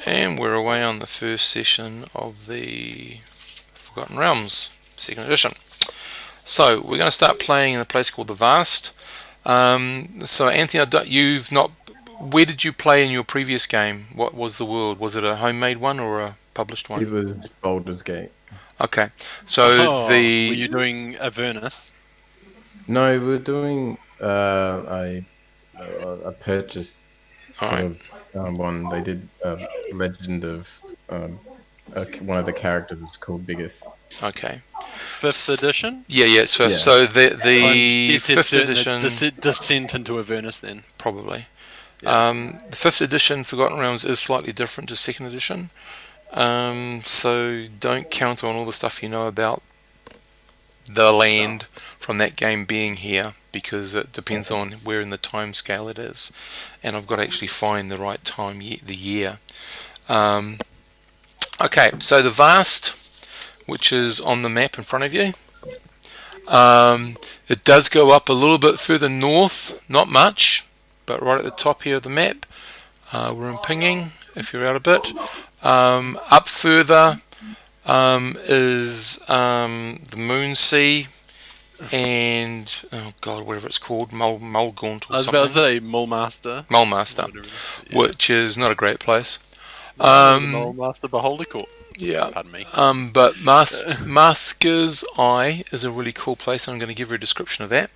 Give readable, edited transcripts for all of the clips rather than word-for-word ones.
And we're away on the first session of the Forgotten Realms, second edition. So we're going to start playing in a place called the Vast. So Anthony, you've not. Where did you play in your previous game? What was the world? Was it a homemade one or a published one? It was Baldur's Gate. Okay, so were you doing Avernus? No, we're doing a purchase sort of one. They did Legend of one of the characters is called Biggest. Okay. 5th edition? Yeah, it's 5th. Yeah. So the It's 5th edition... descent into Avernus then. Probably. Yeah. The 5th edition Forgotten Realms is slightly different to 2nd edition. So don't count on all the stuff you know about the land from that game being here, because it depends on where in the time scale it is, and I've got to actually find the right time, the year. Okay, so the Vast, which is on the map in front of you, it does go up a little bit further north, not much, but right at the top here of the map. We're in pinging, if you're out a bit. Up further is the Moonsea and, oh god, whatever it's called, Mulgaunt or something. I was about to say Mulmaster. Mulmaster, which is not a great place. Mulmaster Beholder Court. Yeah. Pardon me. But Masker's Eye is a really cool place. I'm going to give you a description of that.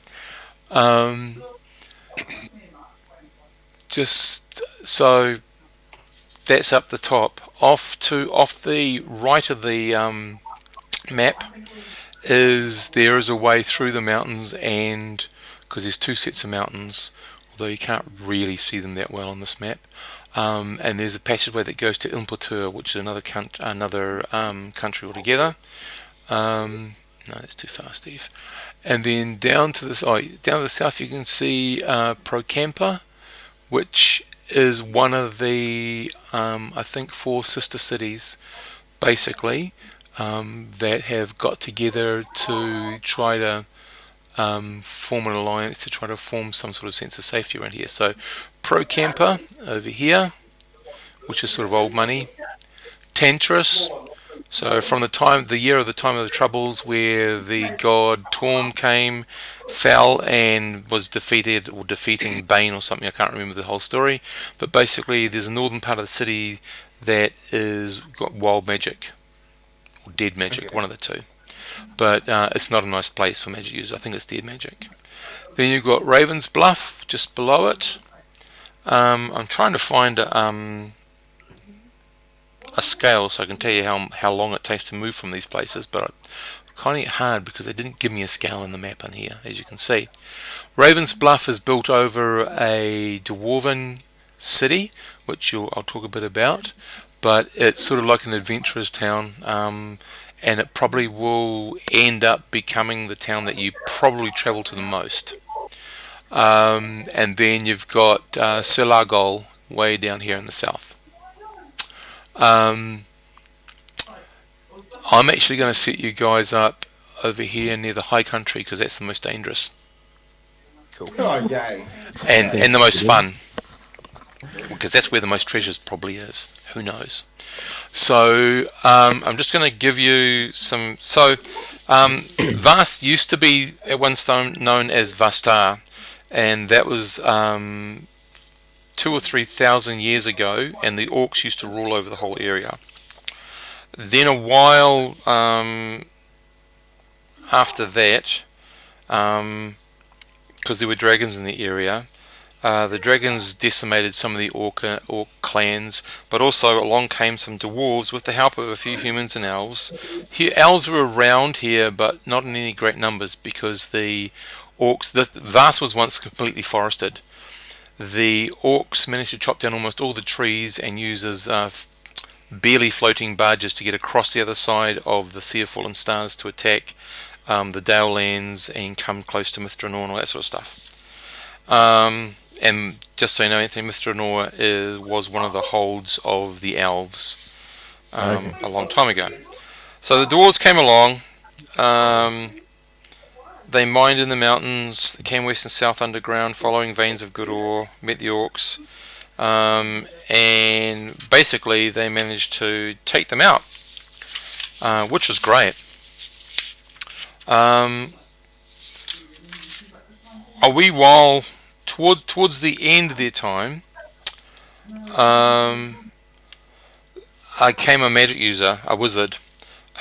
Just so that's up the top. Off the right of the map there is a way through the mountains, and because there's two sets of mountains, although you can't really see them that well on this map. And there's a passageway that goes to Ilmpotur, which is another country altogether. No, that's too far, Steve. And then down to the south, you can see Procampa, which is one of the I think 4 sister cities, basically, that have got together to try to form an alliance, to try to form some sort of sense of safety around here. So Procampa over here, which is sort of old money. Tantris, so from the year of the time of the Troubles, where the god Torm fell and was defeated, or defeating Bane or something, I can't remember the whole story, but basically there's a northern part of the city that is got wild magic, or dead magic, one of the two. But it's not a nice place for magic users. I think it's dead magic. Then you've got Raven's Bluff just below it. I'm trying to find a scale so I can tell you how long it takes to move from these places, but I'm finding it hard because they didn't give me a scale in the map in here, as you can see. Raven's Bluff is built over a dwarven city, which I'll talk a bit about, but it's sort of like an adventurer's town, and it probably will end up becoming the town that you probably travel to the most. And then you've got Selagol way down here in the south. I'm actually going to set you guys up over here near the high country, because that's the most dangerous. Cool. And the most fun, because that's where the most treasures probably is. Who knows? So I'm just going to give you some. So Vast used to be at one time known as Vastar, and that was 2,000 or 3,000 years ago, and the orcs used to rule over the whole area. Then a while after that, because there were dragons in the area, the dragons decimated some of the orc clans, but also along came some dwarves with the help of a few humans and elves. Elves were around here, but not in any great numbers, because the orcs, the Vast was once completely forested. The orcs managed to chop down almost all the trees and use as barely floating barges to get across the other side of the Sea of Fallen Stars to attack the Dale Lands and come close to Mithranor and all that sort of stuff. And just so you know, Anthony, Mithranor was one of the holds of the elves a long time ago. So the dwarves came along. They mined in the mountains, they came west and south underground, following veins of good ore, met the orcs, and basically they managed to take them out, which was great. A wee while towards the end of their time, came a magic user, a wizard,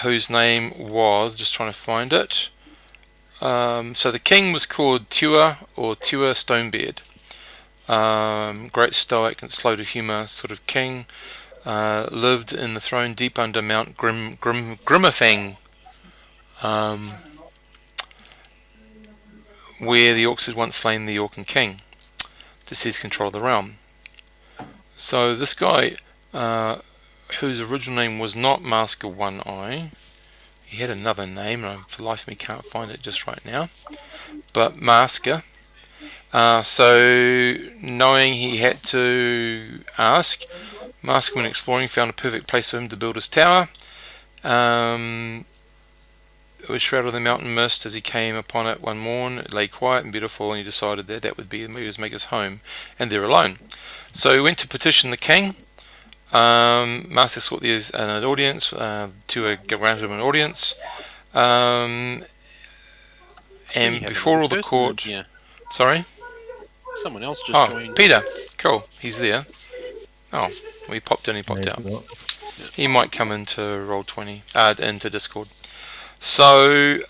whose name was, just trying to find it. So the king was called Tua, or Tua Stonebeard. Great stoic and slow to humour sort of king. Lived in the throne deep under Mount Grimmerfang, where the orcs had once slain the Orcan king to seize control of the realm. So this guy, whose original name was not Masker One Eye, he had another name, and I, for the life of me, can't find it just right now, but Masker. So knowing he had to ask, Masker, when exploring, found a perfect place for him to build his tower. It was shrouded in the mountain mist. As he came upon it one morn, it lay quiet and beautiful, and he decided that would be make his home, and there alone. So he went to petition the king. Masker sought an audience, to granted him an audience, and before all the court. Yeah. Sorry? Someone else just joined. Peter. Cool. He's there. Oh, he popped in, he popped out. He might come into Roll20, into Discord. So,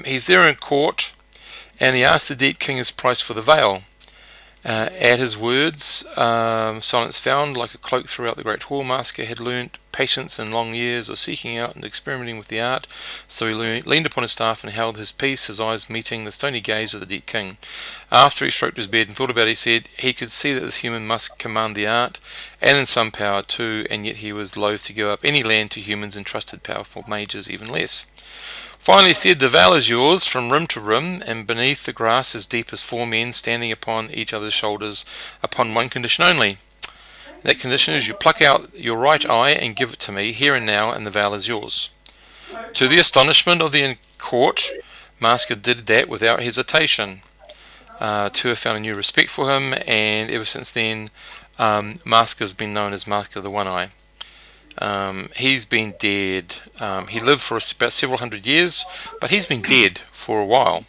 he's there in court, and he asked the Deep King his price for the veil. At his words, silence found like a cloak throughout the Great Hall. Masker had learnt patience in long years of seeking out and experimenting with the art, so he leaned upon his staff and held his peace, his eyes meeting the stony gaze of the Deep King. After he stroked his beard and thought about it, he said he could see that this human must command the art, and in some power too, and yet he was loath to give up any land to humans and trusted powerful mages even less. Finally he said, the veil is yours from rim to rim, and beneath the grass as deep as 4 men standing upon each other's shoulders, upon one condition only. That condition is you pluck out your right eye and give it to me, here and now, and the veil is yours. To the astonishment of the court, Masker did that without hesitation. Tua found a new respect for him, and ever since then, Masker's been known as Masker the One Eye. He's been dead. He lived for about several hundred years, but he's been dead for a while.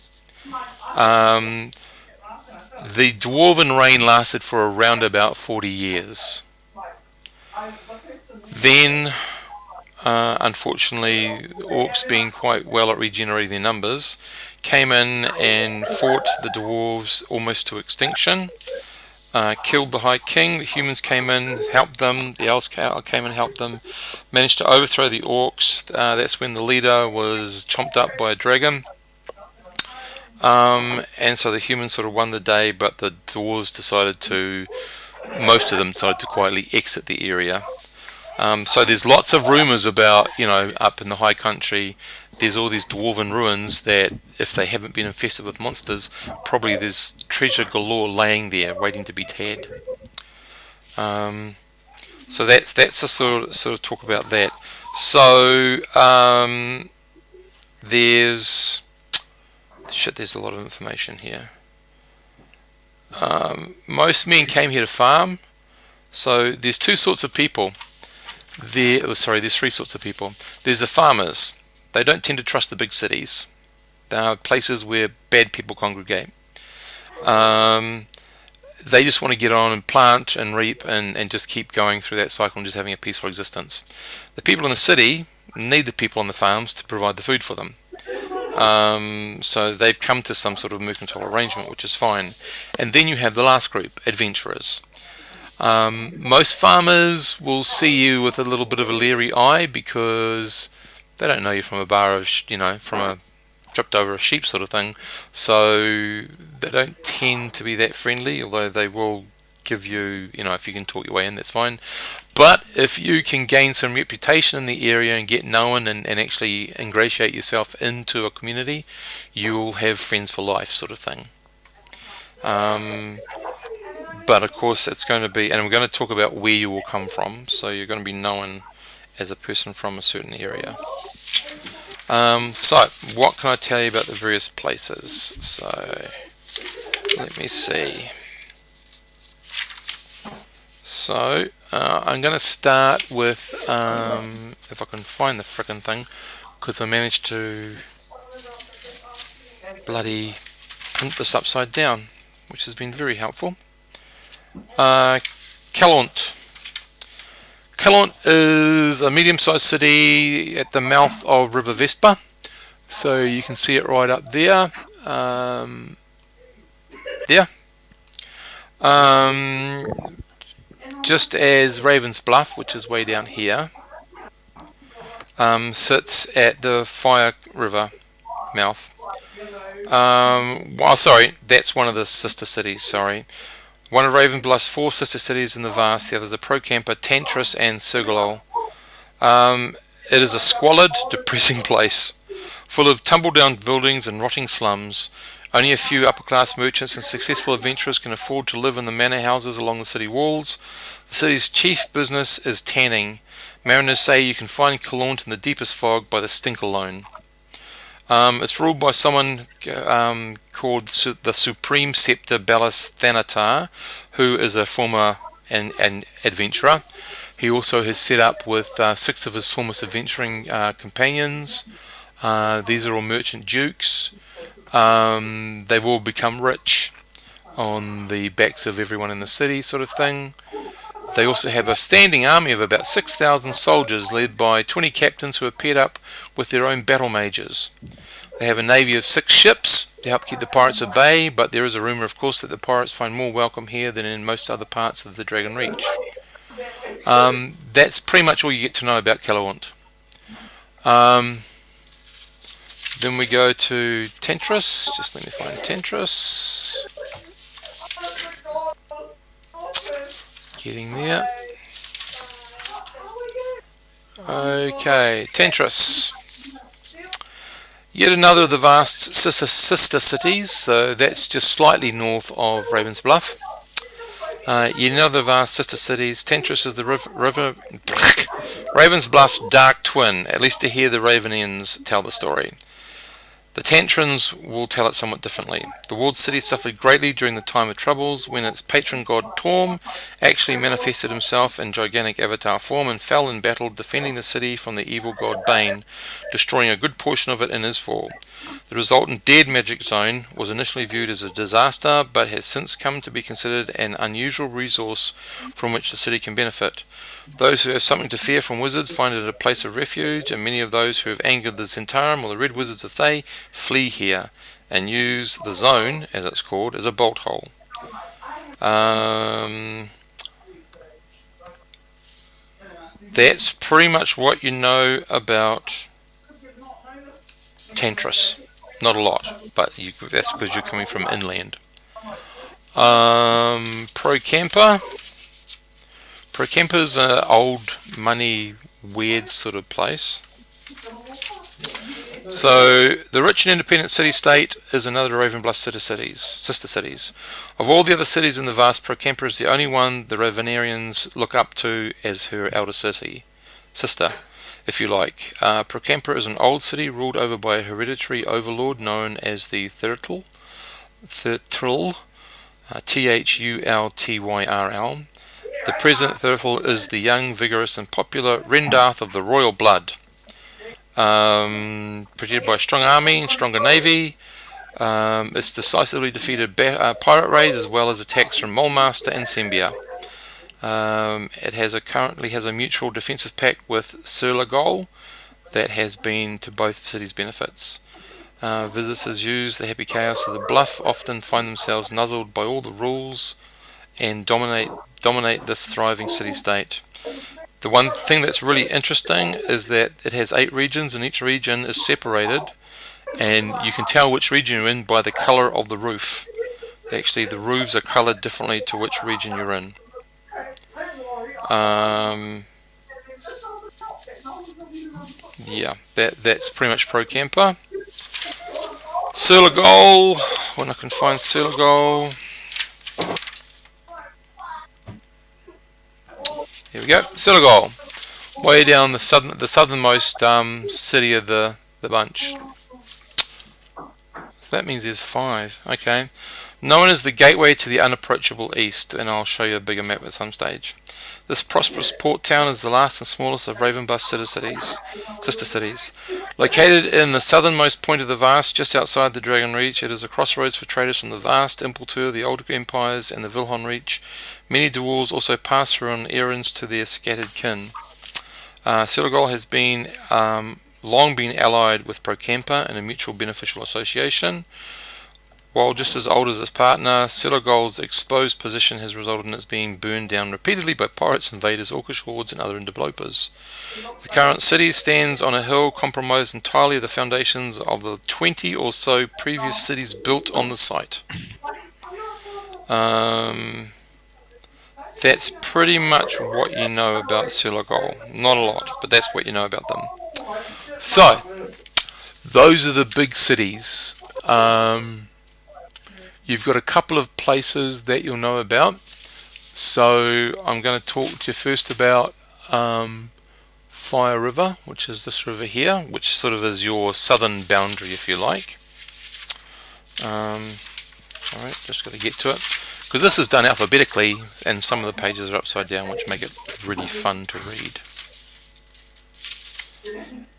The dwarven reign lasted for around about 40 years. Then, unfortunately, orcs, being quite well at regenerating their numbers, came in and fought the dwarves almost to extinction. Killed the High King. The humans came in, helped them. The elves came and helped them. Managed to overthrow the orcs. That's when the leader was chomped up by a dragon. And so the humans sort of won the day, but the dwarves most of them decided to quietly exit the area. So there's lots of rumours about, up in the high country, there's all these dwarven ruins that, if they haven't been infested with monsters, probably there's treasure galore laying there, waiting to be tagged. So that's a sort of talk about that. So there's a lot of information here. Most men came here to farm. So there's 2 sorts of people. There's 3 sorts of people. There's the farmers. They don't tend to trust the big cities. They are places where bad people congregate. They just want to get on and plant and reap and just keep going through that cycle and just having a peaceful existence. The people in the city need the people on the farms to provide the food for them. So they've come to some sort of mercantile arrangement, which is fine. And then you have the last group, adventurers. Most farmers will see you with a little bit of a leery eye because they don't know you from a bar of, from a tripped over a sheep sort of thing. So they don't tend to be that friendly, although they will give you, if you can talk your way in, that's fine. But if you can gain some reputation in the area and get known and actually ingratiate yourself into a community, you'll have friends for life sort of thing. But of course it's going to be, and we're going to talk about where you will come from, so you're going to be known as a person from a certain area. So what can I tell you about the various places? So let me see. So I'm going to start with, if I can find the frickin' thing, because I managed to bloody print this upside down, which has been very helpful. Kellaunt. Kellaunt is a medium-sized city at the mouth of River Vespa. So you can see it right up there. Just as Ravens Bluff, which is way down here, sits at the Fire River mouth. Well, sorry, that's one of the sister cities, sorry. One of Raven Bluff's 4 sister cities in the Vast, the others are Procamper, Tantris, and Sergolol. It is a squalid, depressing place, full of tumble-down buildings and rotting slums. Only a few upper-class merchants and successful adventurers can afford to live in the manor houses along the city walls. The city's chief business is tanning. Mariners say you can find Kellaunt in the deepest fog by the stink alone. It's ruled by someone called the Supreme Scepter Ballas Thanatar, who is a former an adventurer. He also has set up with 6 of his foremost adventuring companions. These are all merchant dukes. They've all become rich on the backs of everyone in the city, sort of thing. They also have a standing army of about 6,000 soldiers led by 20 captains who are paired up with their own battle mages. They have a navy of 6 ships to help keep the pirates at bay, but there is a rumour, of course, that the pirates find more welcome here than in most other parts of the Dragon Reach. That's pretty much all you get to know about Kellaunt. Then we go to Tantris. Just let me find Tantris. Getting there. Okay, Tantris. Yet another of the vast sister cities, so that's just slightly north of Ravens Bluff. Yet another vast sister cities. Tantris is the river Ravens Bluff's dark twin, at least to hear the Ravenians tell the story. The Tantrins will tell it somewhat differently. The walled city suffered greatly during the time of troubles when its patron god Torm actually manifested himself in gigantic avatar form and fell in battle defending the city from the evil god Bane, destroying a good portion of it in his fall. The resultant dead magic zone was initially viewed as a disaster, but has since come to be considered an unusual resource from which the city can benefit. Those who have something to fear from wizards find it a place of refuge, and many of those who have angered the Zentarum or the Red Wizards of Thay flee here and use the zone, as it's called, as a bolt hole. That's pretty much what you know about Tantris. Not a lot, but that's because you're coming from inland. Procamper. Procamper's an old money weird sort of place. So the rich and independent city-state is another Raven Bluff sister cities. Of all the other cities in the vast, Procamper is the only one the Ravenarians look up to as her elder sister, if you like. Procamper is an old city ruled over by a hereditary overlord known as the Thurtle, Thultyrl. The present Thurtle is the young, vigorous, and popular Rendarth of the royal blood. Protected by a strong army and stronger navy. It's decisively defeated pirate raids as well as attacks from Mulmaster and Sembia. It currently has a mutual defensive pact with Sergolol that has been to both cities' benefits. Visitors use the happy chaos of the bluff, often find themselves nuzzled by all the rules and dominate this thriving city-state. The one thing that's really interesting is that it has 8 regions, and each region is separated, and you can tell which region you're in by the colour of the roof. Actually, the roofs are coloured differently to which region you're in. Yeah, that's pretty much Procamper. Sergolol, when I can find Sergolol. Here we go, Sergolol, way down the southernmost city of the bunch. So that means there's 5. Okay, known as the gateway to the unapproachable east, and I'll show you a bigger map at some stage. This prosperous port town is the last and smallest of Ravenbuff's sister cities. Located in the southernmost point of the Vast, just outside the Dragon Reach, it is a crossroads for traders from the Vast, Impultur, the Old Empires, and the Vilhon Reach. Many dwarves also pass through on errands to their scattered kin. Silagol has been long been allied with Procampa in a mutual beneficial association. While just as old as its partner, Silagol's exposed position has resulted in its being burned down repeatedly by pirates, invaders, orcish hordes, and other interlopers. The current city stands on a hill compromised entirely of the foundations of the 20 or so previous cities built on the site. That's pretty much what you know about Silagol. Not a lot, but that's what you know about them. So, those are the big cities. You've got a couple of places that you'll know about. So I'm going to talk to you first about Fire River, which is this river here, which sort of is your southern boundary, if you like. Alright, just got to get to it. Because this is done alphabetically, and some of the pages are upside down, which make it really fun to read.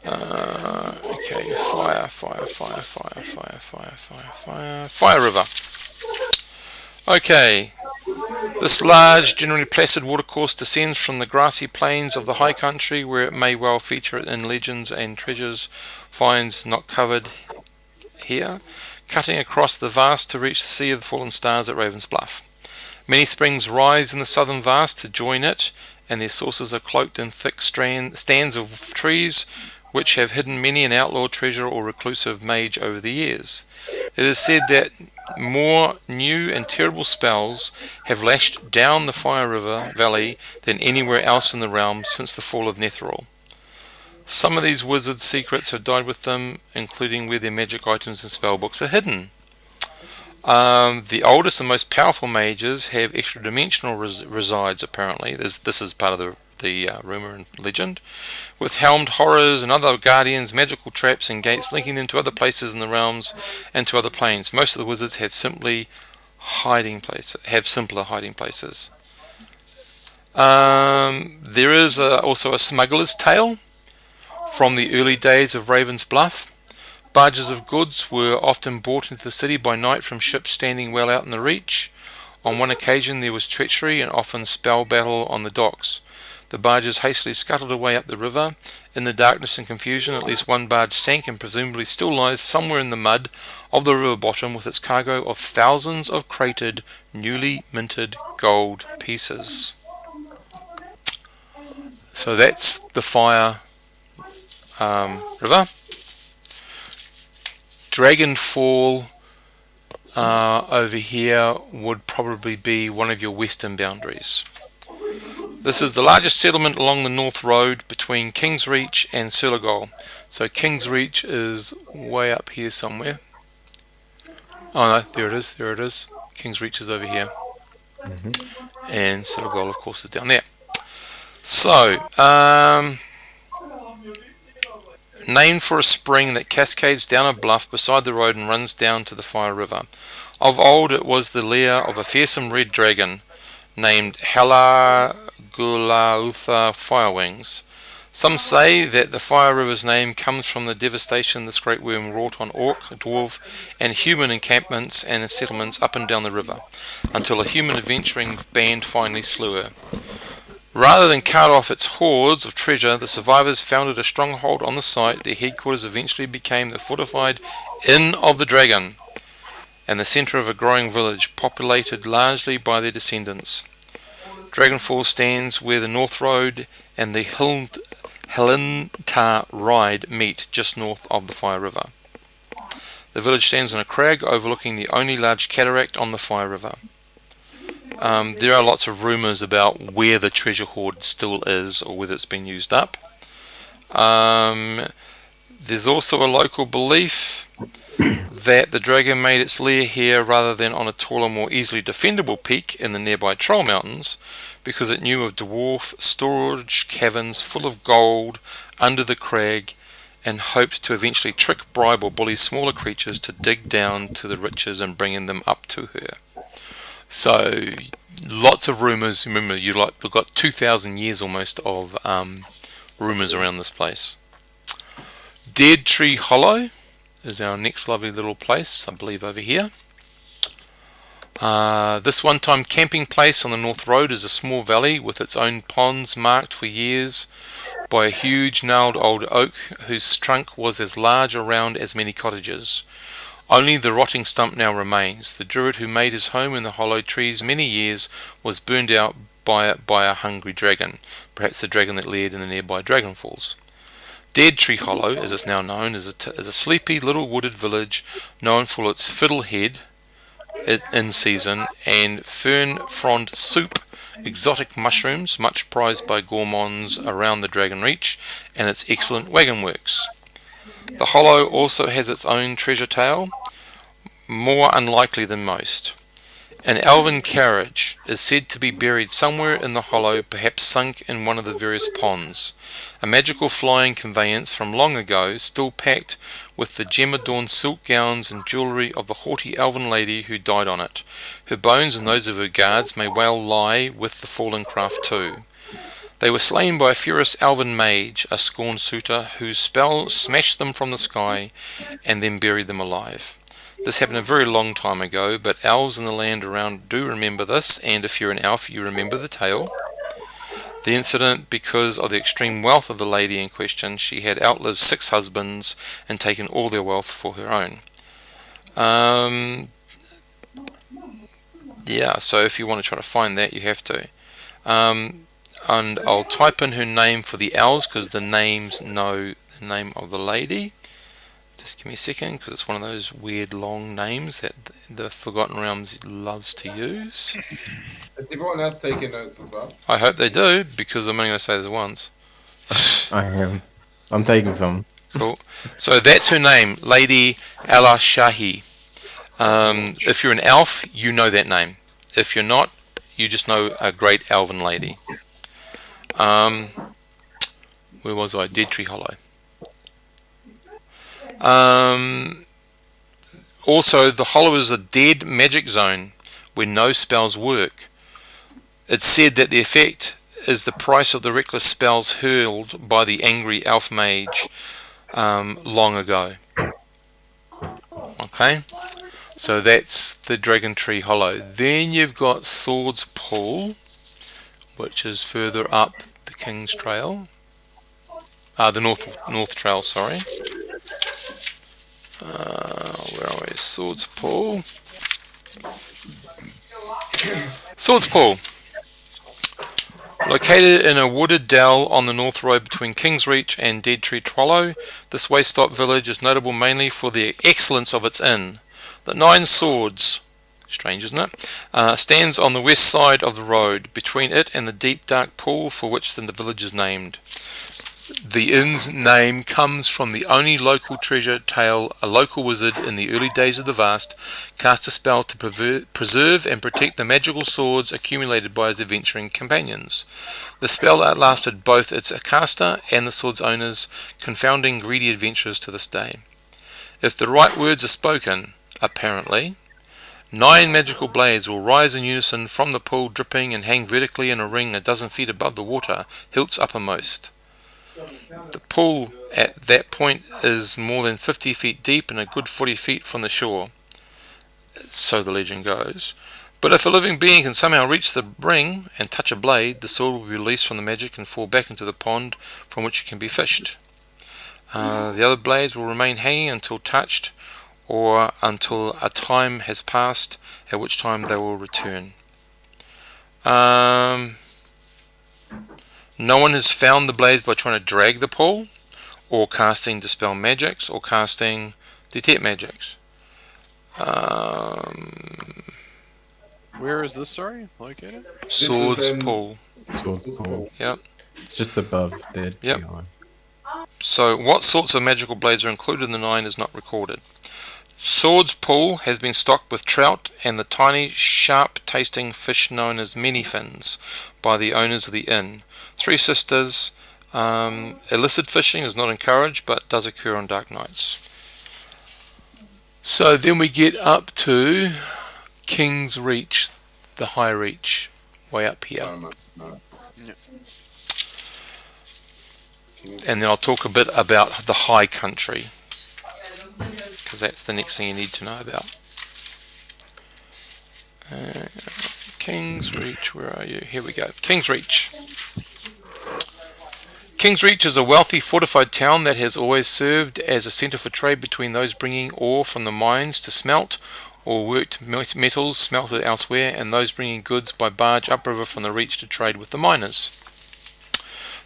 Okay, Fire River. Okay, this large, generally placid watercourse descends from the grassy plains of the high country, where it may well feature in legends and treasures finds not covered here, cutting across the Vast to reach the Sea of the Fallen Stars at Raven's Bluff. Many springs rise in the southern Vast to join it, and their sources are cloaked in thick stands of trees, which have hidden many an outlawed treasure or reclusive mage over the years. It is said that more new and terrible spells have lashed down the Fire River Valley than anywhere else in the realm since the fall of Netheril. Some of these wizards' secrets have died with them, including where their magic items and spellbooks are hidden. The oldest and most powerful mages have extra-dimensional resides, apparently. This is part of the rumour and legend, with helmed horrors and other guardians, magical traps and gates linking them to other places in the realms and to other planes. Most of the wizards have simpler hiding places. There is also a smuggler's tale from the early days of Raven's Bluff. Barges of goods were often brought into the city by night from ships standing well out in the Reach. On one occasion there was treachery and often spell battle on the docks. The barges hastily scuttled away up the river. In the darkness and confusion, at least one barge sank and presumably still lies somewhere in the mud of the river bottom with its cargo of thousands of crated, newly minted gold pieces. So that's the Fire River. Dragonfall over here would probably be one of your western boundaries. This is the largest settlement along the North Road between King's Reach and Silagol. So King's Reach is way up here somewhere. Oh no, there it is. King's Reach is over here. And Silagol, of course, is down there. So, named for a spring that cascades down a bluff beside the road and runs down to the Fire River. Of old it was the lair of a fearsome red dragon named Halagulautha Firewings. Some say that the Fire River's name comes from the devastation this great worm wrought on orc, dwarf, and human encampments and settlements up and down the river, until a human adventuring band finally slew her. Rather than cut off its hoards of treasure, the survivors founded a stronghold on the site. Their headquarters eventually became the fortified Inn of the Dragon, and the centre of a growing village, populated largely by their descendants. Dragonfall stands where the North Road and the Helintar Ride meet, just north of the Fire River. The village stands on a crag overlooking the only large cataract on the Fire River. There are lots of rumours about where the treasure hoard still is, or whether it's been used up. There's also a local belief that the dragon made its lair here rather than on a taller, more easily defendable peak in the nearby Troll Mountains, because it knew of dwarf storage caverns full of gold under the crag, and hoped to eventually trick, bribe, or bully smaller creatures to dig down to the riches and bringing them up to her. So lots of rumours. Remember, you've got 2,000 years almost of rumours around this place. Dead Tree Hollow is our next lovely little place, I believe, over here. This one-time camping place on the North Road is a small valley with its own ponds marked for years by a huge gnarled old oak whose trunk was as large around as many cottages. Only the rotting stump now remains. The druid who made his home in the hollow trees many years was burned out by a hungry dragon, perhaps the dragon that led in the nearby Dragon Falls. Dead Tree Hollow, as it's now known, is a sleepy little wooded village known for its fiddlehead in season and fern frond soup, exotic mushrooms, much prized by gourmands around the Dragon Reach, and its excellent wagon works. The Hollow also has its own treasure tale, more unlikely than most. An elven carriage is said to be buried somewhere in the Hollow, perhaps sunk in one of the various ponds. A magical flying conveyance from long ago, still packed with the gem-adorned silk gowns and jewellery of the haughty elven lady who died on it. Her bones and those of her guards may well lie with the fallen craft too. They were slain by a furious elven mage, a scorned suitor, whose spell smashed them from the sky and then buried them alive. This happened a very long time ago, but elves in the land around do remember this, and if you're an elf, you remember the tale. The incident, because of the extreme wealth of the lady in question, she had outlived 6 husbands and taken all their wealth for her own. Yeah, so if you want to try to find that, you have to. And I'll type in her name for the elves, because the names know the name of the lady. Just give me a second, because it's one of those weird long names that the Forgotten Realms loves to use. Is everyone else taking notes as well? I hope they do, because I'm only going to say this once. I am. I'm taking some. Cool. So that's her name, Lady Alashahi. If you're an elf, you know that name. If you're not, you just know a great elven lady. Where was I? Dead Tree Hollow. Also, the Hollow is a dead magic zone where no spells work. It's said that the effect is the price of the reckless spells hurled by the angry elf mage long ago. Okay, so that's the Dragon Tree Hollow. Then you've got Swords Pool, which is further up the King's Trail. The North Trail, sorry. Where are we? Swords Pool. Swords Pool. Located in a wooded dell on the North Road between King's Reach and Dead Tree Hollow, this waste-stop village is notable mainly for the excellence of its inn. The Nine Swords, strange isn't it, stands on the west side of the road, between it and the deep dark pool for which the village is named. The inn's name comes from the only local treasure tale. A local wizard in the early days of the Vast cast a spell to preserve and protect the magical swords accumulated by his adventuring companions. The spell outlasted both its caster and the sword's owners, confounding greedy adventurers to this day. If the right words are spoken, apparently, 9 magical blades will rise in unison from the pool, dripping and hang vertically in a ring a dozen feet above the water, hilts uppermost. The pool at that point is more than 50 feet deep and a good 40 feet from the shore, so the legend goes. But if a living being can somehow reach the ring and touch a blade, the sword will be released from the magic and fall back into the pond from which it can be fished. The other blades will remain hanging until touched, or until a time has passed, at which time they will return. No one has found the blades by trying to drag the pole, or casting Dispel Magics, or casting Detect Magics. Where is this, sorry, located? Swords Pool. Swords Pool. Yep. It's just above Dead Tree Yep. Hollow. So what sorts of magical blades are included in the 9 is not recorded. Swords Pool has been stocked with trout and the tiny, sharp-tasting fish known as many fins by the owners of the inn. Three Sisters, illicit fishing is not encouraged, but does occur on dark nights. So then we get up to King's Reach, the High Reach, way up here. So much notes. Yep. And then I'll talk a bit about the High Country, because that's the next thing you need to know about. King's Reach, where are you? Here we go. King's Reach. King's Reach is a wealthy fortified town that has always served as a centre for trade between those bringing ore from the mines to smelt or worked metals smelted elsewhere, and those bringing goods by barge upriver from the Reach to trade with the miners.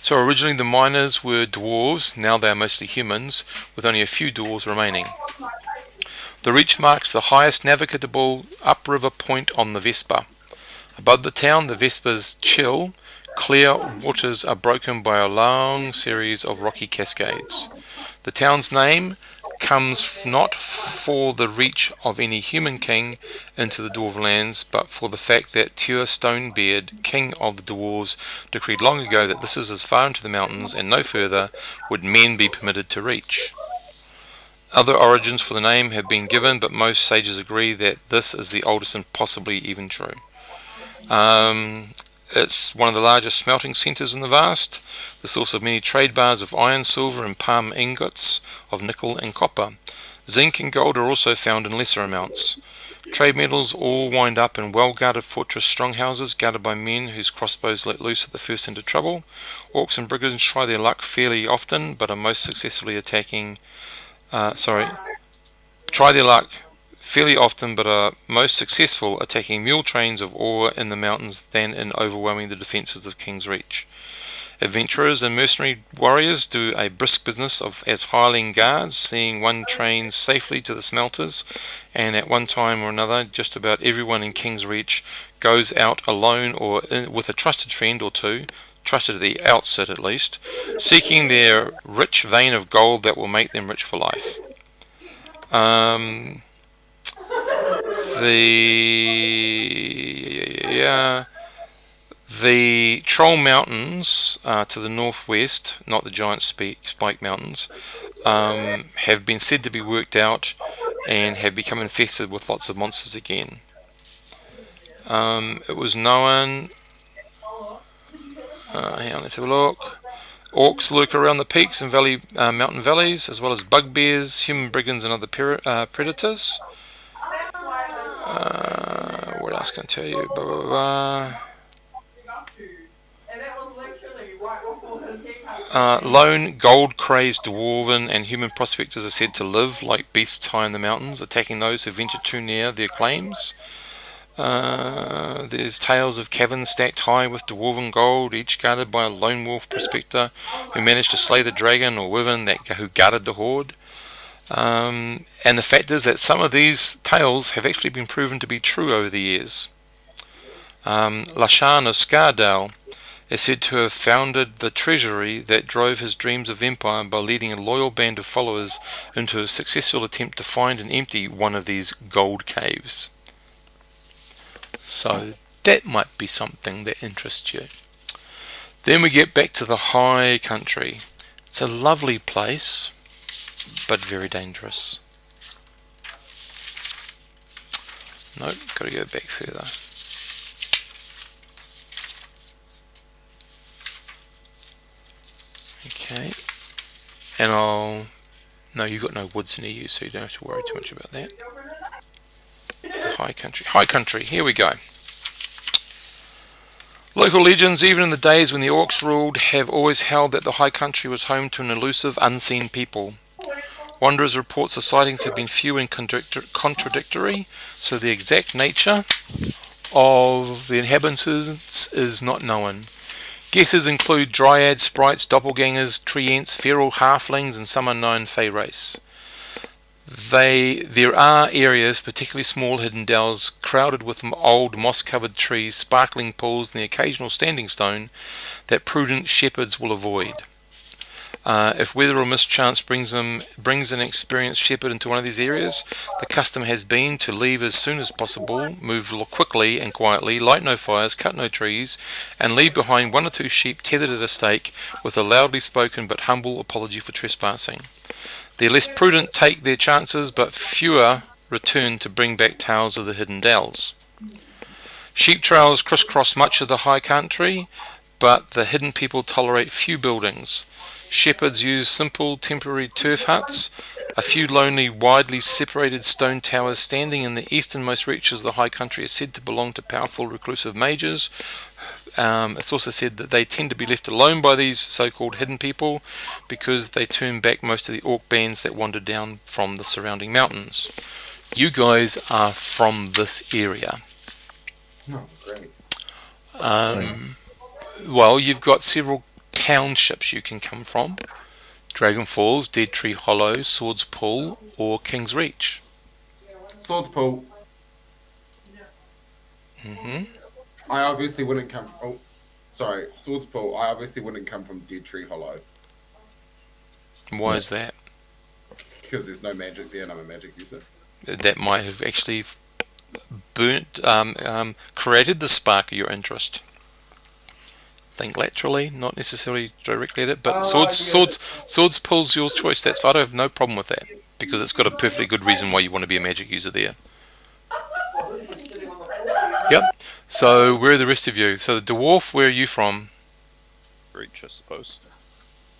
So originally the miners were dwarves, now they are mostly humans, with only a few dwarves remaining. The Reach marks the highest navigable upriver point on the Vespa. Above the town, the Vespa's chill, clear waters are broken by a long series of rocky cascades. The town's name comes not for the reach of any human king into the dwarf lands, but for the fact that Tuatha Stonebeard, king of the dwarves, decreed long ago that this is as far into the mountains and no further would men be permitted to reach. Other origins for the name have been given, but most sages agree that this is the oldest and possibly even true. It's one of the largest smelting centres in the vast, the source of many trade bars of iron, silver and palm ingots of nickel and copper. Zinc and gold are also found in lesser amounts. Trade metals all wind up in well-guarded fortress stronghouses guarded by men whose crossbows let loose at the first hint of trouble. Orcs and brigands try their luck fairly often, but are most successfully most successful attacking mule trains of ore in the mountains than in overwhelming the defences of King's Reach. Adventurers and mercenary warriors do a brisk business as hireling guards, seeing one train safely to the smelters, and at one time or another just about everyone in King's Reach goes out alone or with a trusted friend or two, trusted at the outset at least, seeking their rich vein of gold that will make them rich for life. The Troll Mountains to the northwest, not the giant spike mountains, have been said to be worked out and have become infested with lots of monsters again. It was known... hang on, let's have a look. Orcs lurk around the peaks and mountain valleys, as well as bugbears, human brigands and other predators. What else can I tell you? Lone, gold-crazed dwarven and human prospectors are said to live like beasts high in the mountains, attacking those who venture too near their claims. There's tales of caverns stacked high with dwarven gold, each guarded by a lone wolf prospector who managed to slay the dragon or wyvern who guarded the hoard. And the fact is that some of these tales have actually been proven to be true over the years. Lashan of Scardale is said to have founded the treasury that drove his dreams of empire by leading a loyal band of followers into a successful attempt to find and empty one of these gold caves. So that might be something that interests you. Then we get back to the High Country. It's a lovely place, but very dangerous. Nope, got to go back further. Okay, and no, you've got no woods near you, so you don't have to worry too much about that. The High Country. High Country, here we go. Local legends, even in the days when the Orcs ruled, have always held that the High Country was home to an elusive, unseen people. Wanderers' reports of sightings have been few and contradictory, so the exact nature of the inhabitants is not known. Guesses include dryads, sprites, doppelgangers, treants, feral halflings, and some unknown fey race. There are areas, particularly small hidden dells, crowded with old moss-covered trees, sparkling pools, and the occasional standing stone that prudent shepherds will avoid. If weather or mischance brings an experienced shepherd into one of these areas, the custom has been to leave as soon as possible, move quickly and quietly, light no fires, cut no trees, and leave behind one or two sheep tethered at a stake with a loudly spoken but humble apology for trespassing. The less prudent take their chances, but fewer return to bring back tales of the hidden dells. Sheep trails crisscross much of the high country, but the hidden people tolerate few buildings. Shepherds use simple temporary turf huts. A few lonely, widely separated stone towers standing in the easternmost reaches of the high country are said to belong to powerful reclusive mages. It's also said that they tend to be left alone by these so-called hidden people because they turn back most of the orc bands that wander down from the surrounding mountains. You guys are from this area. Oh, great. Well, you've got several townships you can come from. Dragon Falls, Dead Tree Hollow, Swords Pull, or King's Reach. Swords Pull. I obviously wouldn't come from... Oh, sorry. Swords Pull. I obviously wouldn't come from Dead Tree Hollow. Why is that? Because there's no magic there and I'm a magic user. That might have actually created the spark of your interest. Think laterally, not necessarily directly at it, but swords Pull's your choice. I don't have no problem with that because it's got a perfectly good reason why you want to be a magic user there. Yep. So where are the rest of you? So the dwarf, where are you from? Reach, I suppose.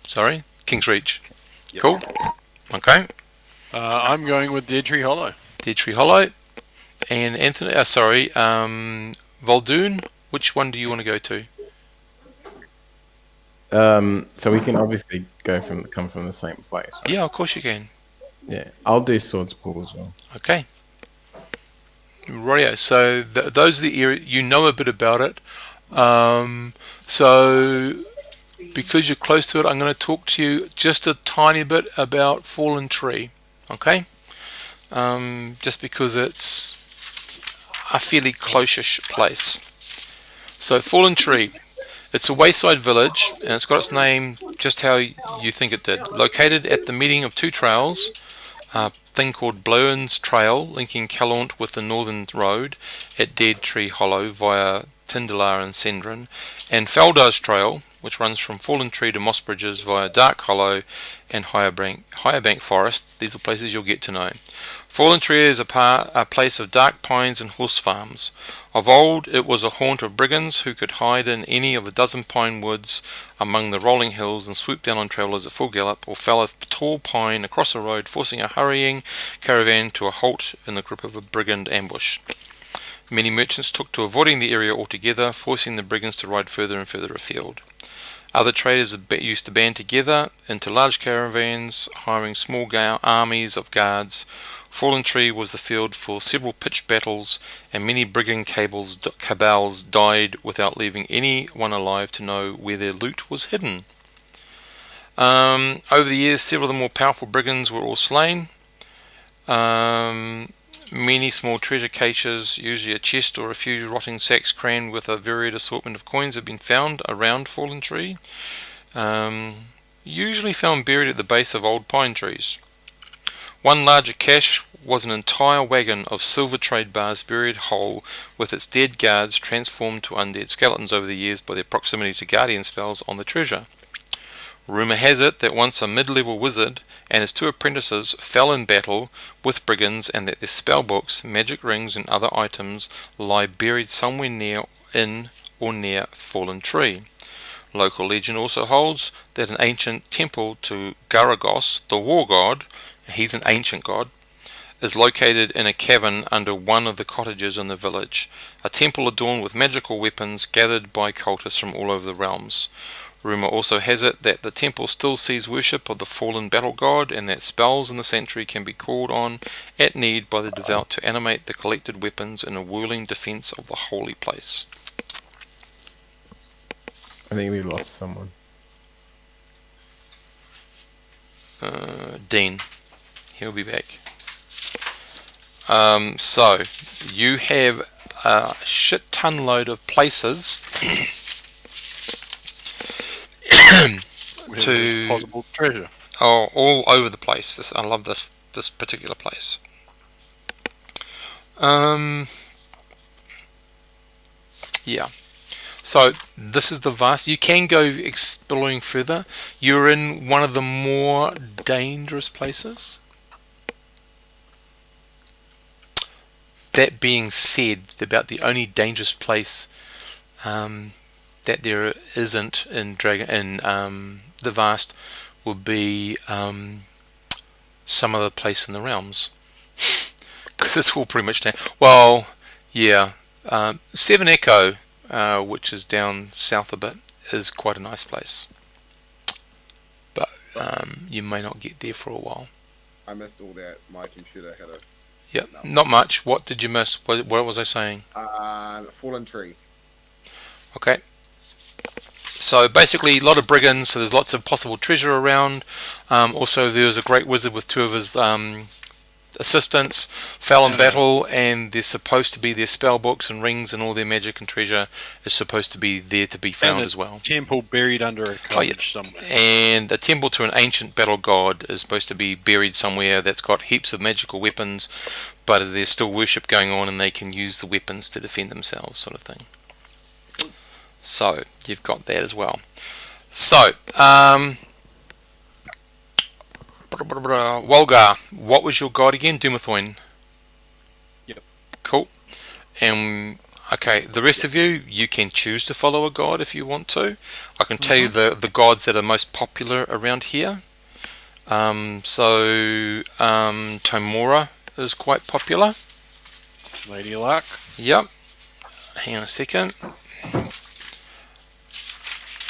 Sorry, King's Reach. Yep. Cool. Okay. I'm going with Dead Tree Hollow. Dead Tree Hollow. And Anthony. Voldoon. Which one do you want to go to? So we can obviously come from the same place. Right? Yeah, of course you can. Yeah, I'll do Swords Pull as well. Okay. Rightio. So those are the area you know a bit about it. So because you're close to it, I'm going to talk to you just a tiny bit about Fallen Tree. Okay. Just because it's a fairly close-ish place. So Fallen Tree. It's a wayside village, and it's got its name just how you think it did. Located at the meeting of two trails, a thing called Blowen's Trail, linking Calaunt with the Northern Road at Dead Tree Hollow via Tindalar and Sendrin, and Feldar's Trail, which runs from Fallen Tree to Moss Bridges via Dark Hollow and Higher Bank Forest. These are places you'll get to know. Fallen Tree is a place of dark pines and horse farms. Of old, it was a haunt of brigands who could hide in any of a dozen pine woods among the rolling hills and swoop down on travellers at full gallop or fell a tall pine across a road, forcing a hurrying caravan to a halt in the grip of a brigand ambush. Many merchants took to avoiding the area altogether, forcing the brigands to ride further and further afield. Other traders used to band together into large caravans, hiring small armies of guards. Fallen Tree was the field for several pitched battles, and many brigand cabals died without leaving anyone alive to know where their loot was hidden. Over the years, several of the more powerful brigands were all slain. Many small treasure caches, usually a chest or a few rotting sacks crammed with a varied assortment of coins, have been found around Fallen Tree, usually found buried at the base of old pine trees. One larger cache was an entire wagon of silver trade bars buried whole, with its dead guards transformed to undead skeletons over the years by their proximity to guardian spells on the treasure. Rumour has it that once a mid-level wizard and his two apprentices fell in battle with brigands, and that their spellbooks, magic rings and other items lie buried somewhere near Fallen Tree. Local legend also holds that an ancient temple to Garagos, the war god, he's an ancient god, is located in a cavern under one of the cottages in the village, a temple adorned with magical weapons gathered by cultists from all over the realms. Rumour also has it that the temple still sees worship of the fallen battle god, and that spells in the sanctuary can be called on at need by the devout to animate the collected weapons in a whirling defence of the holy place. I think we lost someone. Dean. He'll be back. So, you have a shit ton load of places to possible treasure. all over the place. I love this particular place. Yeah. So this is the vast. You can go exploring further. You're in one of the more dangerous places. that being said, about the only dangerous place that there isn't in the Vast would be some other place in the realms, because it's all pretty much down. Well, yeah, Seven Echo, which is down south a bit, is quite a nice place, but you may not get there for a while. I missed all that. My computer had a Yep, not much. What did you miss? What was I saying? fallen tree. Okay. So basically, a lot of brigands. So there's lots of possible treasure around. Also, there's a great wizard with two of his assistants fell in battle, and they're supposed to be their spell books and rings and all their magic and treasure is supposed to be there to be found as well. Temple buried under a cottage somewhere. And a temple to an ancient battle god is supposed to be buried somewhere that's got heaps of magical weapons, but there's still worship going on and they can use the weapons to defend themselves, sort of thing. So you've got that as well. So Wolgar, what was your god again? Dumathoin. Yep. Cool. And okay, the rest of you can choose to follow a god if you want to. I can tell you the gods that are most popular around here. Timora is quite popular. Lady Luck. Yep. Hang on a second.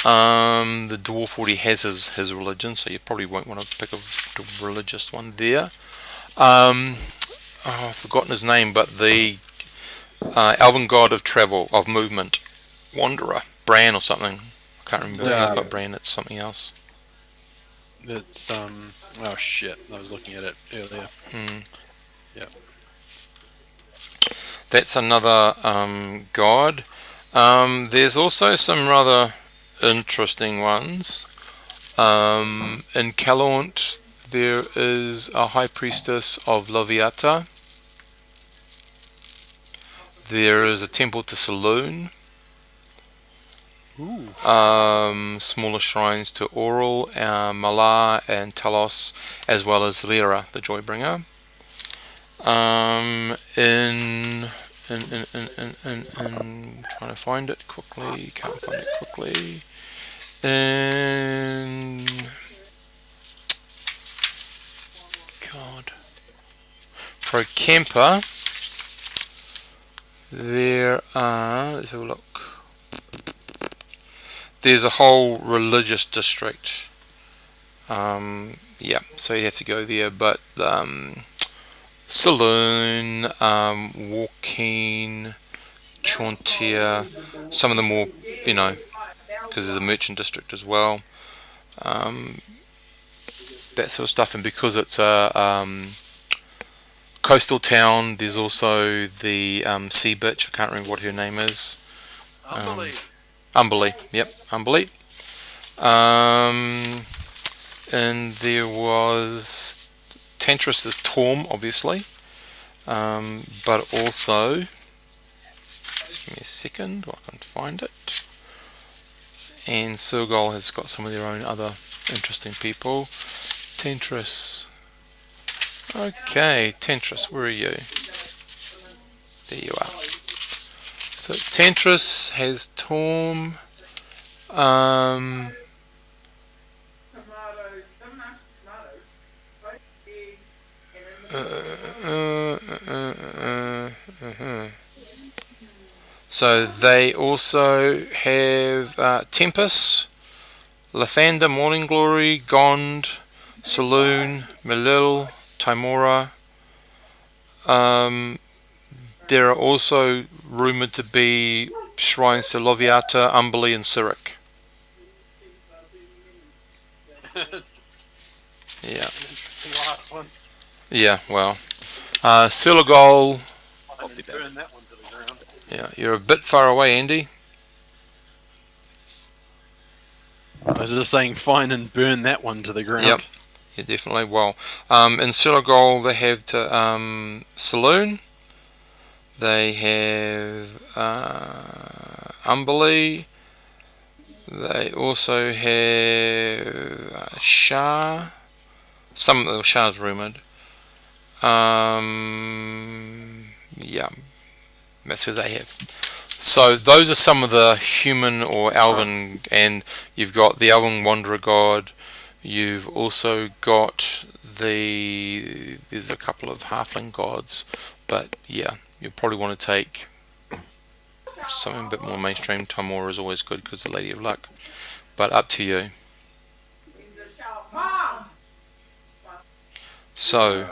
The dwarf already has his religion, so you probably won't want to pick a religious one there. I've forgotten his name, but the elven god of travel, of movement, Wanderer, Bran or something. I can't remember. It's not Bran, it's something else. It's oh shit! I was looking at it earlier. Yeah. That's another god. There's also some rather interesting ones. In Calaunt, there is a high priestess of Loviata. There is a temple to Saloon. Smaller shrines to Oral, Malar, and Talos, as well as Lyra, the Joybringer. Trying to find it quickly, can't find it quickly. God. Procampa. There are, let's have a look. There's a whole religious district. Yeah, so you have to go there, but Saloon, Walkeen, Chauntea, some of the more, because there's a merchant district as well, that sort of stuff. And because it's a coastal town, there's also the sea bitch. I can't remember what her name is. Umberlee. Yep, Umberlee. And there was Tantris' Torm, obviously, but also, just give me a second, I can find it. And Surgol has got some of their own other interesting people. Tantris. Okay, Tantris, where are you? There you are. So Tantris has Torm. So they also have Tempest, Lathander, Morning Glory, Gond, Saloon, Melil, Timora. There are also rumoured to be shrines to Loviata, Umberlee, and Cyric. Yeah. Last one. Yeah, well. Silagol. Burn that one to the ground. Yeah, you're a bit far away, Andy. I was just saying, fine and burn that one to the ground. Yep. Yeah, definitely. Well, in Silagol they have to Saloon. They have Umberlee. They also have Shah. Some of the Shah's rumoured. yeah, that's who they have. So those are some of the human or elven, and you've got the elven wanderer god. You've also got there's a couple of halfling gods, but yeah, you probably want to take something a bit more mainstream. Timora is always good because the Lady of Luck, but up to you. So,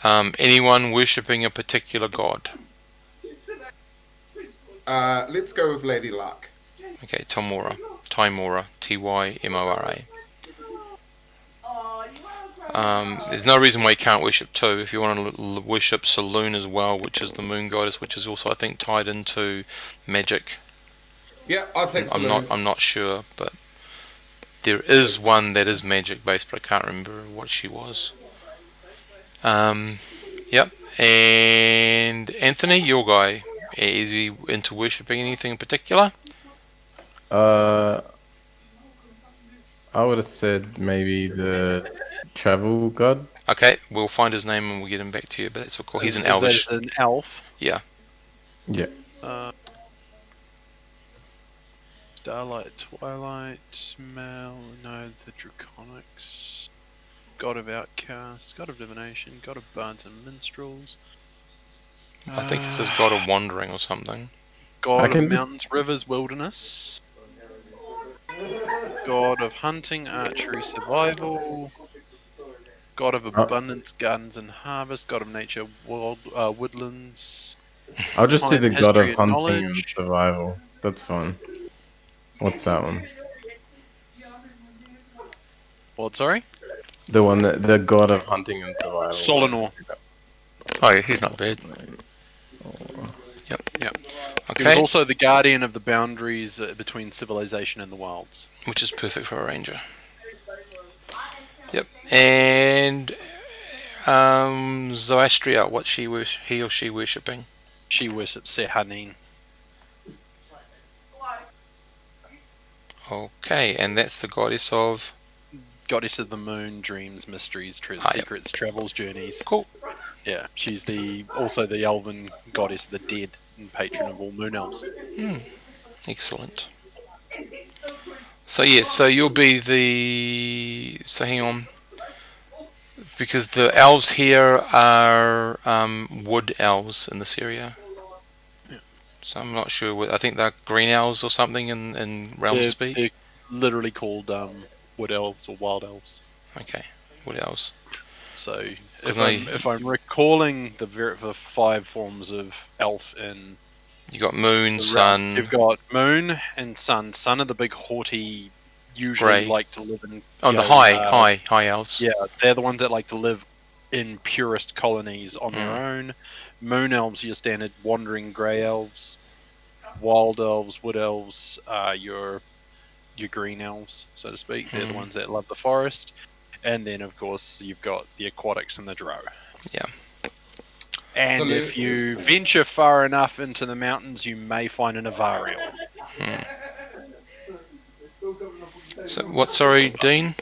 anyone worshipping a particular god? Let's go with Lady Luck. Okay, Timora, Tymora. There's no reason why you can't worship two. If you want to worship Saloon as well, which is the moon goddess, which is also I think tied into magic. Yeah, I'll take Saloon. I'm not sure, but there is one that is magic based, but I can't remember what she was. Yep. And Anthony, your guy, is he into worshipping anything in particular? I would have said maybe the travel god. Okay, we'll find his name and we'll get him back to you. But that's cool. He's an elvish. Is an elf? Yeah. Yeah. Starlight, Twilight, Mal, no, the Draconics, God of Outcasts, God of Divination, God of Bards and Minstrels. I think this is God of Wandering or something. God of Mountains, Rivers, Wilderness. God of Hunting, Archery, Survival. God of Abundance, Gardens and Harvest. God of Nature, Woodlands. I'll just do the god of History and hunting and knowledge. survival. That's fun. What's that one? What, sorry? The one that the god of hunting and survival. Solinor. Oh yeah, he's not bad. Yep. Yep. He was Okay, also the guardian of the boundaries between civilization and the wilds. which is perfect for a ranger. Yep. And Zoastria, what's he or she worshipping? She worships Sehanin. Okay, and that's the goddess of. Goddess of the moon, dreams, mysteries, Yep. secrets, travels, journeys. Cool. Yeah, she's also the elven goddess of the dead and patron of all moon elves. Excellent. So yes, so you'll be the. So hang on, because the elves here are wood elves in this area. So I'm not sure. I think they're green elves or something in realm speak. They're literally called wood elves or wild elves. Okay, wood elves. So Because if I'm recalling the 5 forms of elf in you got moon, the sun. realm, you've got moon and sun. Sun are the big haughty, usually Grey. like to live in. Oh, the high elves. Yeah, they're the ones that like to live in purest colonies on their own. Moon elves are your standard wandering grey elves. Wild elves, wood elves are your green elves, so to speak. They're the ones that love the forest. And then, of course, you've got the aquatics and the drow. Yeah. And So if you venture far enough into the mountains, you may find an Avariel. So what? Sorry, Dean.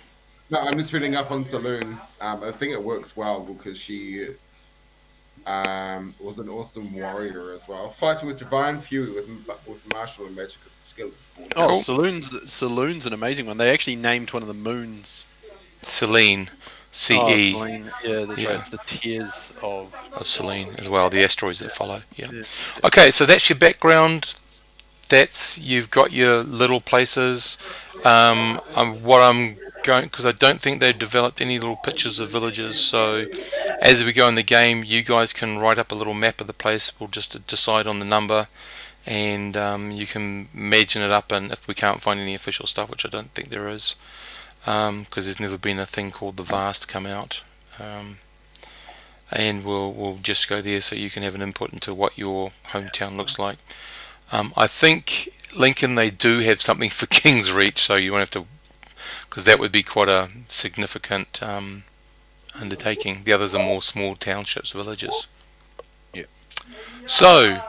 No, I'm just reading up on Saloon. I think it works well because she was an awesome warrior as well, fighting with divine fury with martial and magical skill. Oh, Cool. Saloon's an amazing one. They actually named one of the moons. Selene. CE. Oh, Selene. Yeah, that's Yeah. right. It's the tears of... Of Selene as well, the asteroids that follow. Yeah. Okay, so that's your background. You've got your little places. What I'm going, because I don't think they've developed any little pictures of villages. So as we go in the game, you guys can write up a little map of the place. We'll just decide on the number, and you can imagine it up. And if we can't find any official stuff, which I don't think there is, because there's never been a thing called the Vast come out. And we'll just go there so you can have an input into what your hometown looks like. I think Lincoln, they do have something for King's Reach, so you won't have to, because that would be quite a significant undertaking. The others are more small townships, villages. Yeah. So,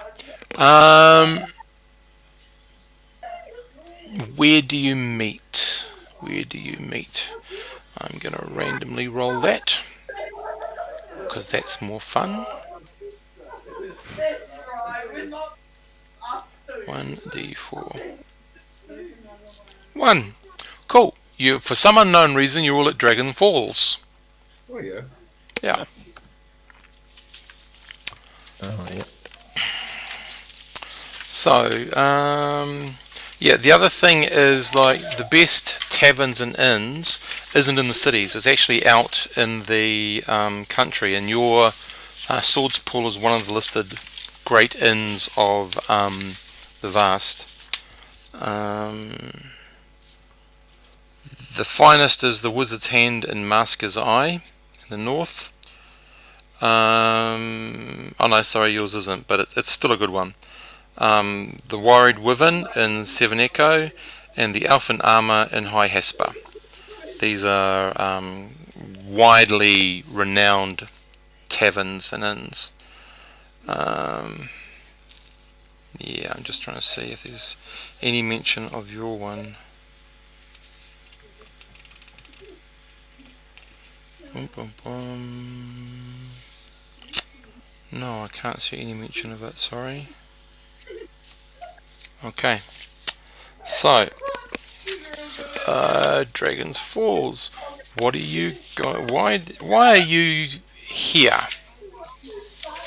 where do you meet? I'm going to randomly roll that, because that's more fun. 1d4. 1. Cool. You, for some unknown reason, you're all at Dragon Falls. Oh yeah. Yeah. Oh, yeah. So, yeah, the other thing is, like, the best taverns and inns isn't in the cities. It's actually out in the country, and your Swords Pool is one of the listed great inns of the Vast. The finest is the Wizard's Hand in Masker's Eye in the north. Oh no, sorry, yours isn't, but it's still a good one. The Worried Wyvern in Seven Echo, and the Elfin Armour in High Hesper. These are widely renowned taverns and inns. Yeah, I'm just trying to see if there's any mention of your one. Boom, boom, boom. No, I can't see any mention of it, sorry. Okay. So, Dragon's Falls. What are you why are you here?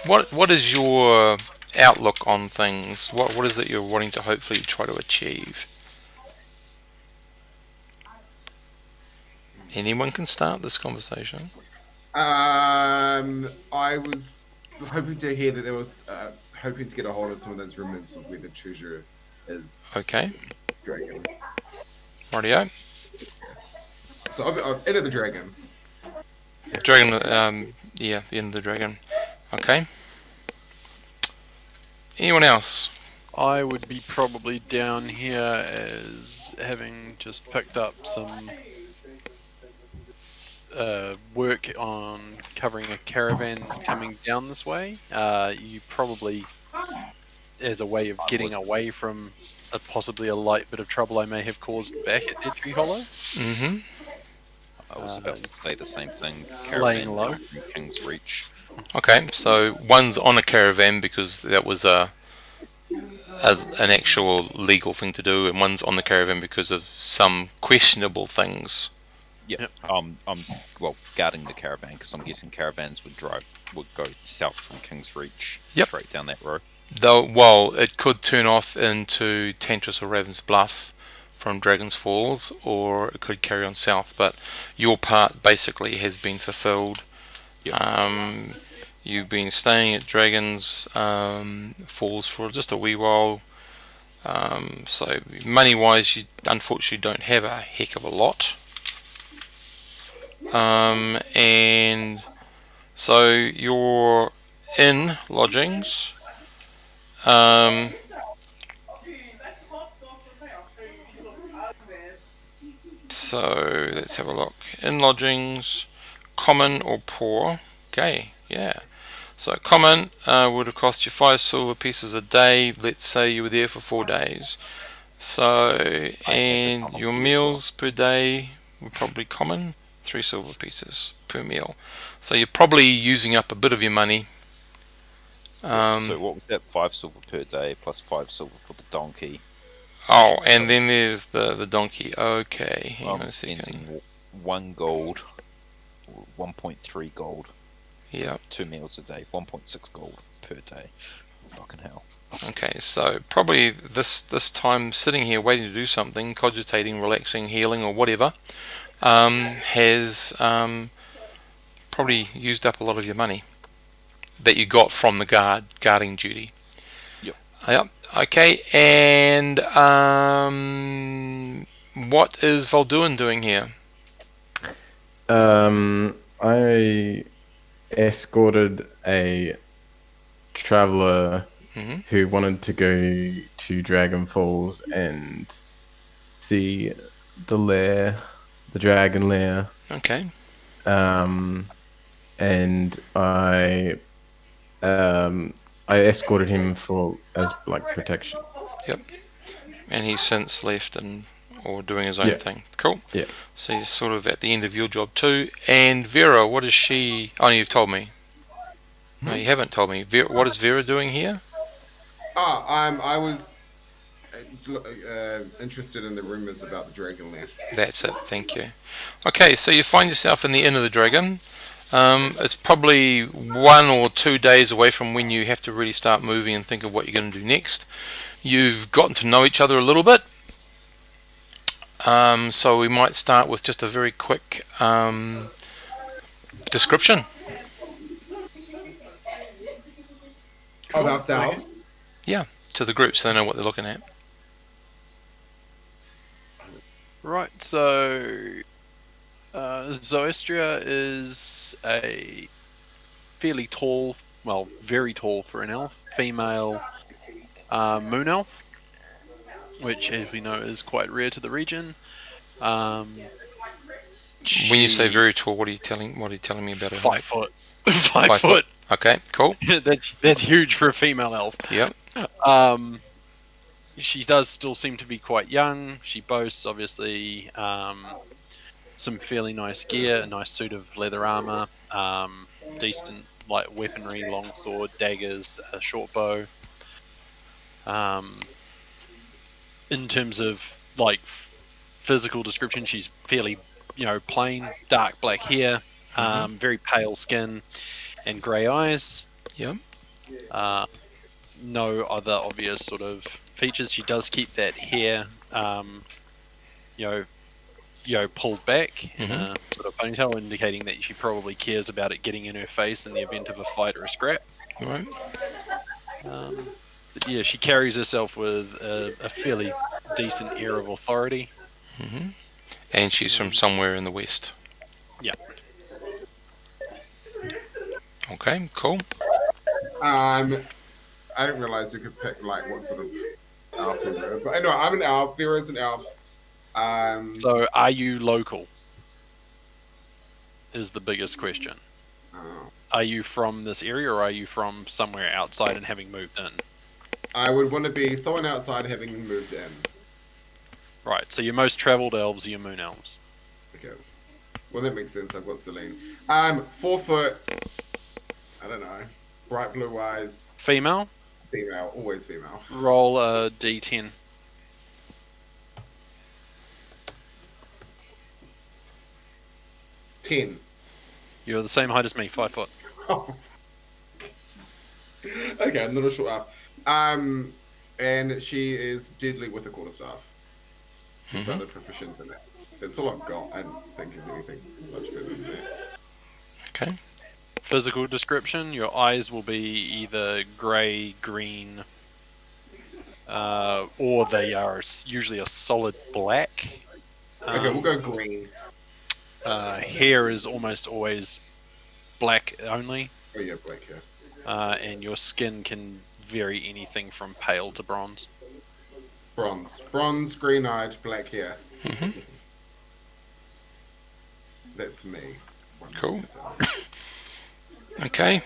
What is your outlook on things? What is it you're wanting to hopefully try to achieve? Anyone can start this conversation. I was hoping to hear that there was hoping to get a hold of some of those rumors of where the treasure is. Okay. Dragon. Rightio. So I've entered the dragon. Dragon. Yeah, the end of the dragon. Okay. Anyone else? I would be probably down here as having just picked up some work on covering a caravan coming down this way. You probably, as a way of getting away from possibly a light bit of trouble I may have caused back at Dead Tree Hollow. Mm-hmm. I was about to say the same thing. Laying Caravan low. from King's Reach. Okay, so one's on a caravan because that was an actual legal thing to do, and one's on the caravan because of some questionable things. Yeah, I'm well guarding the caravan because I'm guessing caravans would go south from King's Reach, Yep. straight down that road. Though, well, it could turn off into Tantris or Raven's Bluff from Dragon's Falls, or it could carry on south. But your part basically has been fulfilled. Yep. You've been staying at Dragon's Falls for just a wee while. So money-wise, you unfortunately don't have a heck of a lot. And so you're in lodgings. So let's have a look. In lodgings, common or poor. Okay, yeah. So common would have cost you 5 silver pieces a day. Let's say you were there for 4 days. So, and your meals per day were probably common, 3 silver pieces per meal. So you're probably using up a bit of your money. So what was that? 5 silver per day plus 5 silver for the donkey. Oh, and then there's the donkey. Okay, hang on a second. Spending 1 gold, 1.3 gold. Yeah. 2 meals a day, 1.6 gold per day. Fucking hell. Okay, so probably this time sitting here waiting to do something, cogitating, relaxing, healing, or whatever, has probably used up a lot of your money that you got from the guarding duty. Yep. Yep. Okay, and what is Volduin doing here? I escorted a traveler who wanted to go to Dragon Falls and see the lair, the dragon lair. Okay. And I escorted him as like protection. Yep. And he's since left or doing his own thing. Cool. Yeah. So you're sort of at the end of your job too. And Vera, what is she? Oh, you've told me. No, you haven't told me. What is Vera doing here? I was interested in the rumors about the Dragonland. That's it. Thank you. Okay, so you find yourself in the Inn of the Dragon. It's probably 1 or 2 days away from when you have to really start moving and think of what you're going to do next. You've gotten to know each other a little bit. So we might start with just a very quick description. Of ourselves. Yeah, to the group so they know what they're looking at. Right, so Zoestria is a fairly tall, well, very tall for an elf, female moon elf, which, as we know, is quite rare to the region. When you say very tall, what are you telling me about her 5 height? foot, 5 foot. Okay, cool. that's huge for a female elf. Yep. She does still seem to be quite young. She boasts, obviously, some fairly nice gear, a nice suit of leather armor, decent like weaponry, longsword, daggers, a short bow. In terms of like physical description, she's fairly, plain, dark black hair, very pale skin, and grey eyes. Yep. No other obvious sort of features. She does keep that hair, pulled back, sort of ponytail, indicating that she probably cares about it getting in her face in the event of a fight or a scrap. Right. But yeah, she carries herself with a fairly decent air of authority. And she's from somewhere in the west. Yeah. Okay, cool. I didn't realize you could pick like what sort of elf we were, but I know I'm an elf. Vera is an elf. So, are you local? Is the biggest question. Are you from this area, or are you from somewhere outside and having moved in? I would want to be someone outside having moved in. Right, so your most travelled elves are your moon elves. Okay. Well, that makes sense. I've got Celine. 4 foot. I don't know. Bright blue eyes. Female? Female. Always female. Roll a d10. 10. You're the same height as me, 5 foot. Oh. Okay, I'm not a short elf. And she is deadly with a quarterstaff. She's rather proficient in it. That's all I've got. I don't think of anything much further than that. Okay. Physical description, your eyes will be either grey, green, or they are usually a solid black. Okay, we'll go green. Hair is almost always black only. Oh yeah, black hair. And your skin can vary anything from pale to bronze. Bronze, green-eyed, black hair. That's me. Cool. Okay.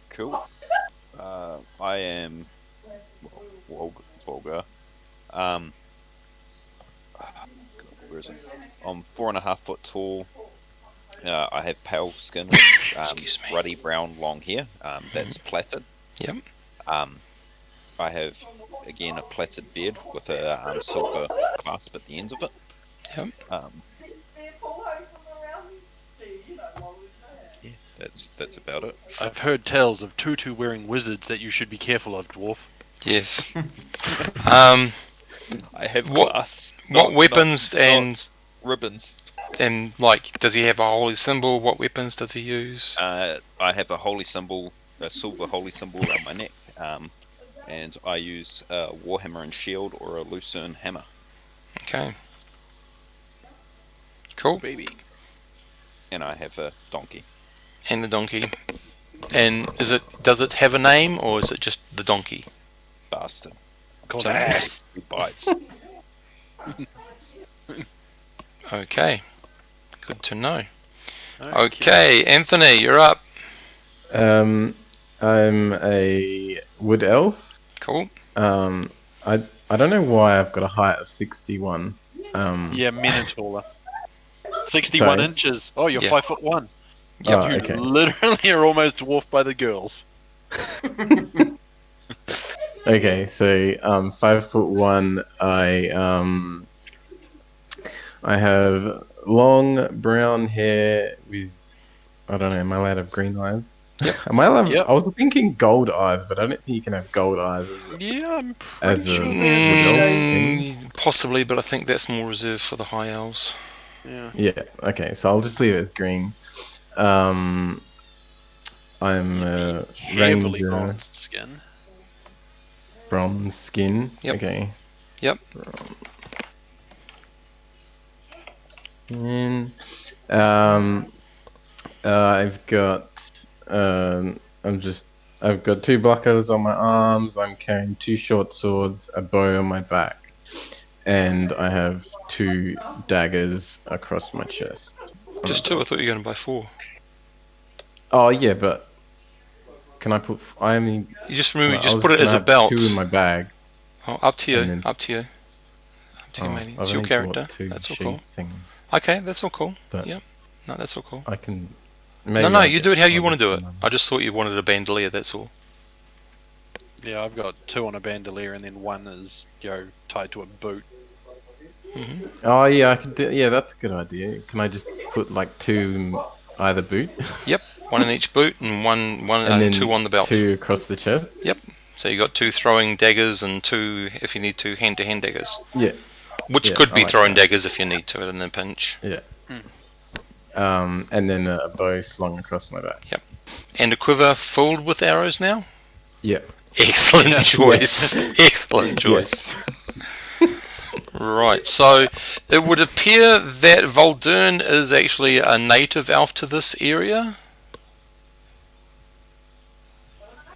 Cool. I am Volga. Where is it? I'm 4.5 foot tall. I have pale skin, Excuse me. ruddy brown long hair. That's plaited. Yep. I have again a plaited beard with a silver clasp at the ends of it. Yep. Yeah, that's about it. I've heard tales of tutu wearing wizards that you should be careful of, dwarf. Yes. I have What- clasps. What weapons not and ribbons? like does he have a holy symbol? What weapons does he use? I have a holy symbol, a silver holy symbol around my neck, and I use a warhammer and shield or a lucerne hammer. Okay. Cool. Baby. And I have a donkey. And the donkey. And does it have a name or is it just the donkey? Bastard. Called So- ass. Who bites? Okay. Good to know. Okay, Anthony, you're up. I'm a wood elf. Cool. I don't know why I've got a height of 61. Yeah, men are taller. 61 Sorry. inches. Oh, you're Yeah. 5'1". Oh, You okay. literally are almost dwarfed by the girls. Okay, so 5'1". I have long brown hair with, I don't know, am I allowed to have green eyes? Yep. Am I allowed? Yep. I was thinking gold eyes, but I don't think you can have gold eyes Yeah, I'm as pretty a sure they're the wood elf same. thing. Possibly, but I think that's more reserved for the high elves. Yeah. Yeah. Okay, so I'll just leave it as green. I'm a Heavily ranger, bronzed skin. bronze skin. Yep. Okay. Yep. And I've got I've got 2 blockers on my arms. I'm carrying 2 short swords, a bow on my back, and I have 2 daggers across my chest. Just 2. I thought you were going to buy 4. Oh yeah, but can I put? I mean, You just remember, I just was put it gonna as a have belt. 2 in my bag. Oh, up to you. and then- Up to you. Up to you, matey. I've It's your only character. bought 2 That's all sheath cool. things, Okay, that's all cool. but Yep. No, that's all cool. I can. No, I'll you get- do it how you I'll want to get do it. some I just thought you wanted a bandolier, that's all. Yeah, I've got 2 on a bandolier, and then 1 is tied to a boot. Oh yeah, I could do. Yeah, that's a good idea. Can I just put like 2 in either boot, Yep. 1 in each boot and one and then 2 on the belt. 2 across the chest? Yep. So you got 2 throwing daggers and 2, if you need to, hand-to-hand daggers. Yeah, Which Yeah, could I be like throwing that. daggers if you need to in a pinch. yeah. And then a bow slung across my back. And a quiver filled with arrows now? Yeah. Excellent choice. Excellent choice. Right, so it would appear that Voldern is actually a native elf to this area.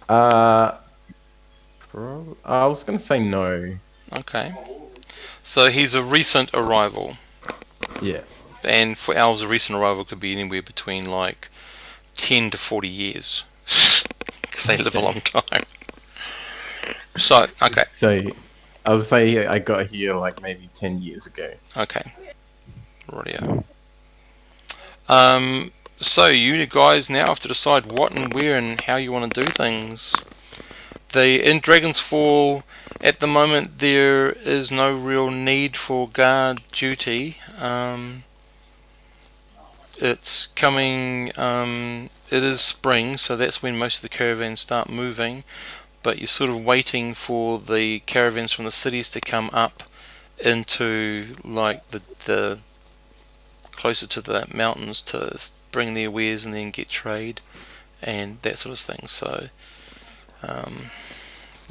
I was gonna say no. Okay. So he's a recent arrival. Yeah. And for elves, a recent arrival could be anywhere between like 10 to 40 years. Because they live a long time. So, okay. So I was say I got here like maybe 10 years ago. Okay. Rightio. So you guys now have to decide what and where and how you want to do things. In Dragon's Fall, at the moment, there is no real need for guard duty. It's coming. It is spring, so that's when most of the caravans start moving. But you're sort of waiting for the caravans from the cities to come up into like the closer to the mountains to bring their wares and then get trade and that sort of thing. So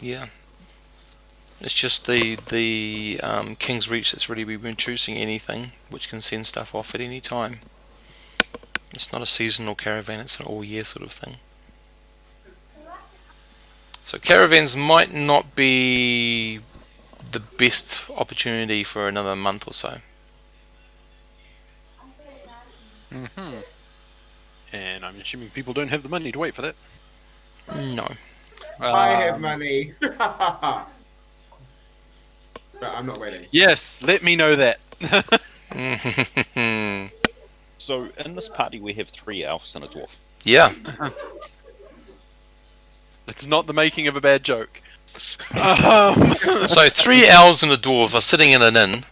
yeah, it's just the King's Reach that's really been choosing anything which can send stuff off at any time. It's not a seasonal caravan, it's an all year sort of thing. So caravans might not be the best opportunity for another month or so. And I'm assuming people don't have the money to wait for that. No. I have money. But I'm not waiting. Yes, let me know that. So in this party we have 3 elves and a dwarf. Yeah. It's not the making of a bad joke. So 3 elves and a dwarf are sitting in an inn.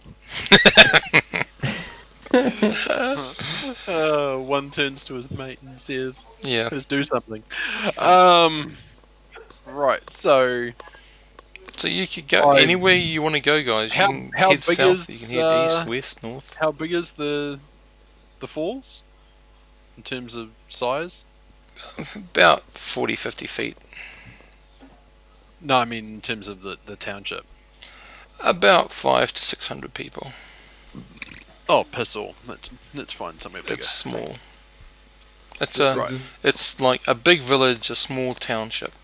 One turns to his mate and says, Yeah. "Let's do something." Right. So So you could go anywhere you want to go, guys. You How- can how head big south, is, you can head east, west, north. how big is the falls in terms of size? About 40, 50 feet. No, I mean in terms of the township. About 500 to 600 people. Oh, piss all. Let's find somewhere bigger. It's small. It's Right. it's like a big village, a small township.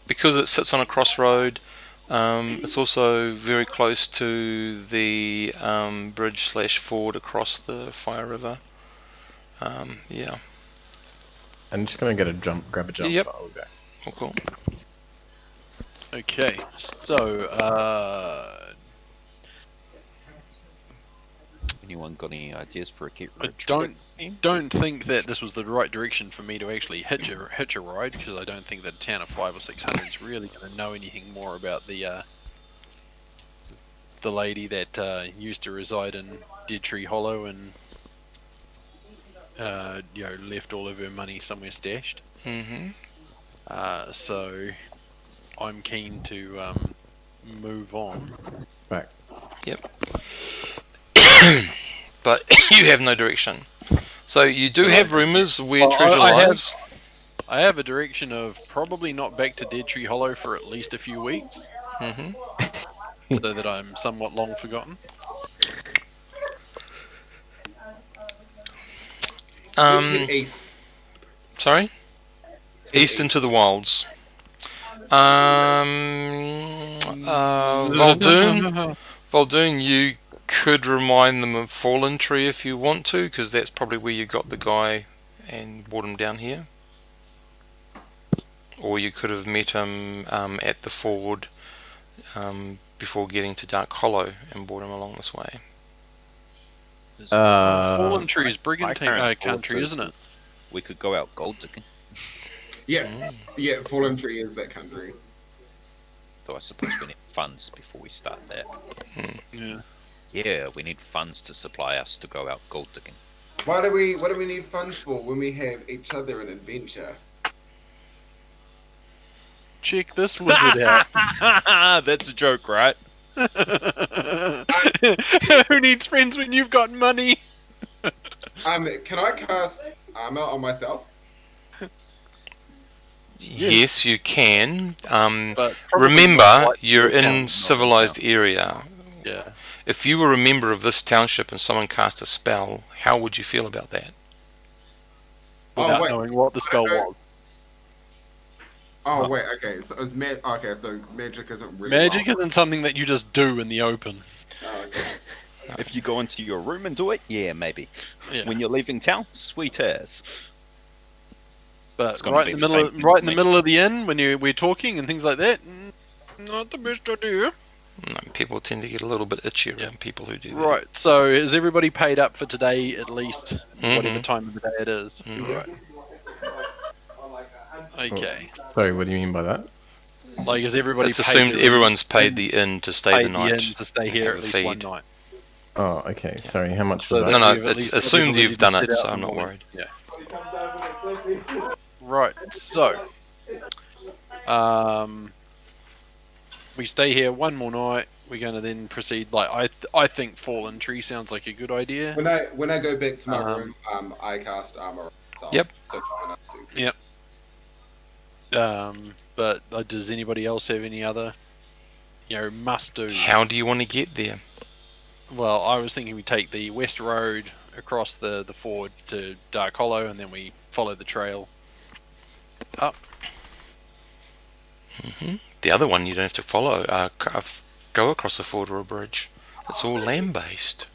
Because it sits on a crossroad, it's also very close to the bridge/ford across the Fire River. Yeah. I'm just gonna grab a jump. Yep. I'll go. Oh, cool. Okay, so Anyone got any ideas for a get I rich don't quick scheme? don't think that this was the right direction for me to actually hitch a ride, because I don't think that a town of 500 or 600 is really going to know anything more about the lady that used to reside in Dead Tree Hollow and left all of her money somewhere stashed. Mm-hmm. So I'm keen to move on. Back. But you have no direction. So you do have rumours where Well, treasure I have- lies. I have a direction of probably not back to Dead Tree Hollow for at least a few weeks, Mm-hmm. so that I'm somewhat long forgotten. Let's head east. Sorry? East into the wilds. Voldoon, you could remind them of Fallen Tree if you want to, because that's probably where you got the guy and brought him down here. Or you could have met him at the ford before getting to Dark Hollow and brought him along this way. Fallen Tree is My Brigantine current country, thoughts isn't is it? We could go out gold digging. Yeah, yeah. Fallen Tree is that country. Though I suppose we need funds before we start that. Yeah. Yeah, we need funds to supply us to go out gold digging. What do we need funds for when we have each other in adventure? Check this lizard out. That's a joke, right? Who needs friends when you've got money? Can I cast armor on myself? Yes, you can. But probably Remember, not like you're your town, in not civilized your area. town. Yeah. If you were a member of this township and someone cast a spell, how would you feel about that? Without wait. knowing what the spell was. Oh wait, okay. So is okay, so magic isn't really Magic wild. isn't something that you just do in the open. Oh, okay. If you go into your room and do it, yeah, maybe. Yeah. When you're leaving town, sweet as. But It's gonna right be in the the middle, same thing right with in the me. middle of the inn when we're talking and things like that, not the best idea. No, people tend to get a little bit itchy around Yeah. people who do that. Right. So is everybody paid up for today at least, whatever Mhm. time of the day it is? Mhm. Right. Okay. Sorry, what do you mean by that? Like, is everybody? It's paid assumed their- everyone's paid the inn to stay paid the night. inn to stay and here have at a least one feed. night. Oh, okay. Sorry, how much So was that that? No, we've at it's least got the assumed ability you've to done sit it, out so in I'm the not morning. worried. Yeah. Right. So, we stay here one more night. We're going to then proceed. Like I think Fallen Tree sounds like a good idea. When I go back to my Um, room, I cast armor on myself. Yep. So no one else sees me. Yep. But does anybody else have any other, must do? How do you want to get there? Well, I was thinking we take the west road across the ford to Dark Hollow, and then we follow the trail up. The other one you don't have to follow. Go across a ford or a bridge. It's all land based.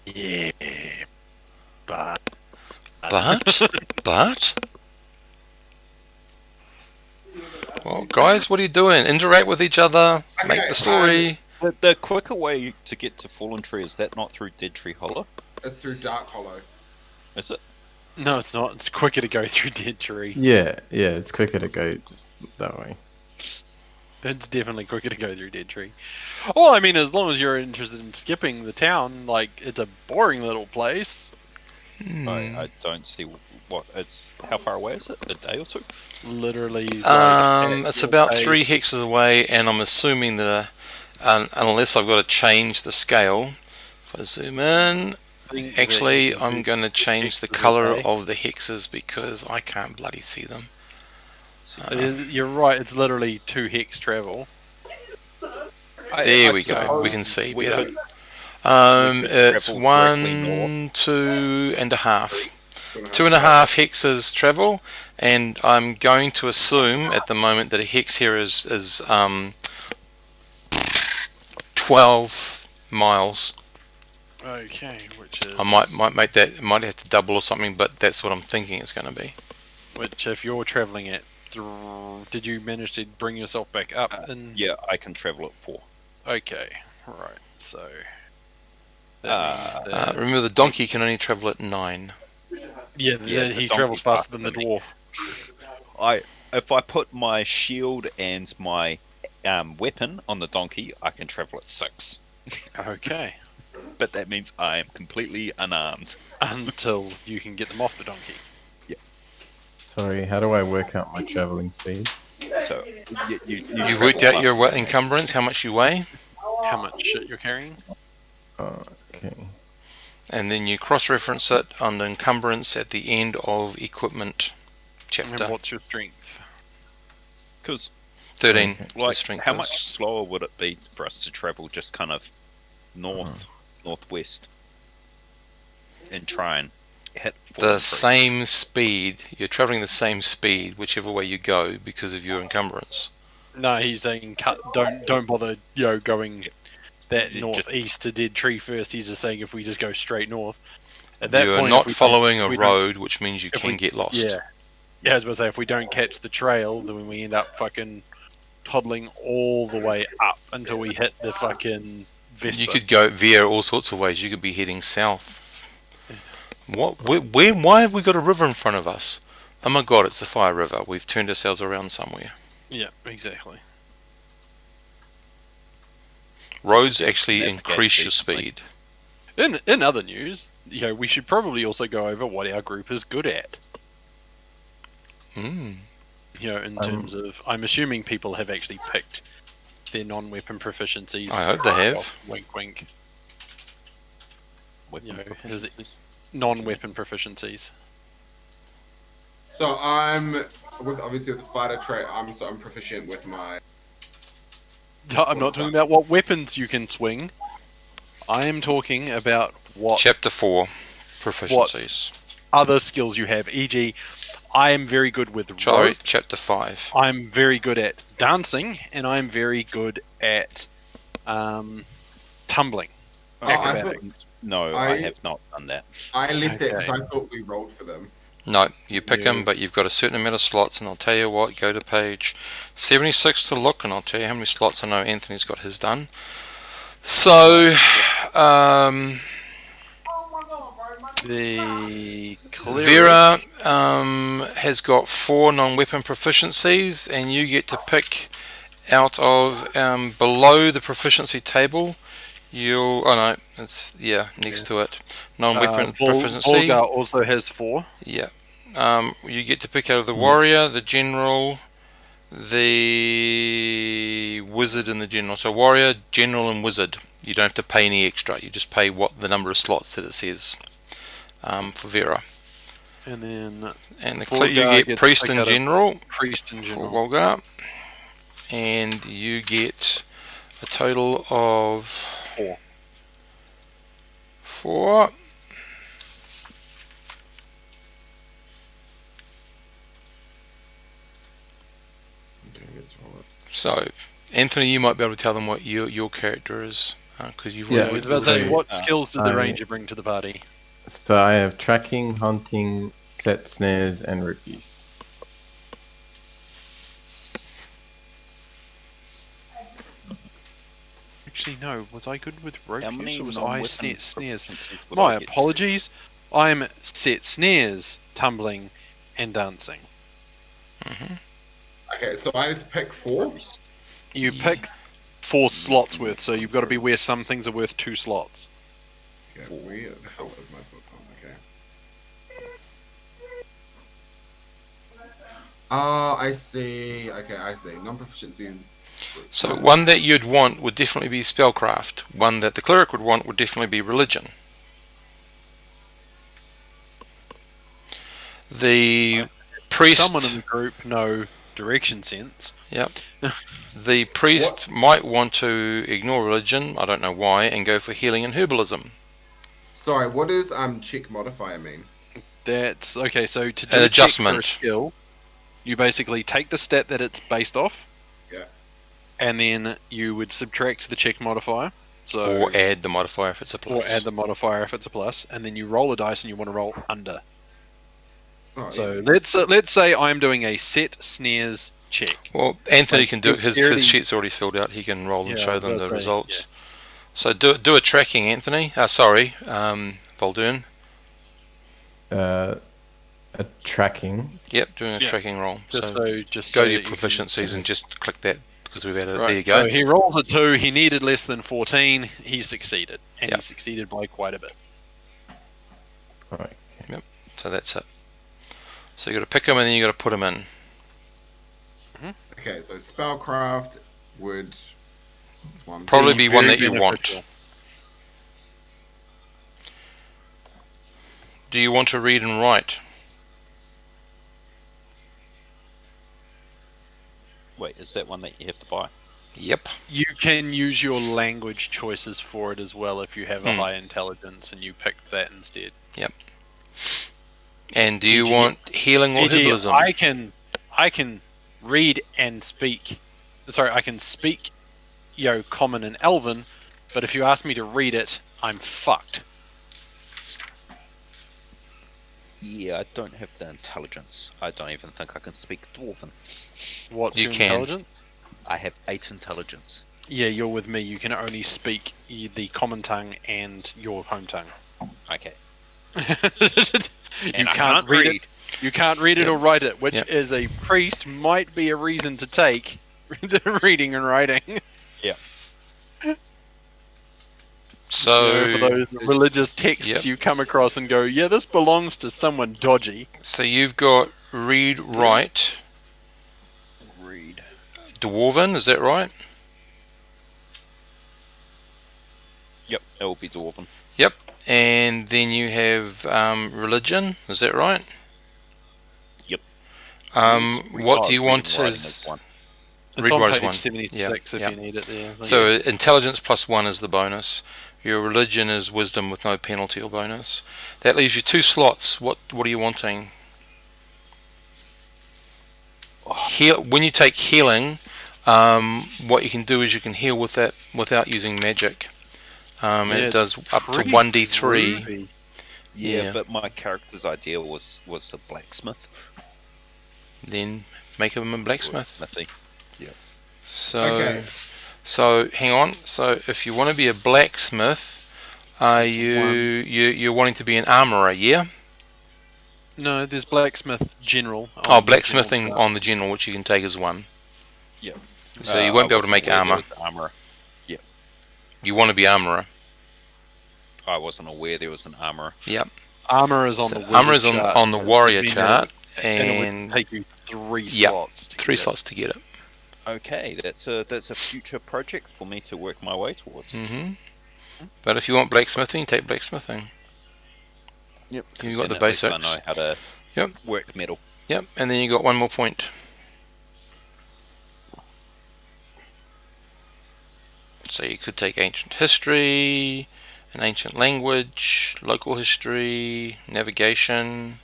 Yeah. But But. Well, guys, what are you doing? Interact with each other. Make Okay, the story. The quicker way to get to Fallen Tree, is that not through Dead Tree Hollow? It's through Dark Hollow. Is it? no, it's not. It's quicker to go through Dead Tree. Yeah, it's quicker to go just that way. It's definitely quicker to go through Dead Tree. Well, I mean, as long as you're interested in skipping the town, like, it's a boring little place. I don't see what it's. How far away is it? A day or two? Literally. Like, It's at about your 3 pace. hexes away, and I'm assuming that unless I've got to change the scale, if I zoom in, I think actually that I'm going to change the hexes colour away. of the hexes because I can't bloody see them. You're right. It's literally 2 hex travel. There we go. We can see we better. could- It's travel directly 1, 2.5. 2.5 hexes travel, and I'm going to assume at the moment that a hex here is 12 miles. Okay, which is I might make that. Might have to double or something, but that's what I'm thinking it's going to be. which if you're traveling at. Did you manage to bring yourself back up? Yeah, I can travel at 4. Okay, right. So That means that, Remember, the donkey can only travel at 9. yeah, the he donkey travels faster than the faster than dwarf. If I put my shield and my weapon on the donkey, I can travel at 6. Okay. But that means I am completely unarmed. Until you can get them off the donkey. Sorry, how do I work out my traveling speed? So you You worked out your encumbrance, how much you weigh, How much shit you're carrying? Okay. and then you cross-reference it on the encumbrance at the end of equipment chapter. And what's your strength? Because 13. Okay. The like, strength how is. much slower would it be for us to travel just kind of northwest, and try and hit The 43? same speed. You're traveling the same speed whichever way you go because of your encumbrance. No, he's saying don't bother, going that northeast to Dead Tree first. He's just saying if we just go straight north. At that You are point, not if we following don't- a we don't- road, which means you if can we- get lost. Yeah. Yeah, I was about to say, if we don't catch the trail, then we end up fucking toddling all the way up until we hit the fucking Vespa. You could go veer all sorts of ways. You could be heading south. What? Where? Why have we got a river in front of us? Oh my god, it's the Fire River. We've turned ourselves around somewhere. Yeah, exactly. Roads actually Navigate increase your decently. speed. In other news, we should probably also go over what our group is good at. Mm. In terms of, I'm assuming people have actually picked their non-weapon proficiencies. I hope they have. Wink, wink. Weapon Is it proficiencies. non-weapon proficiencies? So I'm obviously with the fighter trait. I'm proficient with my. I'm not talking about what weapons you can swing. I am talking about what Chapter 4, proficiencies. other skills you have. E.g., I am very good with Sorry, ropes. chapter 5. I'm very good at dancing, and I'm very good at tumbling. I Acrobatics. No, I have not done that. I left that Okay. because I thought we rolled for them. No, you pick Yeah. them, but you've got a certain amount of slots, and I'll tell you what, go to page 76 to look, and I'll tell you how many slots. I know Anthony's got his done. So, The cleric, Vera has got 4 non-weapon proficiencies, and you get to pick out of below the proficiency table. Next to it. Non-weapon proficiency. Volgar also has 4. Yeah. You get to pick out of the warrior, the general, the wizard, and the general. So warrior, general, and wizard. You don't have to pay any extra. You just pay what the number of slots that it says for Vera. And then And you Volgar get gets priest picked and out of general priest in for general. Volgar. And you get a total of 4. 4. Okay, let's roll it. So, Anthony, you might be able to tell them what your character is, because you've Yeah, I already was went about to say, through. what skills did the I- ranger bring to the party? So I have tracking, hunting, set snares, and rope use. Actually, no. Was I good with rope How use, many or was I non-weapon snares? proficiencies would My I get? apologies. I'm set snares, tumbling, and dancing. Okay, so I just pick 4. You Yeah. pick 4 slots worth, so you've got to be where some things are worth 2 slots. Okay, where the hell is my book on? Okay. Oh, I see. Okay, I see. Non-proficiency. So one that you'd want would definitely be spellcraft. One that the cleric would want would definitely be religion. The priest, Someone in the group know direction sense. yep. The priest might want to ignore religion. I don't know why, and go for healing and herbalism. Sorry, what does check modifier mean? That's okay. So to do An a check for adjustment. a skill, you basically take the stat that it's based off. Yeah. And then you would subtract the check modifier. So Or add the modifier if it's a or plus. add the modifier if it's a plus, and then you roll a dice and you want to roll under. Oh, So easy. let's say I'm doing a set snares check. Well, Anthony Like, can do it. His dexterity- sheet's already filled out. He can roll and Yeah, show I was them about the to say, results. So do a tracking, Anthony. Sorry, Vol'dun. A tracking. Yep, doing a Yeah. tracking roll. Just So so, just go so to your that you proficiencies and just click that because we've added it. Right, There you go. So he rolled a 2. He needed less than 14. He succeeded, and Yep. he succeeded by quite a bit. Okay. So that's it. So you got to pick them and then you got to put them in. Okay, so spellcraft would. This one. Probably be one Very that you want. beneficial. Do you want to read and write? Wait, is that one that you have to buy? Yep. You can use your language choices for it as well if you have a Hmm. high intelligence and you pick that instead. And do you E.g. want healing or E.g., herbalism? I can read and speak. Sorry, I can speak, Common and Elven, but if you ask me to read it, I'm fucked. Yeah, I don't have the intelligence. I don't even think I can speak Dwarven. What's You your can. intelligence? I have 8 intelligence. Yeah, you're with me. You can only speak the Common tongue and your home tongue. Okay. You And I can't read it. You can't read it Yep. or write it, which Yep. as a priest might be a reason to take the reading and writing. So, For those religious texts Yep. you come across and go, yeah, this belongs to someone dodgy. so you've got read, write, Read. Dwarven, is that right? Yep, it will be Dwarven. Yep. And then you have religion, is that right? Yep. What do you Read want and writing as... one. It's Read on write is page one. 76 if Yep. you need it there. So intelligence plus 1 is the bonus. Your religion is wisdom with no penalty or bonus. That leaves you 2 slots. What are you wanting? When you take healing, what you can do is you can heal with that without using magic. Yeah, it does up to pretty 1d3. groovy. Yeah, Yeah. but my character's idea was the blacksmith. Then make him a blacksmith. Smithy. So, Okay. so hang on. So if you want to be a blacksmith, you're wanting to be an armorer, yeah? No, there's blacksmith general. on Oh, the blacksmithing general on the general, which you can take as 1. Yep. So you won't be able to I make wasn't aware armor. there was armor. You want to be armorer. I wasn't aware there was an armor. Yep. Armor is on So the wizard armor is chart, on the warrior then chart, and it would and take you 3 Yep, slots. to 3 get it. slots to get it. Okay, that's a future project for me to work my way towards. Hmm But if you want blacksmithing, take blacksmithing. Yep. You've got the Then at least basics. I know how to Yep. work metal. Yep, and then you got 1 more point. So you could take ancient history, an ancient language, local history, navigation.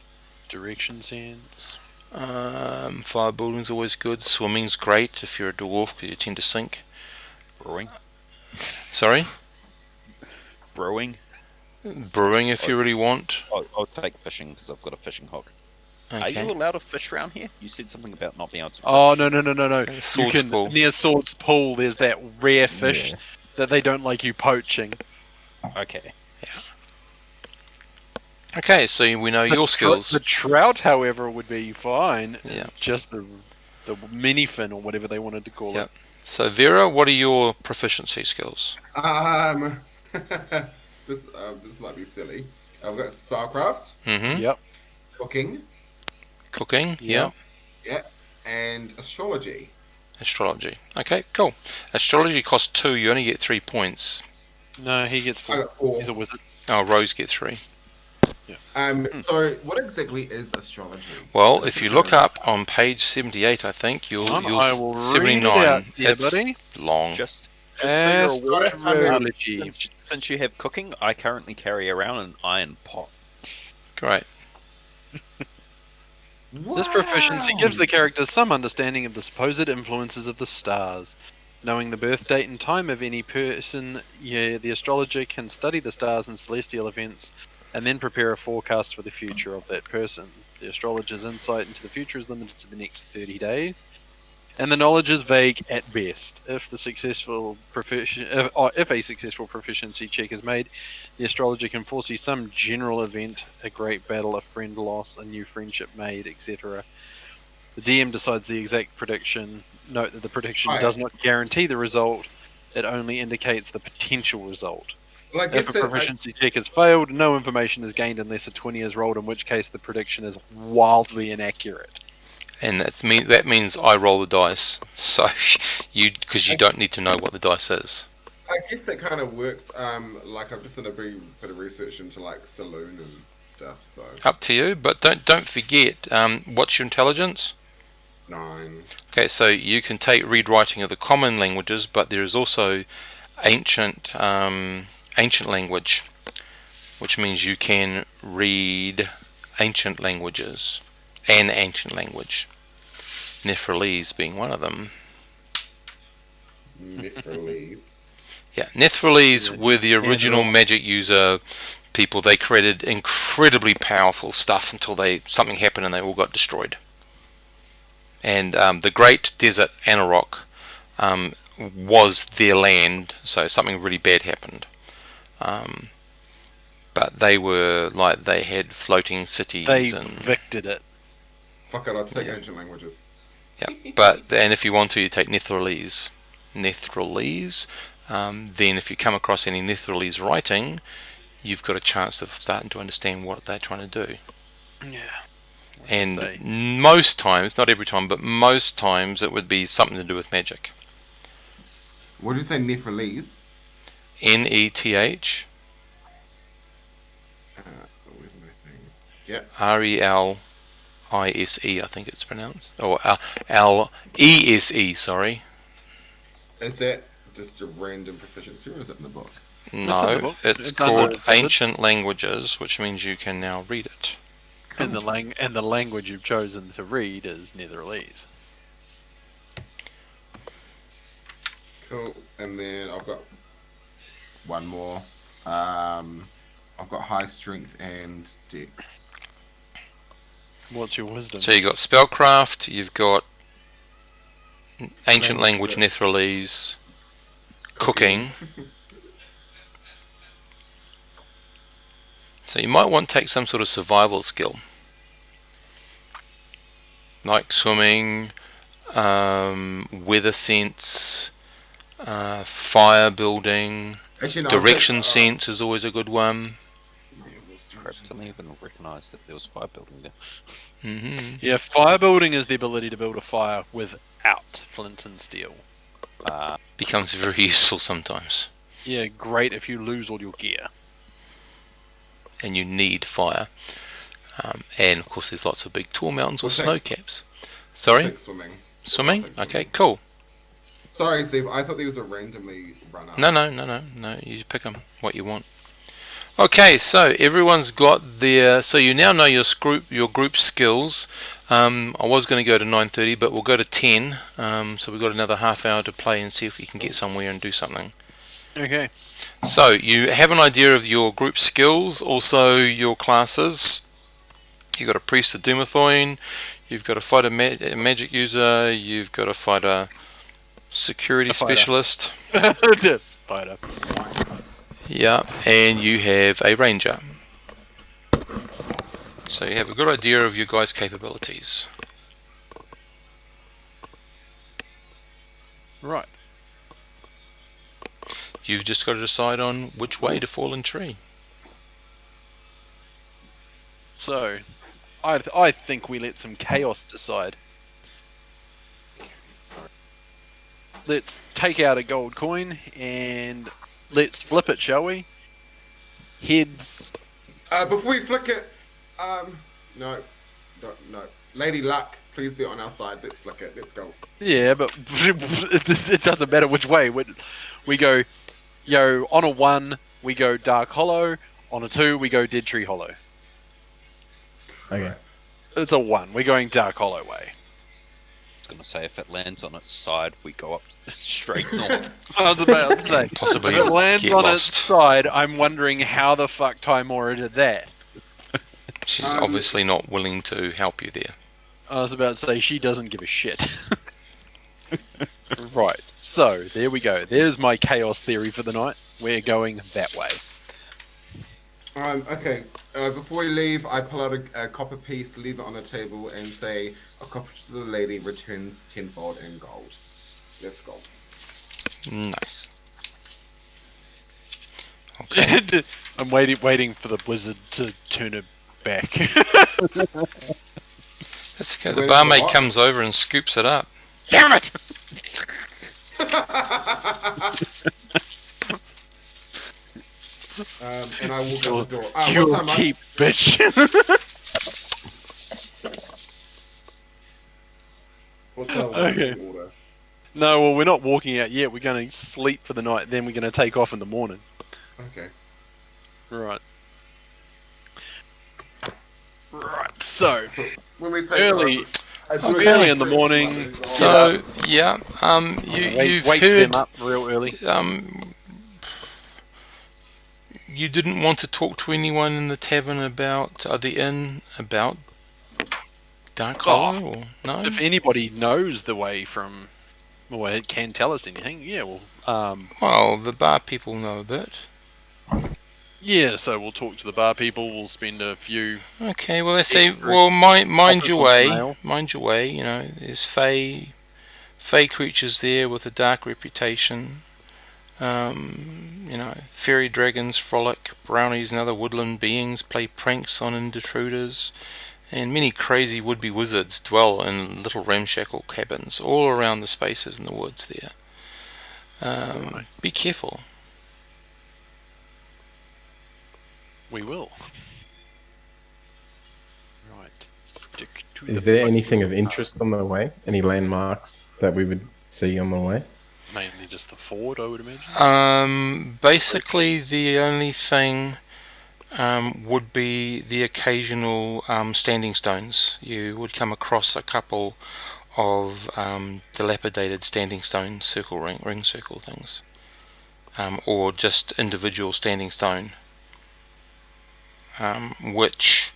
Direction sense. Fire building's always good. Swimming's great if you're a dwarf because you tend to sink. Brewing. Sorry? Brewing. Brewing if you really want. I'll take fishing because I've got a fishing hook. Are Okay. you allowed to fish around here? You said something about not being able to fish. Oh no! You Swords can Pool. near Swords Pool. There's that rare fish Yeah. that they don't like you poaching. Okay. Okay, so we know your skills. The trout, however, would be fine. Yeah. It's just the mini fin or whatever they wanted to call Yep. it. So Vera, what are your proficiency skills? This might be silly. I've got spellcraft, Mm-hmm. Yep. cooking, Cooking. Yeah. Yeah. and astrology. Astrology. Okay, cool. Astrology costs 2. You only get 3 points. No, he gets I 4. got 4. He's a wizard. Oh, Rose get 3. So what exactly is astrology? Well, if you look up on page 78, I think you'll I will read it 79. out to you, It's buddy. long. Just so you're aware, Astrology. since you have cooking, I currently carry around an iron pot. Great. This proficiency gives the character some understanding of the supposed influences of the stars. Knowing the birth date and time of any person, the astrologer can study the stars and celestial events and then prepare a forecast for the future of that person. The astrologer's insight into the future is limited to the next 30 days. and the knowledge is vague at best. If a successful proficiency check is made, the astrologer can foresee some general event, a great battle, a friend loss, a new friendship made, etc. The DM decides the exact prediction. Note that the prediction does not guarantee the result, it only indicates the potential result. Well, I guess If a proficiency check has failed, no information is gained unless a 20 is rolled, in which case the prediction is wildly inaccurate. And that means I roll the dice, so because you don't need to know what the dice is. I guess that kind of works. Like I've just done a bit of research into like Saloon and stuff. So Up to you, but don't forget. What's your intelligence? 9. Okay, so you can take read writing of the common languages, but there is also ancient language, which means you can read ancient languages. An ancient language, Nethralese being one of them. Nethralese. Yeah, Nethralese were the original magic user people. They created incredibly powerful stuff until something happened and they all got destroyed. And the Great Desert Anarok was their land, so something really bad happened. But they had floating cities. They and evicted it. Fuck it, I'll take ancient languages. Yeah, and if you want to, you take Nethralese. Then if you come across any Nethralese writing, you've got a chance of starting to understand what they're trying to do. Yeah. And most times, not every time, but most times it would be something to do with magic. What did you say, Nethralese? Neth. Where's my thing? Yeah. Relise, I think it's pronounced. Or Lese, sorry. Is that just a random proficiency, or is it in the book? No, it's called Ancient Languages, which means you can now read it. And the language you've chosen to read is Netherlands. Cool. And then I've got one more. I've got high strength and dex. What's your wisdom? So you've got spellcraft, you've got ancient language Nethralese, cooking. So you might want to take some sort of survival skill, like swimming, weather sense, fire building. Actually, no, Direction sense is always a good one. Perhaps I didn't even recognise that there was fire building there. Yeah, fire building is the ability to build a fire without flint and steel. Becomes very useful sometimes. Yeah, great if you lose all your gear. And you need fire. And of course there's lots of big tall mountains with snow caps. Sorry? Swimming. Swimming? Okay, cool. Sorry, Steve. I thought these were randomly run up. No. You pick them what you want. Okay, so everyone's got their. So you now know your group skills. I was going to go to 9:30, but we'll go to 10. So we've got another half hour to play and see if we can get somewhere and do something. Okay. So you have an idea of your group skills, also your classes. You've got a priest of Dumathoin. You've got a fighter magic user. You've got a fighter security specialist. Fighter. Yeah, and you have a ranger. So you have a good idea of your guys' capabilities. Right. You've just got to decide on which way to Fallen Tree. So, I think we let some chaos decide. Let's take out a gold coin and let's flip it, shall we? Heads. Before we flick it, no. Lady Luck, please be on our side. Let's flick it. Let's go. Yeah, but it doesn't matter which way. We go, on a 1, we go Dark Hollow. On a 2, we go Dead Tree Hollow. Okay. It's a 1. We're going Dark Hollow way. I was going to say, if it lands on its side, we go up straight north. I was about to say, Possibly if it lands get on lost. its side, I'm wondering how the fuck Tymora did that. She's obviously not willing to help you there. I was about to say, she doesn't give a shit. Right. So there we go. There's my chaos theory for the night. We're going that way. Okay. Before we leave, I pull out a copper piece, leave it on the table, and say, "A copper to the lady returns tenfold in gold." Let's go. Nice. Okay. I'm waiting for the blizzard to turn it back. That's okay. The Waiting for barmaid what? comes over and scoops it up. Damn it! And I walk out the door. You'll What's that, keep, bitch. What's our Okay. order? No, well, we're not walking out yet. We're going to sleep for the night, then we're going to take off in the morning. Okay. Right. Right, so, So when we take early, I do Okay. early in the morning, So yeah, you've wake heard. them up real early. You didn't want to talk to anyone in the tavern about the inn about Dark Hollow, or no? If anybody knows the way from, or it can tell us anything, yeah, well, Well, the bar people know a bit. yeah, so we'll talk to the bar people, we'll spend a few... Okay, well they say, Yeah, well, mind Offers your on way, mail. mind your way. You know, there's fey creatures there with a dark reputation. You know, fairy dragons frolic, brownies and other woodland beings play pranks on intruders, and many crazy would-be wizards dwell in little ramshackle cabins all around the spaces in the woods there. Be careful. We will. Right. Stick to Is the there book. anything of interest on the way? Any landmarks that we would see on the way? Mainly just the ford, I would imagine. Basically, the only thing would be the occasional standing stones. You would come across a couple of dilapidated standing stone ring circle things, or just individual standing stone, which,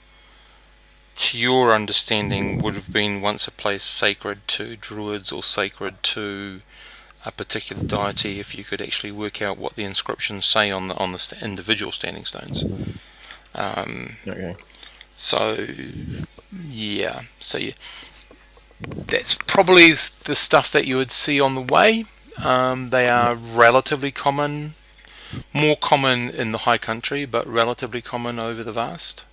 to your understanding, would have been once a place sacred to druids or sacred to a particular deity, if you could actually work out what the inscriptions say on the individual standing stones. Okay. So that's probably the stuff that you would see on the way. They are relatively common, more common in the high country, but relatively common over the vast.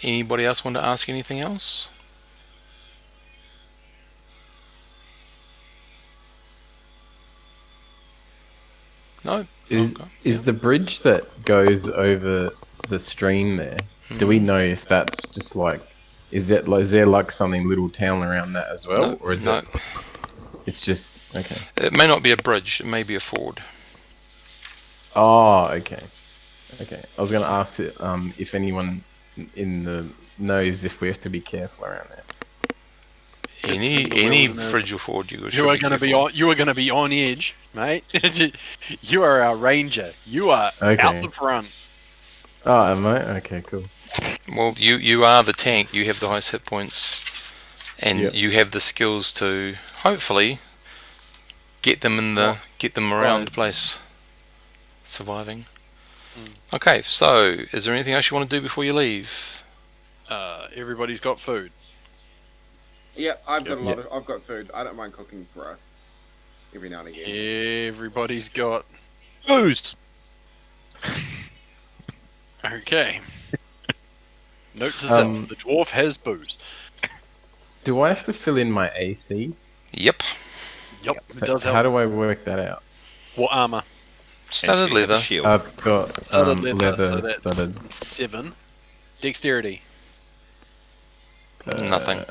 Anybody else want to ask anything else? No? Okay. Is the bridge that goes over the stream there? Do we know if that's just like, is there like something little town around that as well, No, or is no. it? It's just okay. It may not be a bridge, it may be a ford. Oh, okay. Okay. I was going to ask it, if anyone in the knows if we have to be careful around there. Any bridge or ford you should You are be going to be careful. on. You are going to be on edge, mate. You are our ranger. You are Okay. out the front. Oh, am I? Okay, cool. Well, you are the tank. You have the highest hit points, and Yep. you have the skills to hopefully get them around the place, surviving. Okay, so is there anything else you want to do before you leave? Everybody's got food. Yeah, I've got Yep. I've got food. I don't mind cooking for us every now and again. Everybody's got. Boost. Okay. Note to self: the dwarf has booze. Do I have to fill in my AC? Yep, Yep, it does How help. do I work that out? What armor? studded And you have a leather. shield. I've got Studded leather, leather so that's studded. 7. Dexterity. Nothing.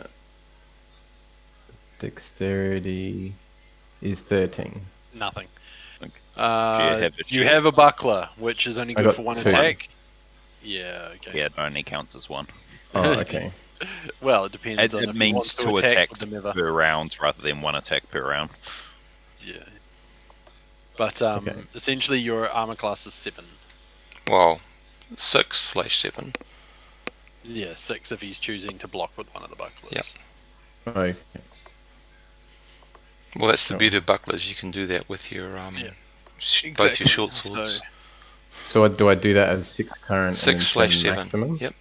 Dexterity is 13. Nothing. Okay. You shield? have a buckler, which is only I good got for one 2. attack. Yeah. Okay. Yeah, it only counts as one. Oh, okay. Well, it depends It, on it if he means wants 2 to attack attacks with the mither. per round rather than 1 attack per round. Yeah. But Okay. essentially, your armor class is 7. Well, 6/7. Yeah, 6 if he's choosing to block with one of the bucklers. Yep. Okay. Well, that's the Sure. beauty of bucklers. You can do that with your Yeah. both your Exactly. short swords. So do I do that as 6 current and then 6/7. maximum? Yep.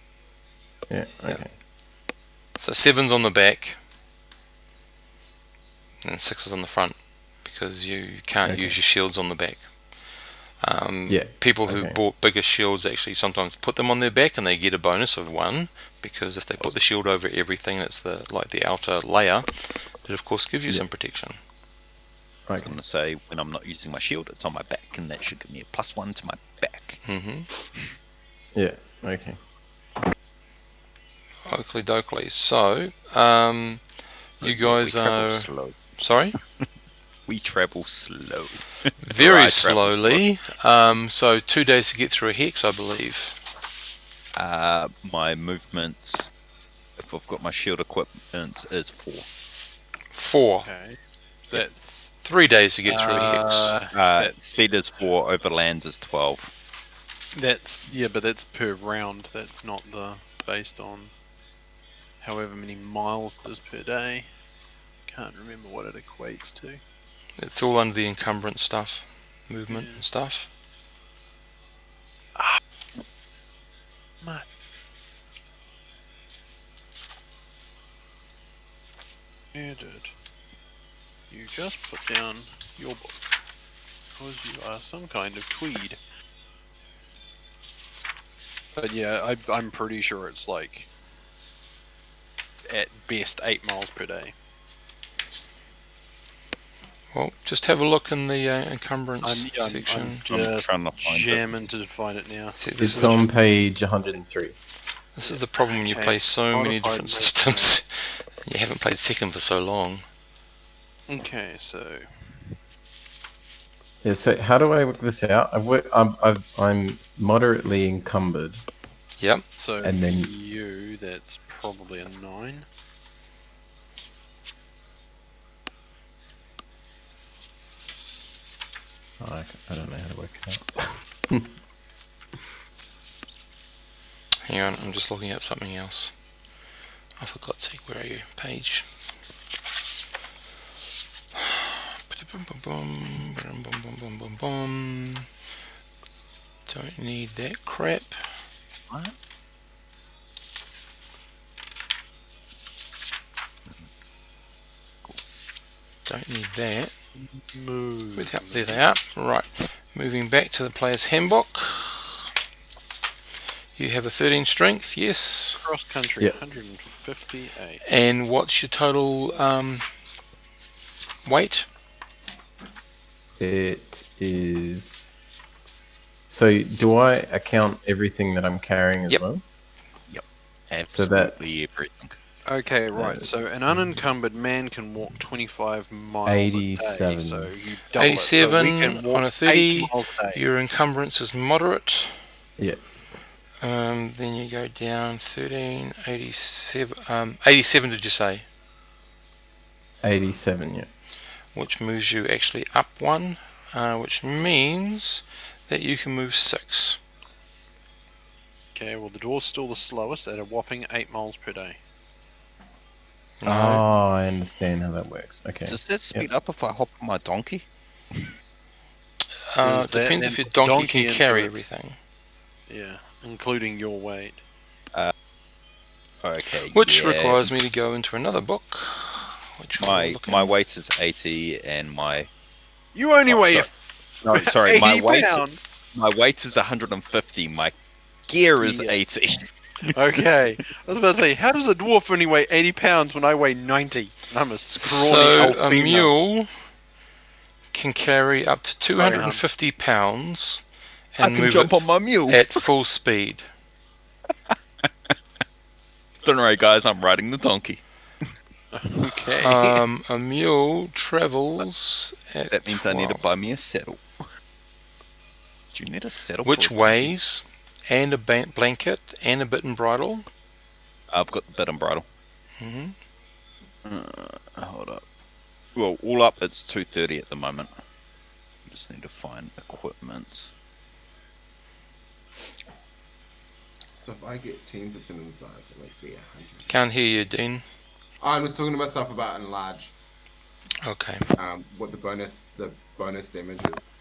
Yeah. Yep. Okay. So 7's on the back, and 6 is on the front, because you can't Okay. use your shields on the back. Yeah. People who Okay. bought bigger shields actually sometimes put them on their back, and they get a bonus of 1, because if they put the shield over everything, it's the outer layer. It of course gives you Yeah. some protection. I was Okay. going to say, when I'm not using my shield, it's on my back, and that should give me a +1 to my back. Mm-hmm. Yeah. Okay. Oakley dokley. So, you guys we travel are slow. sorry. We travel slow. Very I travel slowly. So 2 days to get through a hex, I believe. My movements, if I've got my shield equipment, is 4. 4. Okay. So that's 3 days to get through a hex. that's Feet is 4, overland is 12. but that's per round. That's not based on however many miles it is per day. Can't remember what it equates to. It's all under the encumbrance stuff, movement Yeah. and stuff. Mate. Yeah, dude. You just put down your book. Because you are some kind of tweed. But yeah, I'm pretty sure it's like at best 8 miles per day. Well, just have a look in the encumbrance I'm section. I'm just trying to find it. jamming to find it now. See, this It's is, on page 103. this is the problem when you Okay. play so many Modified different mode. systems. You haven't played second for so long. Okay, so Yeah. So how do I work this out? I'm moderately encumbered. Yep. And then- for you, that's probably a 9. Oh, I don't know how to work it out. Hang on, I'm just looking up something else. Oh, for God's sake, where are you? Page. Don't need that crap. What? Don't need that. Move. There they are. Right. Moving back to the player's handbook. You have a 13 strength, yes. Cross country, Yep. 158. And what's your total weight? It is. So do I account everything that I'm carrying as Yep. well? Absolutely everything. Okay, right. Yeah, So it's an unencumbered man can walk 25 miles a 87. day. So you double 87 it. So we can walk on a 30. 8 miles a day. Your encumbrance is moderate. Yeah. Then you go down 13, 87. 87 did you say? 87, yeah. Which moves you actually up 1, which means that you can move 6. Okay, well the dwarf's still the slowest at a whopping 8 miles per day. Oh, I understand how that works. Okay. Does that speed up if I hop on my donkey? Is that Depends then if your put donkey donkey can into carry it? everything. Yeah, including your weight. Okay. Which yeah. requires me to go into another book. Which my weight is 80 and my You only Oh, weigh sorry, 80 my weight pounds. my weight is 150. My gear is Yeah. 80. Okay, I was about to say, how does a dwarf only weigh 80 pounds when I weigh 90? And I'm a scrawny So old a female. mule can carry up to 250 pounds I and can move jump it on my mule. at full speed. Don't worry, guys. I'm riding the donkey. Okay. A mule travels at That means I need to 12, buy me a saddle. Do you need a saddle? which for a donkey? weighs, and a blanket, and a bit and bridle. I've got the bit and bridle. hmm Hold up. Well, all up, it's 230 at the moment. Just need to find equipment. So if I get 10% of the size, it makes me 100. Can't hear you, Dean. I was talking to myself about enlarge. Okay. What the bonus damage is.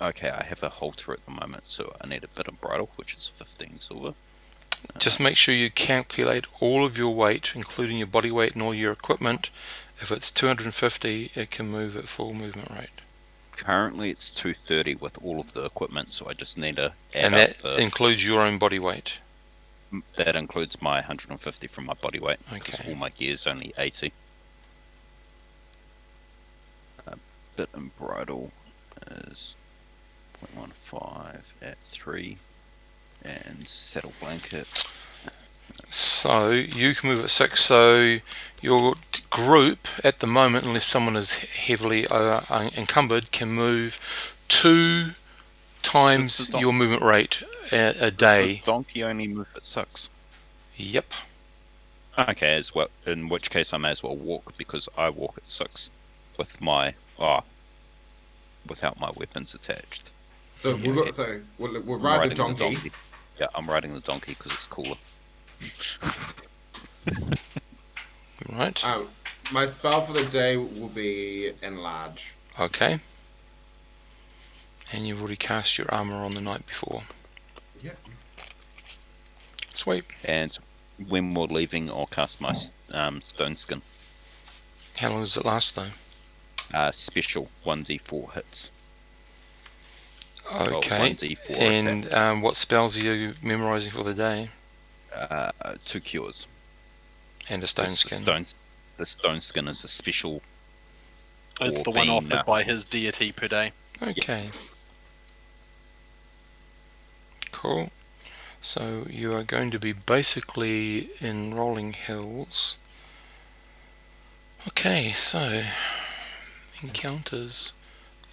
Okay, I have a halter at the moment, so I need a bit of bridle, which is 15 silver. Just make sure you calculate all of your weight, including your body weight and all your equipment. If it's 250, it can move at full movement rate. Currently, it's 230 with all of the equipment, so I just need to add And up that includes your own body weight. that includes my 150 from my body weight, because Okay. all my gear is only 80. Bit and bridle is 0.15 at 3, and saddle blanket. So you can move at 6. So your group at the moment, unless someone is heavily encumbered, can move 2 times Does the your movement rate a Does day. the donkey only move at 6? Yep. Okay, as well. In which case, I may as well walk, because I walk at 6 with my without my weapons attached. So we're riding the donkey. Yeah, I'm riding the donkey because it's cooler. Right. My spell for the day will be enlarge. Okay. And you've already cast your armor on the night before. Yeah. Sweet. And when we're leaving, I'll cast my stone skin. How long does it last though? Special 1d4 hits. Okay. 1d4 And attacks. what spells are you memorizing for the day? 2 cures. And a stone skin. The stone skin is a special. It's for the one being, offered by his deity per day. Okay. Cool. So you are going to be basically in Rolling Hills. Okay, so encounters.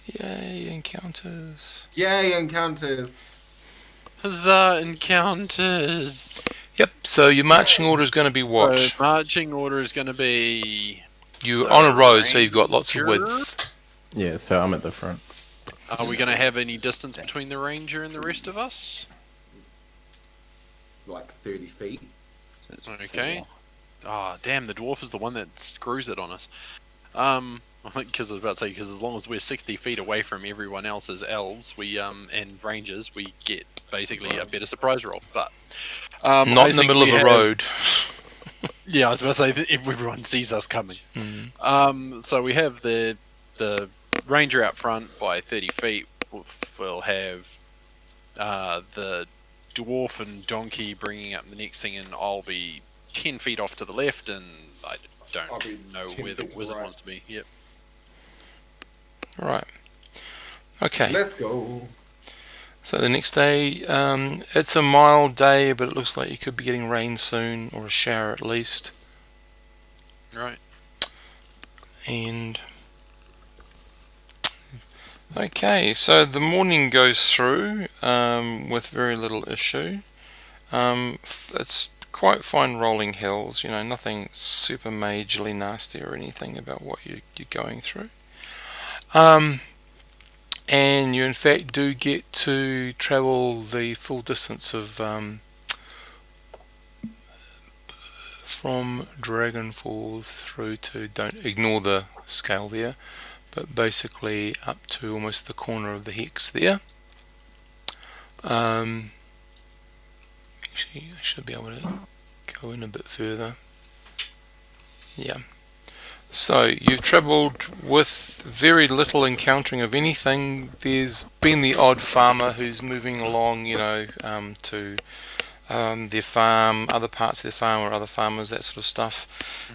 Yay, encounters. Yay, encounters! Huzzah, encounters! Yep, so your marching order is going to be what? So marching order is going to be... You're on a road, so you've got lots of Ranger? width. Yeah, so I'm at the front. Are we going to have any distance between the ranger and the rest of us? Like 30 feet. So it's Okay. 4. Ah, damn, the dwarf is the one that screws it on us. Because I was about to say, because as long as we're 60 feet away from everyone else as elves, and rangers, we get basically a better surprise roll. But Not I in the think middle of we a have- road. Yeah, I was about to say that if everyone sees us coming. Mm. So we have the ranger out front by 30 feet. We'll have the dwarf and donkey bringing up the next thing, and I'll be 10 feet off to the left, and I I'll don't be know 10 where the feet to the wizard right. wants to be. Yep. Right. Okay. Let's go. So the next day, it's a mild day, but it looks like you could be getting rain soon, or a shower at least. Right. And okay, so the morning goes through with very little issue. It's quite fine rolling hills, nothing super majorly nasty or anything about what you're going through. And you in fact do get to travel the full distance of from Dragon Falls through to, don't ignore the scale there, but basically up to almost the corner of the hex there. Actually, I should be able to go in a bit further. Yeah. So you've travelled with very little encountering of anything. There's been the odd farmer who's moving along, to their farm, other parts of their farm, or other farmers, that sort of stuff.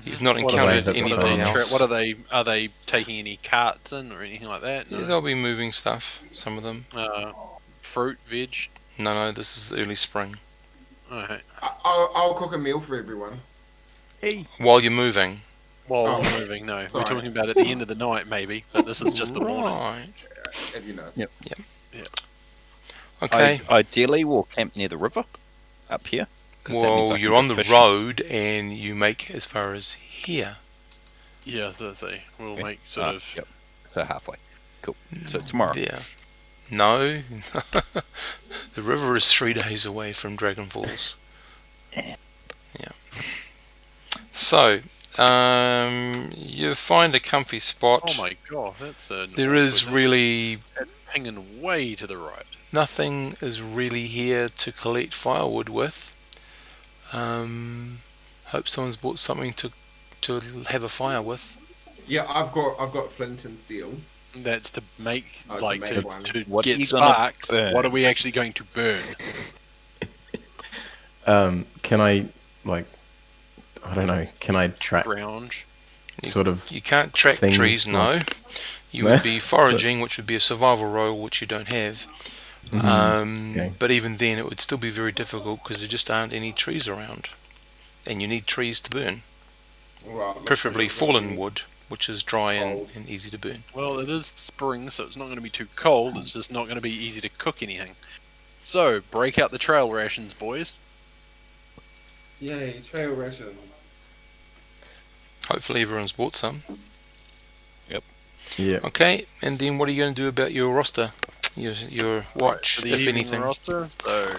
You've not What are encountered they- anything else. What are they taking any carts in or anything like that? Yeah, No? they'll be moving stuff. Some of them. Fruit, veg. No, this is early spring. Alright. I'll cook a meal for everyone. While you're moving. While Oh, we're moving, no. sorry. We're talking about at the end of the night, maybe. But this is just the morning. Right. And you know. Okay. Ideally, we'll camp near the river up here. 'cause that means I Well, can you're go on the fishing. road and you make as far as here. Yeah, we'll Okay. make sort of. Yep. So halfway. Cool. So tomorrow. There. No. The river is 3 days away from Dragon Falls. Yeah. Yeah. So, you find a comfy spot. Oh my god, that's a. There is really hanging way to the right. nothing is really here to collect firewood with. Hope someone's bought something to have a fire with. Yeah, I've got flint and steel. That's to make To make one. to What are get you gonna sparks. burn? What are we actually going to burn? Can I I don't know? Can I track Ground. sort of? You can't track Things trees, no. like- You No? would be foraging, which would be a survival role, which you don't have. Okay. But even then, it would still be very difficult because there just aren't any trees around, and you need trees to burn, Well, looks preferably like it's fallen gonna be wood, which is dry and cold. easy to burn. Well, it is spring, so it's not going to be too cold. It's just not going to be easy to cook anything. So, break out the trail rations, boys. Yay, trail rations. Hopefully, everyone's bought some. Yeah. Okay, and then what are you going to do about your roster, your watch, For the if evening anything? roster. So,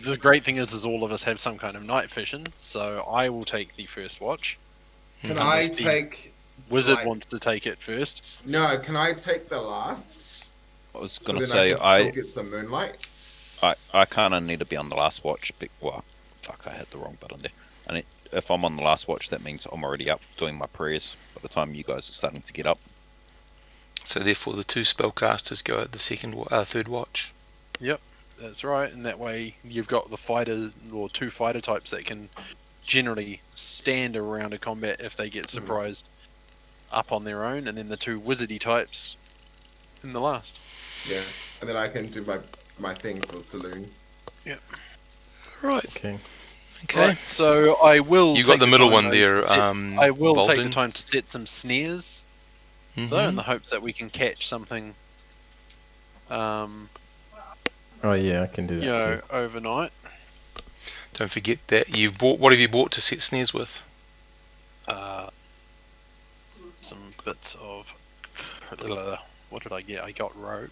the great thing is all of us have some kind of night vision. So, I will take the first watch. Can I Unless the take? Wizard Right. wants to take it first. No, can I take the last? I was So gonna then say I can I still get the moonlight. I kind of need to be on the last watch. Well, fuck, I hit the wrong button there. If I'm on the last watch, that means I'm already up doing my prayers by the time you guys are starting to get up. So therefore, the two spellcasters go at the third watch. That's right, and that way you've got the fighter or two fighter types that can generally stand around a combat if they get surprised up on their own, and then the two wizardy types in the last. Yeah, and then I can do my thing for saloon. Right. Okay. Okay. Right, so I will. You got take the middle time one to there. set- I will take the Volden. time to set some snares, Mhm. though, in the hopes that we can catch something. Oh yeah, I can do that You know, too. overnight. Don't forget that you've bought. What have you bought to set snares with? Some bits of. What did I get? I got rope.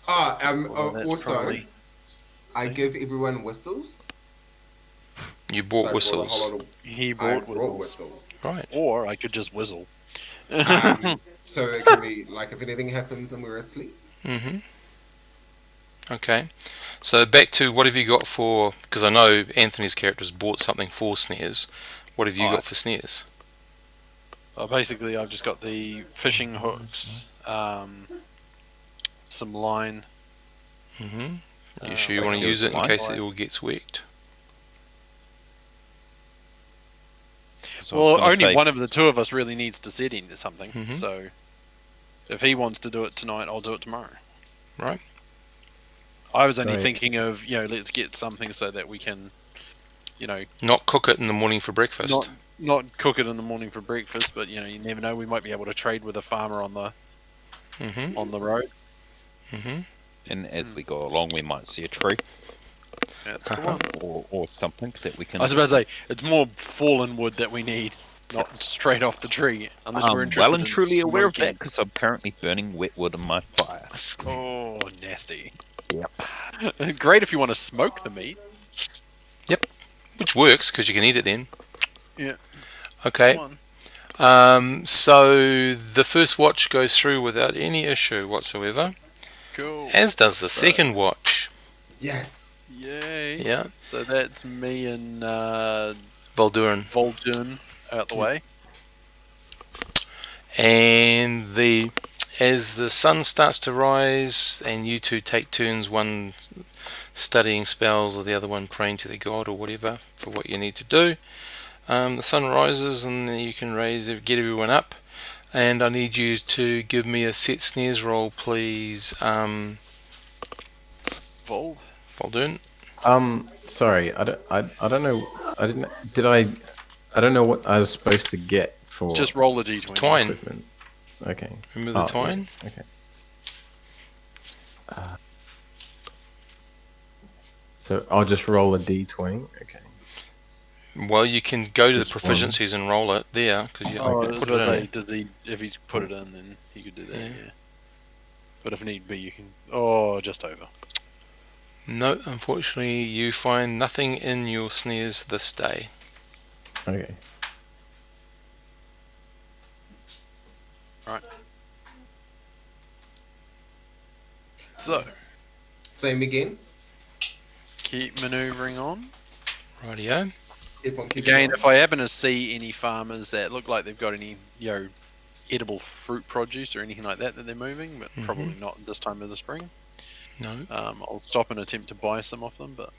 That's Also, probably- I give everyone whistles. You So I bought brought a whistles. whole lot of- He I brought brought whistles. whistles. Right. Or I could just whistle. So it can be like if anything happens and we're asleep. Mm-hmm. Okay. So back to what have you got for? Because I know Anthony's character's bought something for snares. What have you got for snares? Well, basically, I've just got the fishing hooks, some line. Mm-hmm. You Uh, sure you like want to there use was it in line. case it all gets wrecked? So I was Well, gonna only say- one of the two of us really needs to set into something. Mhm. So, if he wants to do it tonight, I'll do it tomorrow. Right. I was only Right. thinking of, let's get something so that we can, Not cook it in the morning for breakfast. not cook it in the morning for breakfast, but you never know. We might be able to trade with a farmer on the Mm-hmm. road. Mm-hmm. And as we go along, we might see a tree That's the Uh-huh. one. or something that we can. I was about to say it's more fallen wood that we need, not straight off the tree. Unless we're I'm interested well and in truly aware of that smoking. because I'm currently burning wet wood in my fire. Oh, nasty. Yep. Great if you want to smoke the meat. Which works because you can eat it then. Yeah. Okay. Come on. So the first watch goes through without any issue whatsoever, Cool. as does the second watch. Yes. Yay. Yeah. So that's me and Voldurin. Voldun out the way. And as the sun starts to rise and you two take turns, one studying spells or the other one praying to the god or whatever for what you need to do, the sun rises and then you can get everyone up, and I need you to give me a set snares roll, please. Vold. Voldurin. Sorry, I don't know. I don't know what I was supposed to get for Just roll a d20. Twine. equipment. Okay. Remember the twine? yeah, Okay. So I'll just roll a d20. Okay. Well, you can go to the Just one. proficiencies and roll it there because you Oh, I can was put about it to in. say, if he's put it in, then he could do that, Yeah. yeah. But if need be, you can... Oh, just over. No, unfortunately, you find nothing in your snares this day. Okay. So, Same again. keep manoeuvring on. Rightio. Keep on keeping Again, on. if I happen to see any farmers that look like they've got any, edible fruit produce or anything like that they're moving, but probably not at this time of the spring, No. I'll stop and attempt to buy some off them. But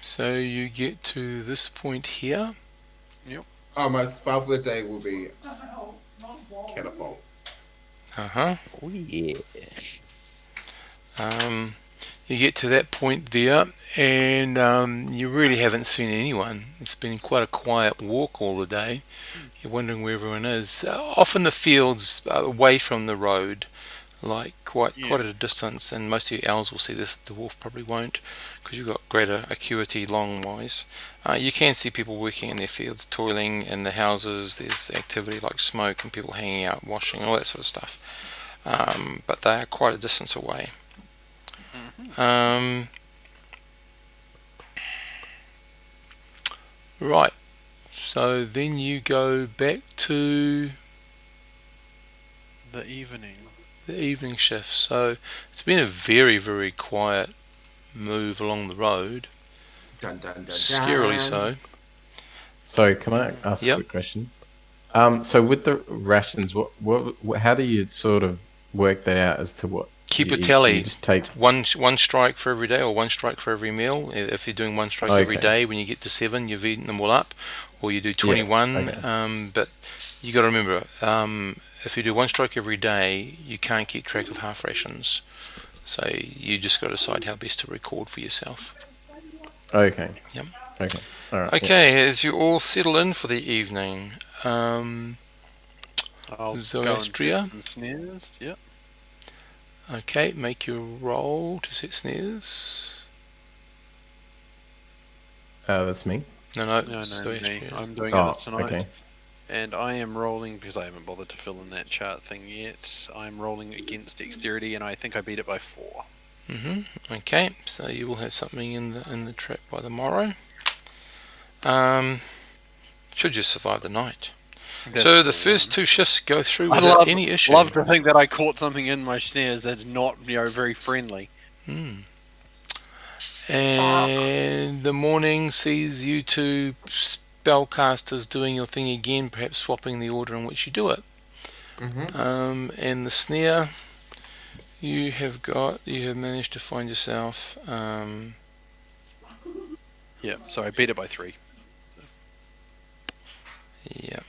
So you get to this point here. Oh, my spell for the day will be catapult. Uh-huh. Oh yeah. You get to that point there, and you really haven't seen anyone. It's been quite a quiet walk all the day. You're wondering where everyone is. Off in the fields, away from the road, like quite at a distance. And most of you owls will see this. The wolf probably won't, because you've got greater acuity long-wise. You can see people working in their fields, toiling in the houses. There's activity like smoke and people hanging out, washing, all that sort of stuff. But they are quite a distance away. Right, so then you go back to the evening. the evening shift. So it's been a very, very quiet move along the road. Dun, dun, dun, Scarily dun. so. So can I ask Yep. a quick question? So with the rations, how do you sort of work that out as to what? Keep a you tally. just take. One strike for every day, or one strike for every meal. If you're doing one strike every Okay. day, when you get to 7, you've eaten them all up, or you do 21. okay. But you got to remember, if you do one strike every day, you can't keep track of half rations. So you just got to decide how best to record for yourself. Okay. Yep. Okay. All right. Okay, as you all settle in for the evening, I'll Zoastria? go and set some snares. Yep. okay, make your roll to set snares. That's me. No, No, me. Zoastria. I'm doing Oh, it tonight. okay. And I am rolling, because I haven't bothered to fill in that chart thing yet, I'm rolling against dexterity, and I think I beat it by 4. Okay, so you will have something in the trap by the morrow. Should just survive the night. So the first 2 shifts go through I'd without any issue. love to think that I caught something in my snares that's not, very friendly. And the morning sees you 2 spellcasters doing your thing again, perhaps swapping the order in which you do it. And the snare, you have managed to find yourself. Yeah, so I beat it by 3. Yeah.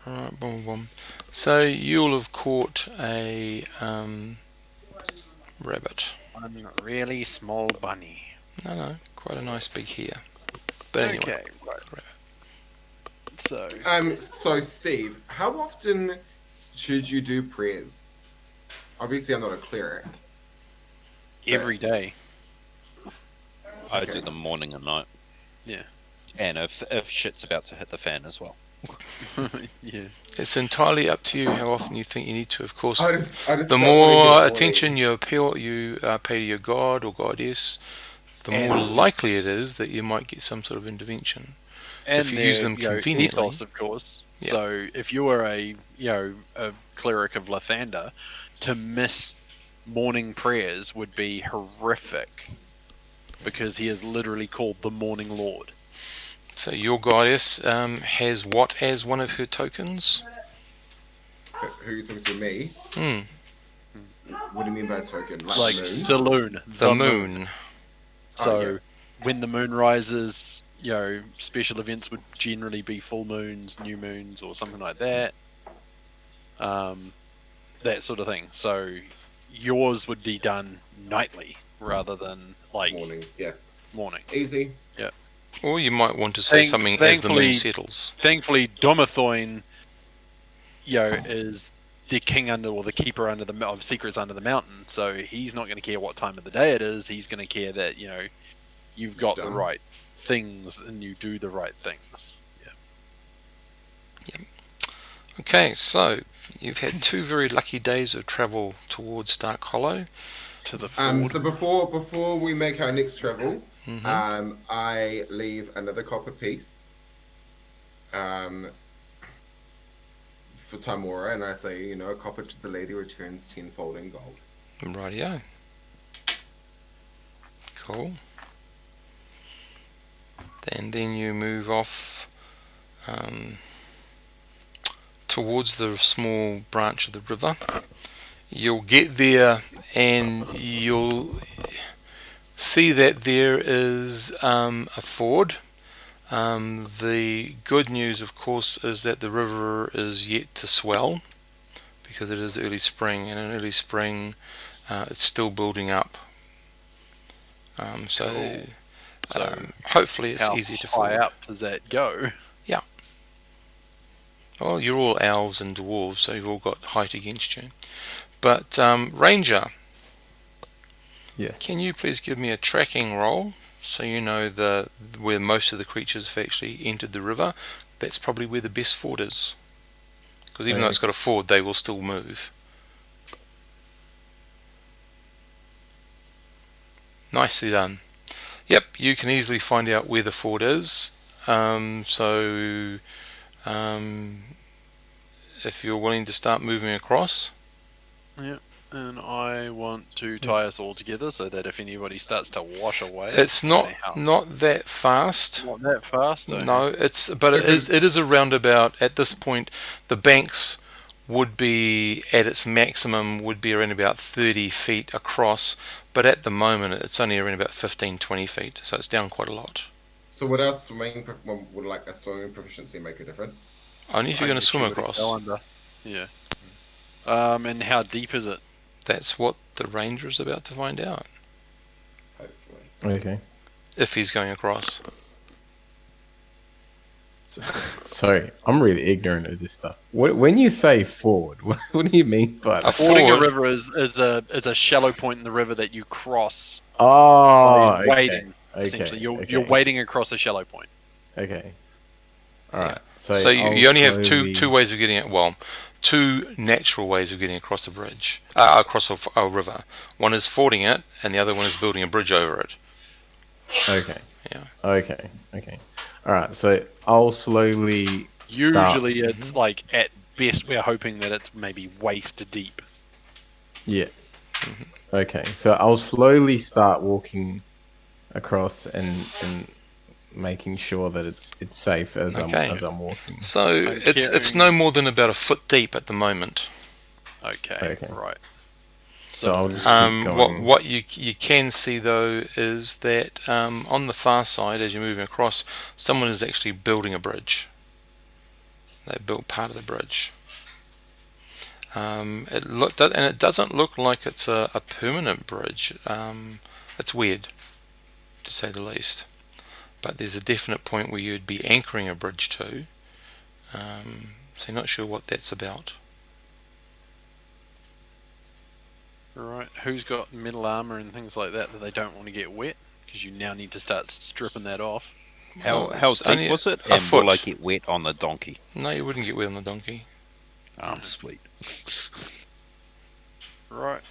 Right, boom, boom. So you'll have caught a rabbit. One really small bunny. No, quite a nice big hare. But anyway, Okay, right. So, So Steve, how often should you do prayers? Obviously, I'm not a cleric. every day. I Okay. do them morning and night. Yeah. And if shit's about to hit the fan as well. Yeah. it's entirely up to you how often you think you need to. Of course, I just the don't wanna more get attention you pay to your god or goddess, the more And- likely it is that you might get some sort of intervention. And If you use them conveniently. ethos, of course. Yeah. So if you were a cleric of Lathander, to miss morning prayers would be horrific, because he is literally called the Morning Lord. So your goddess has what as one of her tokens? Who are you talking to? Me? Hmm. What do you mean by a token? Like moon? Saloon. The moon. So Oh, yeah. when the moon rises, special events would generally be full moons, new moons, or something like that. That sort of thing. So yours would be done nightly rather than Morning. Yeah. morning. Easy. Or you might want to say something as the moon thankfully- settles. Thankfully, Domathoin, is the king or the keeper of secrets under the mountain. So he's not going to care what time of the day it is. He's going to care that you've got the done. right things and you do the right things. Yeah. Okay, so you've had 2 very lucky days of travel towards Dark Hollow. To the ford. So before we make our next travel, I leave another copper piece for Tamora, and I say, a copper to the lady returns tenfold in gold. Rightio. Cool. And then you move off towards the small branch of the river. You'll get there and you'll see that there is a ford. The good news, of course, is that the river is yet to swell because it is early spring, and in early spring it's still building up. So hopefully it's easy to How high ford. up does that go? Yeah. Well, you're all elves and dwarves, so you've all got height against you. But Ranger, Yes. can you please give me a tracking roll so you know where most of the creatures have actually entered the river? That's probably where the best ford is. Because even though it's got a ford, they will still move. Nicely done. Yep, you can easily find out where the ford is. If you're willing to start moving across. Yeah. And I want to tie us all together so that if anybody starts to wash away, It's not not that fast. not that fast. No, it is around about, at this point, the banks would be at its maximum would be around about 30 feet across, but at the moment it's only around about 15-20 feet, so it's down quite a lot. So would our swimming proficiency make a difference? Only if you're going to swim across. Yeah. And how deep is it? That's what the ranger is about to find out. Hopefully. Okay. If he's going across. Sorry, I'm really ignorant of this stuff. When you say ford, what do you mean by that? Fording a Ford. river is a shallow point in the river that you cross Oh, by okay. wading. Essentially, you're wading across a shallow point. Okay. All right. So you only have slowly- two ways of getting it. Well, two natural ways of getting across a bridge, across a river. One is fording it, and the other one is building a bridge over it. Okay. Yeah. Okay. All right. So I'll slowly. Usually, it's like at best we're hoping that it's maybe waist deep. Yeah. Okay. So I'll slowly start walking across and making sure that it's safe as I'm walking. So it's no more than about a foot deep at the moment. Okay. Right. So I'll just keep going. What you can see though is that on the far side, as you're moving across, someone is actually building a bridge. They built part of the bridge. It doesn't look like it's a permanent bridge. It's weird, to say the least. But there's a definite point where you'd be anchoring a bridge to. So you're not sure what that's about. Right. Who's got metal armor and things like that they don't want to get wet? Because you now need to start stripping that off. How it's deep only was it? a And foot. will I get wet on the donkey? No, you wouldn't get wet on the donkey. Oh, sweet. Right.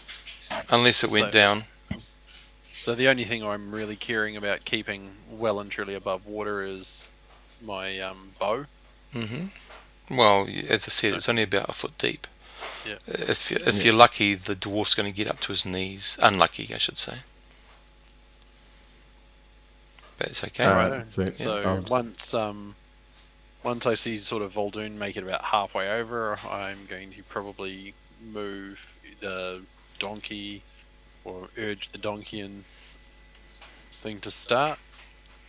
Unless it went So- down. So the only thing I'm really caring about keeping well and truly above water is my bow. Well, as I said, it's only about a foot deep. Yeah. If you're lucky, the dwarf's going to get up to his knees. Unlucky, I should say. But it's okay. All Right. right. So Once I see sort of Voldoon make it about halfway over, I'm going to probably move the donkey or urge the Donkeyan thing to start.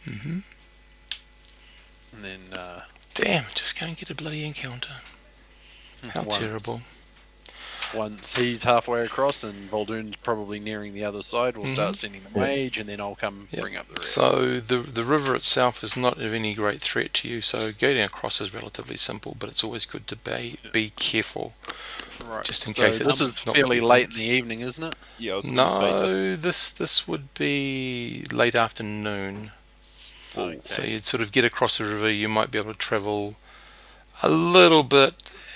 Mm-hmm. And then Damn, just go and get a bloody encounter. How terrible. Once he's halfway across and Voldoon's probably nearing the other side, we'll start sending the mage, and then I'll come bring up the rest. So the river itself is not of any great threat to you, so getting across is relatively simple, but it's always good to be careful. Right. Just in So case this it's is not fairly what you late in think. the evening, isn't it? Yeah, I was going to say No, this would be late afternoon. Okay. So you'd sort of get across the river. You might be able to travel a little bit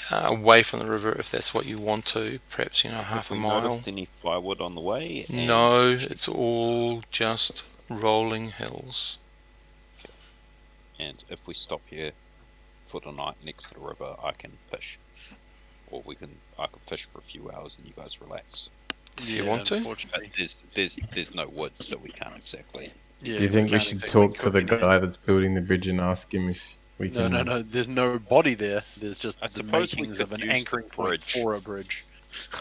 away from the river if that's what you want to. Perhaps half a Have we mile. noticed any firewood on the way? And- No, it's all just rolling hills. And if we stop here for the night next to the river, I can fish, or I can fish for a few hours and you guys relax. If you want to. But Unfortunately. there's no wood, so we can't exactly. Yeah, Do you think we can't should exactly talk to the cook guy that's building the bridge and ask him if we No, can? no. There's no body there. There's just I the suppose we makings could of an use the anchoring point bridge. for a bridge.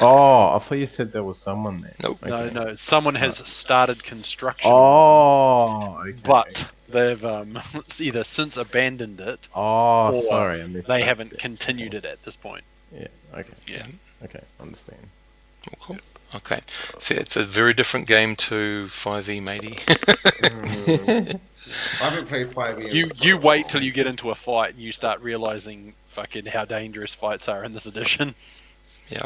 Oh, I thought you said there was someone there. Nope. Okay. No. Someone has started construction. Oh, okay. But they've either since abandoned it, Oh, or sorry, I missed they that haven't bit. continued it at this point. Yeah. Okay. Yeah. Okay. Understand. Oh, cool. Okay. See, it's a very different game to 5e, matey. I haven't played 5e. in You so wait long. till you get into a fight and you start realizing fucking how dangerous fights are in this edition.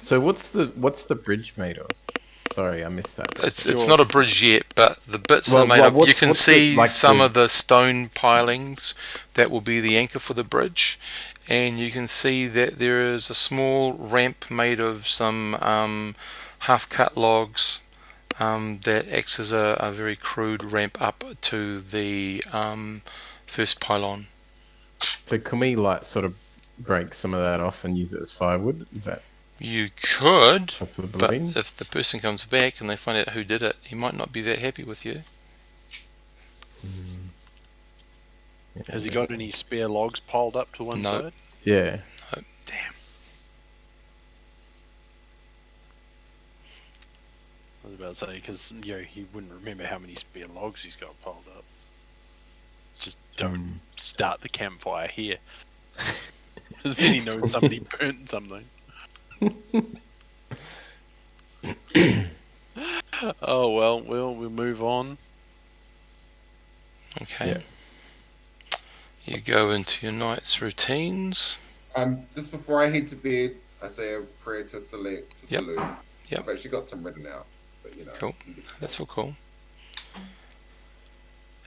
So what's the bridge made of? Sorry, I missed that. It's not a bridge yet, but the bits Well, are made well, up. You what's- can what's the- see like some the- of the stone pilings that will be the anchor for the bridge, and you can see that there is a small ramp made of some half-cut logs that acts as a very crude ramp up to the first pylon. So can we like sort of break some of that off and use it as firewood? Is that You could, but possible? if the person comes back and they find out who did it, he might not be that happy with you. Has he got any spare logs piled up to one No. side? Yeah. Damn. I was about to say, because he wouldn't remember how many spare logs he's got piled up. Just don't start the campfire here. Because then he knows somebody burnt something. Oh well, we'll move on. Okay. Yeah. You go into your night's routines. Just before I head to bed, I say a prayer to Salute. Yep. Yep. I've actually got some written out, but you know. Cool. That's all cool.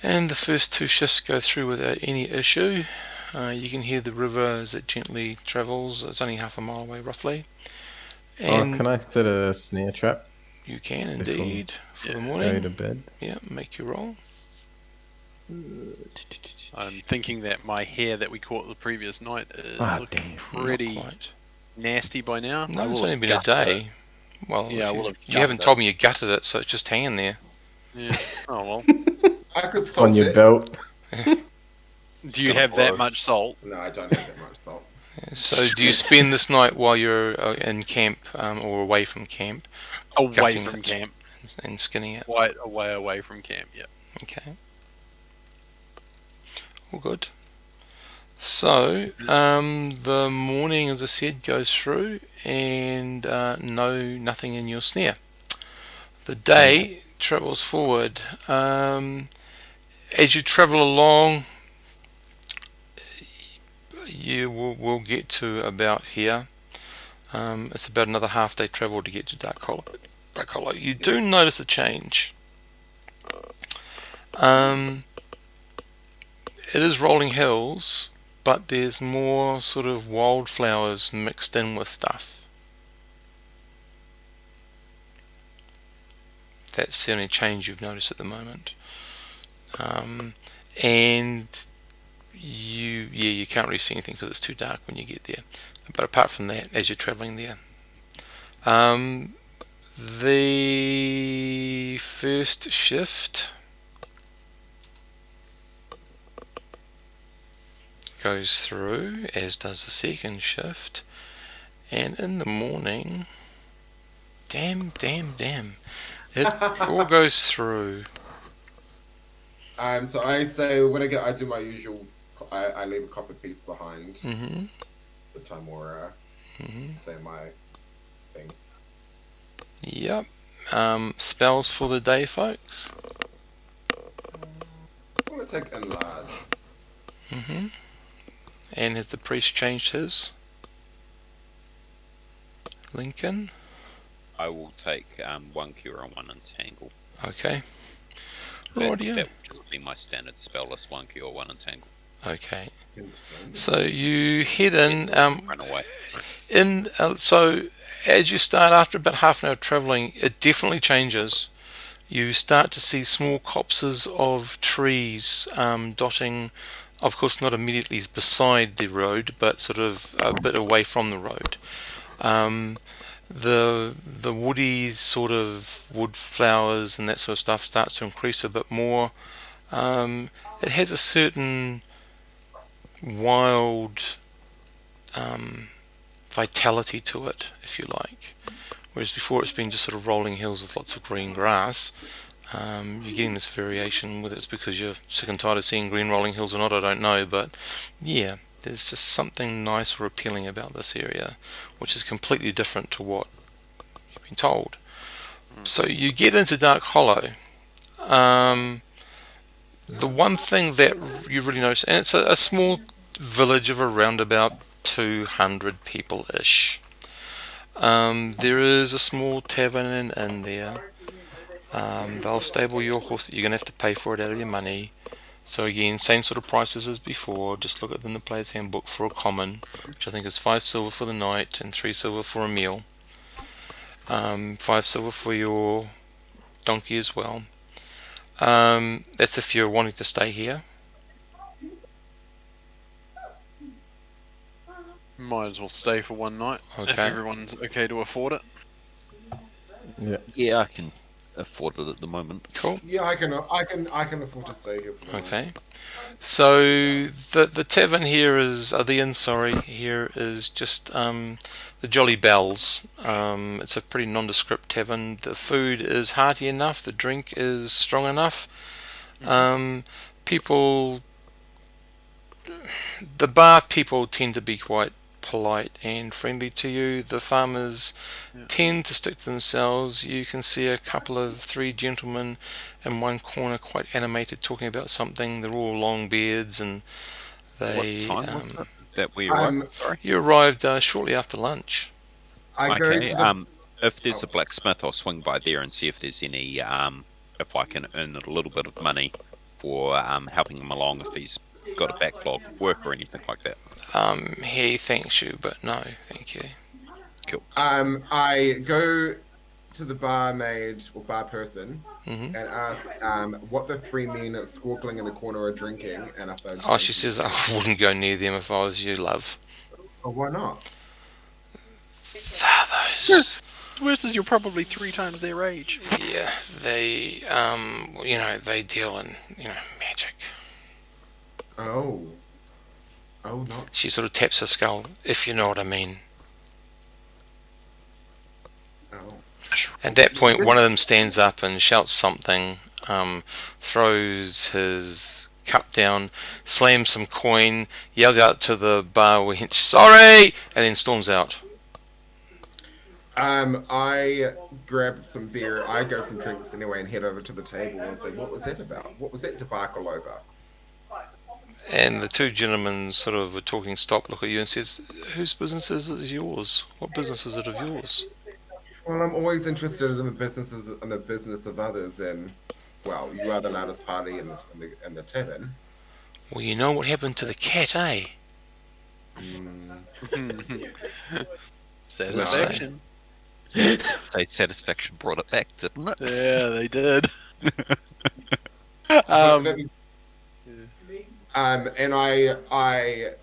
And the first two shifts go through without any issue. You can hear the river as it gently travels. It's only half a mile away, roughly. And Can I set a snare trap? you can before- indeed for the Go to morning. bed. Yeah, make your roll. I'm thinking that my hair that we caught the previous night is Ah, looking damn. pretty Not quite. nasty by now. I No, it's will only have been a gutted it. day. Well, Yeah, I if will you, have you haven't gutted told me you gutted it, so it's just hanging there. Yeah. Oh well. I could salt On your it. belt. Do you have that much salt? No, I don't have that much salt. So do you spend this night while you're in camp or away from camp Away Gutting from it. camp. and skinning it? Quite away from camp. Yeah. Okay. All good. So, the morning, as I said, goes through and nothing in your snare. The day travels forward. As you travel along, you will get to about here. It's about another half day travel to get to Dark Hollow. You do notice a change. It is rolling hills, but there's more sort of wildflowers mixed in with stuff. That's the only change you've noticed at the moment. And you can't really see anything because it's too dark when you get there. But apart from that, as you're travelling there, the first shift goes through, as does the second shift, and in the morning, damn, it all goes through. So I say when I do my usual, I leave a copper piece behind. Mm-hmm. The time or say my thing. Yep. Spells for the day, folks. I'm gonna take enlarge. Mm-hmm. And has the priest changed his? Lincoln? I will take one cure and one entangle. Okay. That Rightio. would just be my standard spell list: one cure, one entangle. Okay. So you head in. Run away. So as you start, after about half an hour travelling, it definitely changes. You start to see small copses of trees dotting Of course, not immediately beside the road, but sort of a bit away from the road. The woody sort of wood flowers and that sort of stuff starts to increase a bit more. It has a certain wild vitality to it, if you like. Whereas before it's been just sort of rolling hills with lots of green grass. You're getting this variation, whether it's because you're sick and tired of seeing green rolling hills or not, I don't know, but yeah, there's just something nice or appealing about this area, which is completely different to what you've been told. So you get into Dark Hollow. The one thing that you really notice, and it's a small village of around about 200 people-ish. There is a small tavern in there. They'll stable your horse. You're going to have to pay for it out of your money. So again, same sort of prices as before. Just look at in the player's handbook for a common, which I think is 5 silver for the night and 3 silver for a meal. 5 silver for your donkey as well. That's if you're wanting to stay here. Might as well stay for one night if Okay. everyone's okay to afford it. Yeah, I can afford it at the moment. Cool. Yeah, I can afford to stay here. For the night. Okay. So the tavern here is the inn. Sorry, here is just the Jolly Bells. It's a pretty nondescript tavern. The food is hearty enough. The drink is strong enough. People, the bar people tend to be quite polite and friendly to you. The farmers tend to stick to themselves. You can see a couple of 3 gentlemen in one corner quite animated talking about something. They're all long beards and they What time was it that we arrived? Sorry. you arrived shortly after lunch. I go Okay. to the If there's a blacksmith, I'll swing by there and see if there's any. If I can earn a little bit of money for helping him along if he's got a backlog of work or anything like that. He thanks you, but no, thank you. Cool. I go to the barmaid or bar person Mhm. and ask what the 3 men squawking in the corner are drinking, and if they're Oh, she says I wouldn't go near them if I was you, love. Oh, why not? Those. Worse is you're probably 3 times their age. Yeah, they they deal in magic. Oh, not. She sort of taps her skull, if you know what I mean. Oh. At that point, one of them stands up and shouts something, throws his cup down, slams some coin, yells out to the bar wench, "Sorry!" and then storms out. I grab some beer, I grab some drinks anyway, and head over to the table and say, "What was that about? What was that debacle over?" And the 2 gentlemen sort of were talking stop, look at you and says, "Whose business is it yours? What business is it of yours?" Well, I'm always interested in the business of others, and well, you are the loudest party in the tavern. Well, you know what happened to the cat, eh? Satisfaction. Say satisfaction brought it back, didn't it? Yeah, they did. And I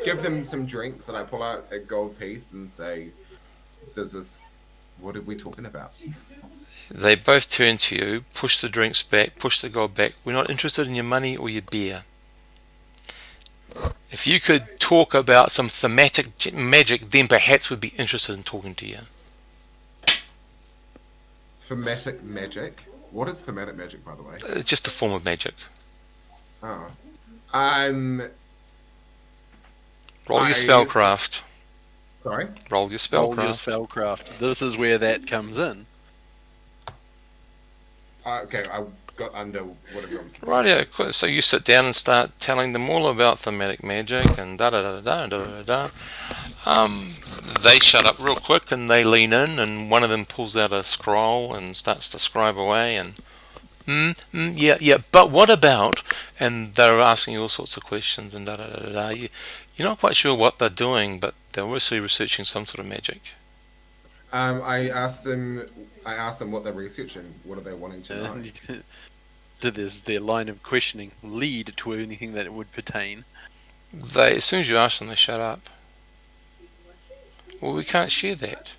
give them some drinks, and I pull out a gold piece and say, what are we talking about? They both turn to you, push the drinks back, push the gold back. We're not interested in your money or your beer. If you could talk about some thematic magic, then perhaps we'd be interested in talking to you. Thematic magic? What is thematic magic, by the way? It's just a form of magic. Oh. Roll your I- spellcraft. Sorry? Roll your Roll your spellcraft. spellcraft. This is where that comes in. Okay, I got under whatever I'm supposed Right, yeah. Cool. So you sit down and start telling them all about thematic magic and da da da da da da da. They shut up real quick and they lean in, and one of them pulls out a scroll and starts to scribe away and yeah, but what about? And they're asking you all sorts of questions and da da da da da. You're not quite sure what they're doing, but they're obviously researching some sort of magic. I asked them what they're researching. What are they wanting to know? does their line of questioning lead to anything that it would pertain? As soon as you ask them, they shut up. Well, we can't share that.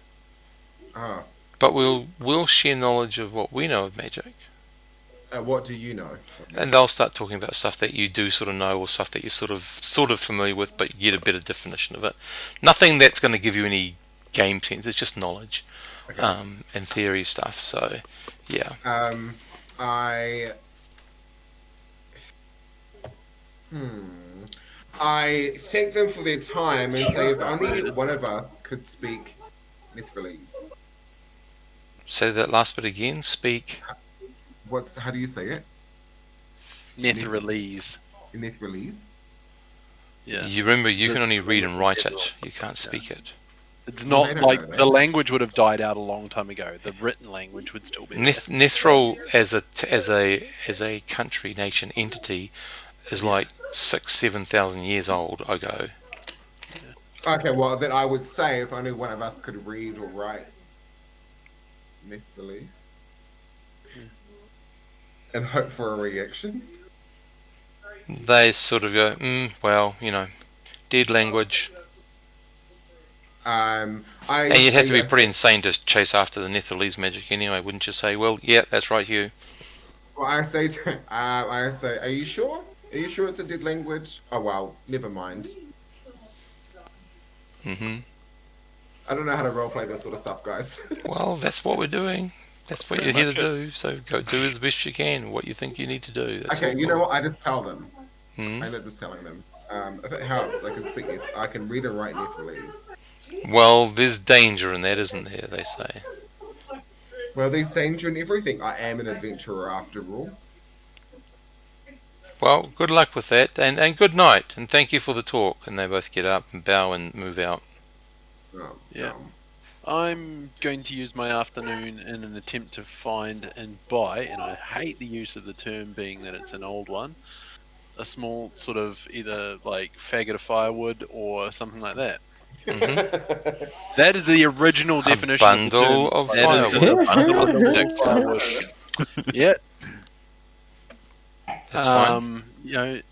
Ah. But we'll share knowledge of what we know of magic. What do you know? And they'll start talking about stuff that you do sort of know, or stuff that you're sort of familiar with, but you get a better definition of it. Nothing that's going to give you any game sense. It's just knowledge, and theory stuff. So, yeah. I thank them for their time and say if only one of us could speak Netherese. Say that last bit again. Speak. How do you say it? Netherese. Netherese? Yeah. You remember, you can only read and write it. You can't speak it. It's Well, not they don't like know that. the language would have died out a long time ago. The written language would still be there. Nethril as a country, nation, entity is like 6,000-7,000 years old ago. Okay, well then I would say if only one of us could read or write Netherese. And hope for a reaction. They sort of go, well, dead language. And you'd have to be pretty insane to chase after the Netherese magic anyway, wouldn't you say? Well, yeah, that's right, Hugh. Well, I say, are you sure? Are you sure it's a dead language? Oh well, never mind. Hmm. I don't know how to roleplay this sort of stuff, guys. Well, that's what we're doing. That's what you're here to do. So go do as best you can. What you think you need to do. That's Okay, you know what? I just tell them. Hmm? I end up just telling them. If it helps, I can speak. I can read and write Netherese. Well, there's danger in that, isn't there? They say. Well, there's danger in everything. I am an adventurer after all. Well, good luck with that, and good night, and thank you for the talk. And they both get up and bow and move out. Yeah. I'm going to use my afternoon in an attempt to find and buy, and I hate the use of the term being that it's an old one, a small sort of either like faggot of firewood or something like that. Mm-hmm. That is the original definition bundle of of the term. That is a firewood. bundle of firewood. Yeah. That's fine. And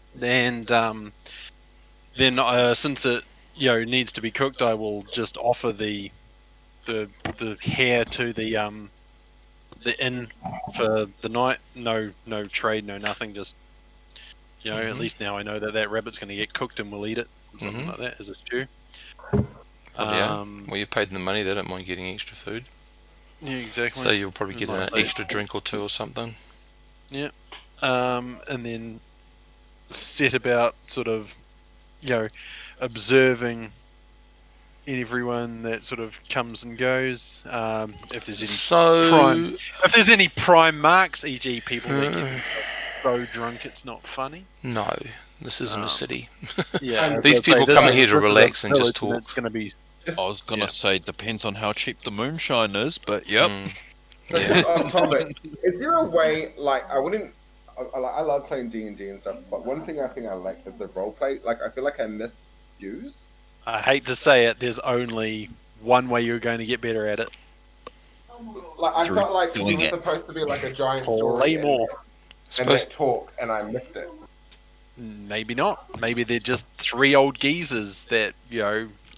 then since it needs to be cooked, I will just offer the hare to the inn for the night. No trade, no nothing. Just at least now I know that rabbit's going to get cooked and we'll eat it, something like that as a stew. Well, you've paid them the money. They don't mind getting extra food. Yeah, exactly. So you'll probably get an extra drink or two or something. Yeah. And then set about sort of, observing everyone that sort of comes and goes. If there's any prime marks, e.g., people that get so drunk it's not funny. No, this isn't a city. Yeah, These people come here to relax and just talk. It's going to be. I was gonna say depends on how cheap the moonshine is, but yep. Yeah. Is there a way, like, I love playing D&D and stuff, but one thing I think I like is the roleplay. Like, I feel like I misuse. I hate to say it, there's only one way you're going to get better at it. Like, I Through felt like it doing was it. supposed to be like a giant Play story. more. And that talk, and I missed it. Maybe not. Maybe they're just three old geezers that,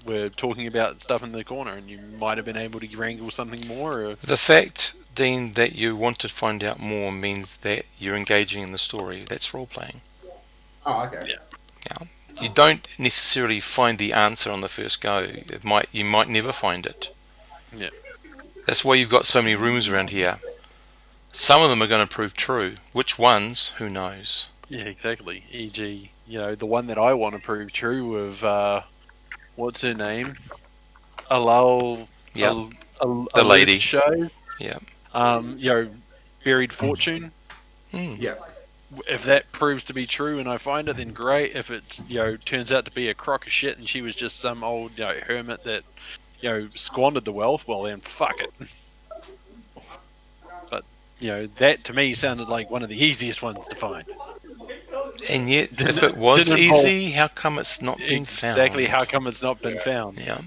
were talking about stuff in the corner, and you might have been able to wrangle something more. Or... The fact, Dean, that you want to find out more means that you're engaging in the story. That's role playing. Oh, okay. Yeah. You don't necessarily find the answer on the first go. You might never find it. Yeah. That's why you've got so many rumours around here. Some of them are going to prove true. Which ones? Who knows? Yeah, exactly. E.g., the one that I want to prove true of, what's her name? Alal. Yeah. The lady. Show. Yeah. Buried Fortune. Yeah. If that proves to be true and I find it, then great. If it turns out to be a crock of shit and she was just some old hermit that squandered the wealth, well then fuck it. But that to me sounded like one of the easiest ones to find. And yet, if it was easy, how come it's not been found? Exactly, how come it's not been found? Yeah.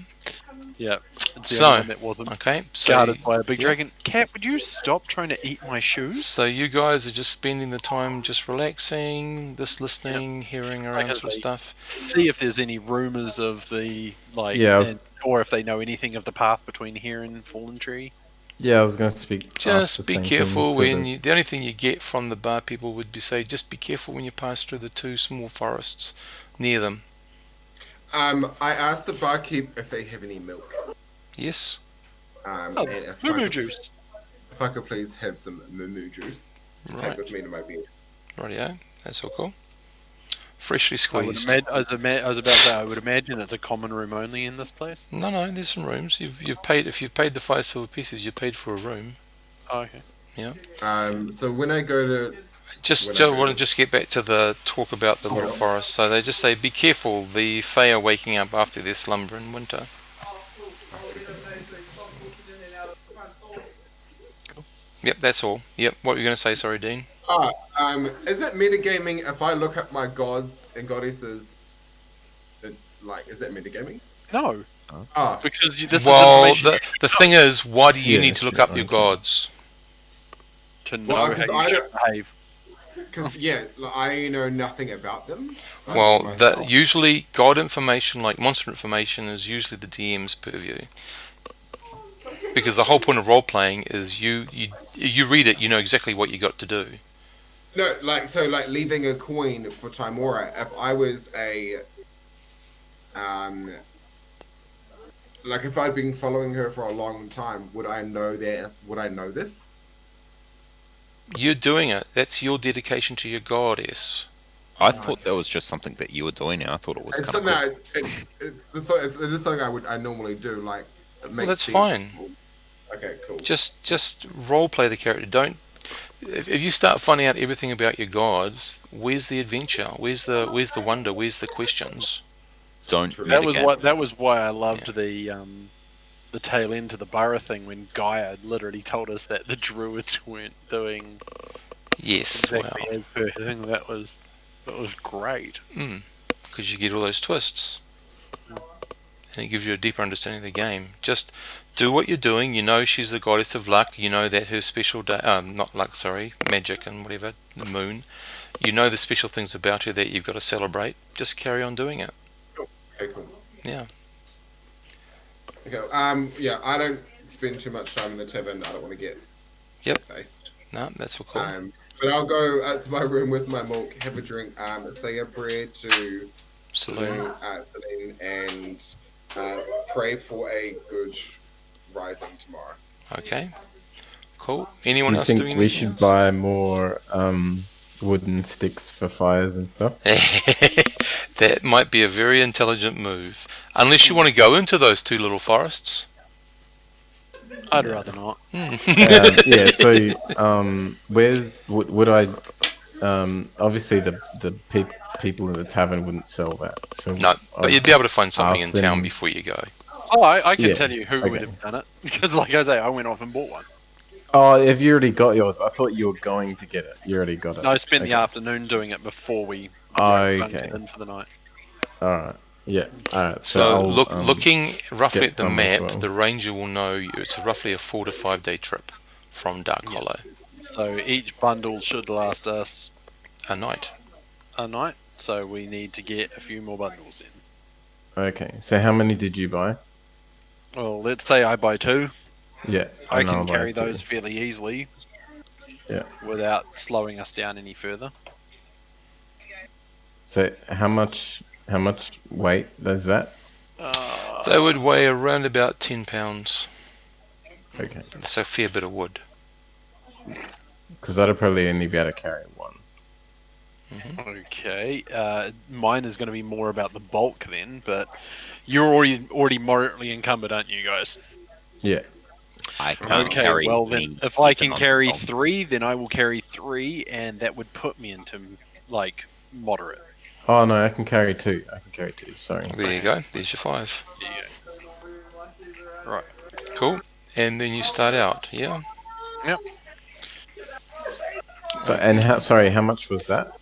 Yeah. The So, only one that wasn't okay, so guarded by a big yeah. dragon. Cat, would you stop trying to eat my shoes? So you guys are just spending the time just relaxing, just listening, hearing around sort of stuff. See if there's any rumours of the Yeah. or if they know anything of the path between here and Fallen Tree. Yeah, I was going to speak. ask the Just be same thing careful to when the- you. The only thing you get from the bar people would be say, just be careful when you pass through the two small forests near them. I asked the barkeep if they have any milk. Yes. Oh, And if moo juice. If I could please have some moo juice to Right. take with me to my bed. Rightio. That's all cool. Freshly I was squeezed. about to say, I would imagine it's a common room only in this place. No, there's some rooms. You've paid if you've paid the 5 silver pieces, you paid for a room. Oh, okay. So when I go to Just When I want to go- just get back to the talk about the little forest. So they just say, be careful. The Fae are waking up after their slumber in winter. Yep, that's all. Yep. What were you going to say? Sorry, Dean. is it metagaming if I look up my gods and goddesses? Is that metagaming? No, Ah, because this Well, is information the thing is, why do you Yeah, need to look sure, up your okay. gods? to know Well, how 'cause you I should behave. because I know nothing about them. Well, myself. usually god information, like monster information, is usually the DM's purview. Because the whole point of role playing is you read it, you know exactly what you got to do. No, leaving a coin for Timora. If I was if I'd been following her for a long time, would I know that? Would I know this? You're doing it. That's your dedication to your goddess. I thought that was just something that you were doing. I thought it was It's kind something of it's something I normally do. Like, it makes that's sense. fine. Okay, cool. Just role play the character. Don't. If you start finding out everything about your gods, where's the adventure? Where's the wonder? Where's the questions? don't. True. That was mitigate. why I loved the tail end to the Burrow thing when Gaia literally told us that the druids weren't doing Yes. exactly as per thing. That was great. Because you get all those twists, and it gives you a deeper understanding of the game. Just do what you're doing. You know she's the goddess of luck. You know that her special day, not luck, sorry, magic and whatever, the moon. You know the special things about her that you've got to celebrate. Just carry on doing it. Okay, cool. Yeah. Okay. I don't spend too much time in the tavern. I don't want to get Yep. faced. No, that's all cool. But I'll go to my room with my milk, have a drink, say a prayer to Saloon. Celine, and pray for a good rising tomorrow. Okay. Cool. Do Anyone you else think doing we anything should else? buy more wooden sticks for fires and stuff? That might be a very intelligent move. Unless you want to go into those two little forests. I'd rather not. Yeah. So, where's would I? Obviously, the people in the tavern wouldn't sell that. So No, but you'd be able to find something in ask them- town before you go. Oh, I can Yeah, tell you who would okay. have done it because, like I say, I went off and bought one. Oh, if you already got yours, I thought you were going to get it. You already got it. No, I spent the Okay. afternoon doing it before we Okay. went in for the night. All right. Yeah. All right. So I'll, looking roughly get at the some as map, well. the ranger will know it's roughly a 4 to 5 day trip from Dark Hollow. So each bundle should last us A night. a night. So we need to get a few more bundles in. Okay. So how many did you buy? Well, let's say I buy 2. Yeah. I and I'll can buy carry 2. those fairly easily. Yeah. Without slowing us down any further. So how much weight is that? They would weigh around about 10 pounds. Okay. So a fair bit of wood. Because I'd probably only be able to carry one. Okay. Mine is going to be more about the bulk then, but you're already moderately encumbered, aren't you guys? Yeah. I can't Okay, carry well any then, if I can on the carry roll. 3, then I will carry 3, and that would put me into, like, moderate. Oh no, I can carry 2. Sorry. There you go. There's your 5. Right. Cool. And then you start out, yeah? Yep. So, and how much was that?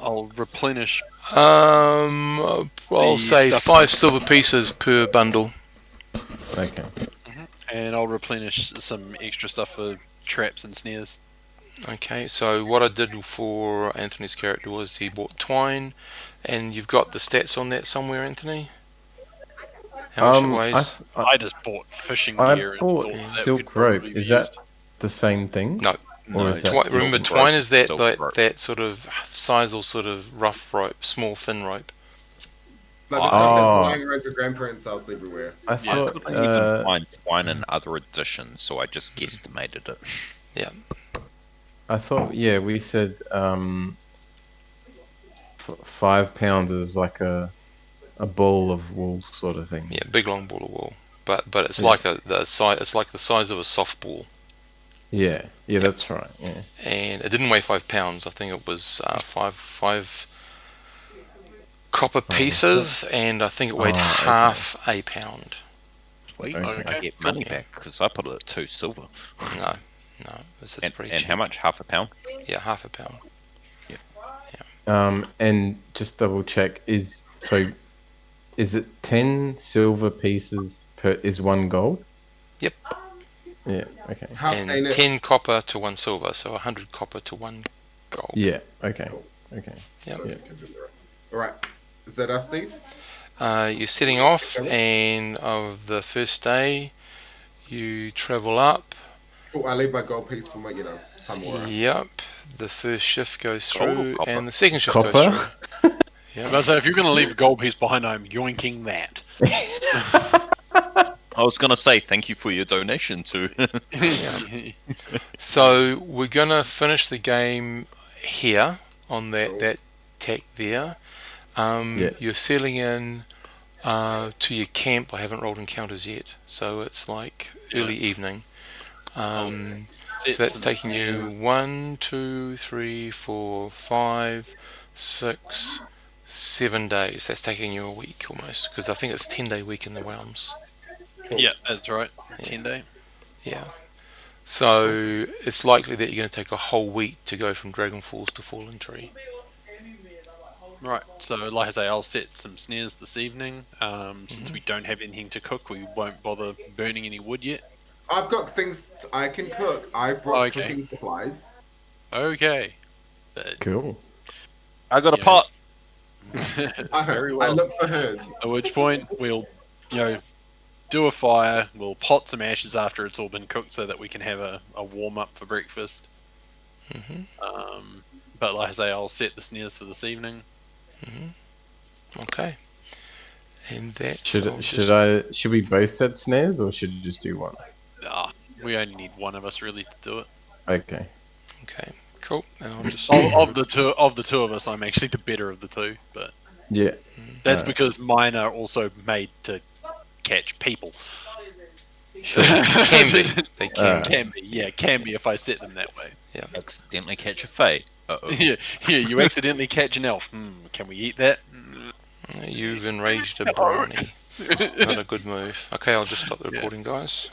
I'll replenish. I'll The say stuff- 5 silver pieces per bundle. Okay. And I'll replenish some extra stuff for traps and snares. Okay, so what I did for Anthony's character was he bought twine, and you've got the stats on that somewhere, Anthony? How much it weighs? I just bought fishing I gear and bought thought that silk could probably rope. be Is that used. the same thing? No. Or is that Remember, silk twine rope, is that silk rope. that sort of sisal sort of rough rope, small thin rope. Like the stuff that Oh. flying around your grandparents' house everywhere. I I thought. couldn't even find twine in other editions, so I just guesstimated it. Yeah. I thought. Yeah, we said 5 pounds is like a ball of wool sort of thing. Yeah, big long ball of wool. But it's Yeah. like the size of a softball. Yeah, that's right. Yeah. And it didn't weigh 5 pounds. I think it was five copper pieces, and I think it weighed Oh, okay. half a pound. Sweet. Okay. I get money Yeah. back because I put it at 2 silver. No, it's pretty And cheap. how much? Half a pound? Yeah, half a pound. And just double check is it 10 silver pieces is 1 gold? Yep. Yeah. Okay. And 10 copper to 1 silver, so 100 copper to 1 gold. Yeah. Okay. Okay. Yep. Yeah. All right. Is that us, Steve? You're setting off, and of the first day, you travel up. Cool. I leave my gold piece for my, time war. Yep. The first shift goes Gold or through, copper? and the second shift goes Copper? through. I was gonna say, if you're going to leave a gold piece behind, I'm yoinking that. I was gonna say thank you for your donation too. So we're gonna finish the game here on that tack there. Yeah. You're settling in to your camp. I haven't rolled encounters yet, so it's like early evening. So that's taking you 1, 2, 3, 4, 5, 6, 7 days. That's taking you a week almost, because I think it's 10-day week in the realms. Yeah, that's right. 10 day. Yeah. So it's likely that you're going to take a whole week to go from Dragon Falls to Fallen Tree. Right, so like I say, I'll set some snares this evening. Since we don't have anything to cook, we won't bother burning any wood yet. I've got things I can cook. I brought Okay. cooking supplies. Okay. Cool. I got a Yeah. pot. Very I well. look for herbs. At which point we'll, do a fire. We'll pot some ashes after it's all been cooked, so that we can have a warm up for breakfast. But like I say, I'll set the snares for this evening. Okay. And that's Should we both set snares or should you just do one? We only need one of us really to do it. Okay. Okay. Cool. And I'll just Of the two of us, I'm actually the better of the two. But Yeah. that's Alright. because mine are also made to catch people. can be. They can be. Can be, yeah, can be if I set them that way. Accidentally catch a fae. Uh-oh. Yeah, you accidentally catch an elf. Can we eat that? You've enraged a brownie. Not a good move. Okay, I'll just stop the recording, guys.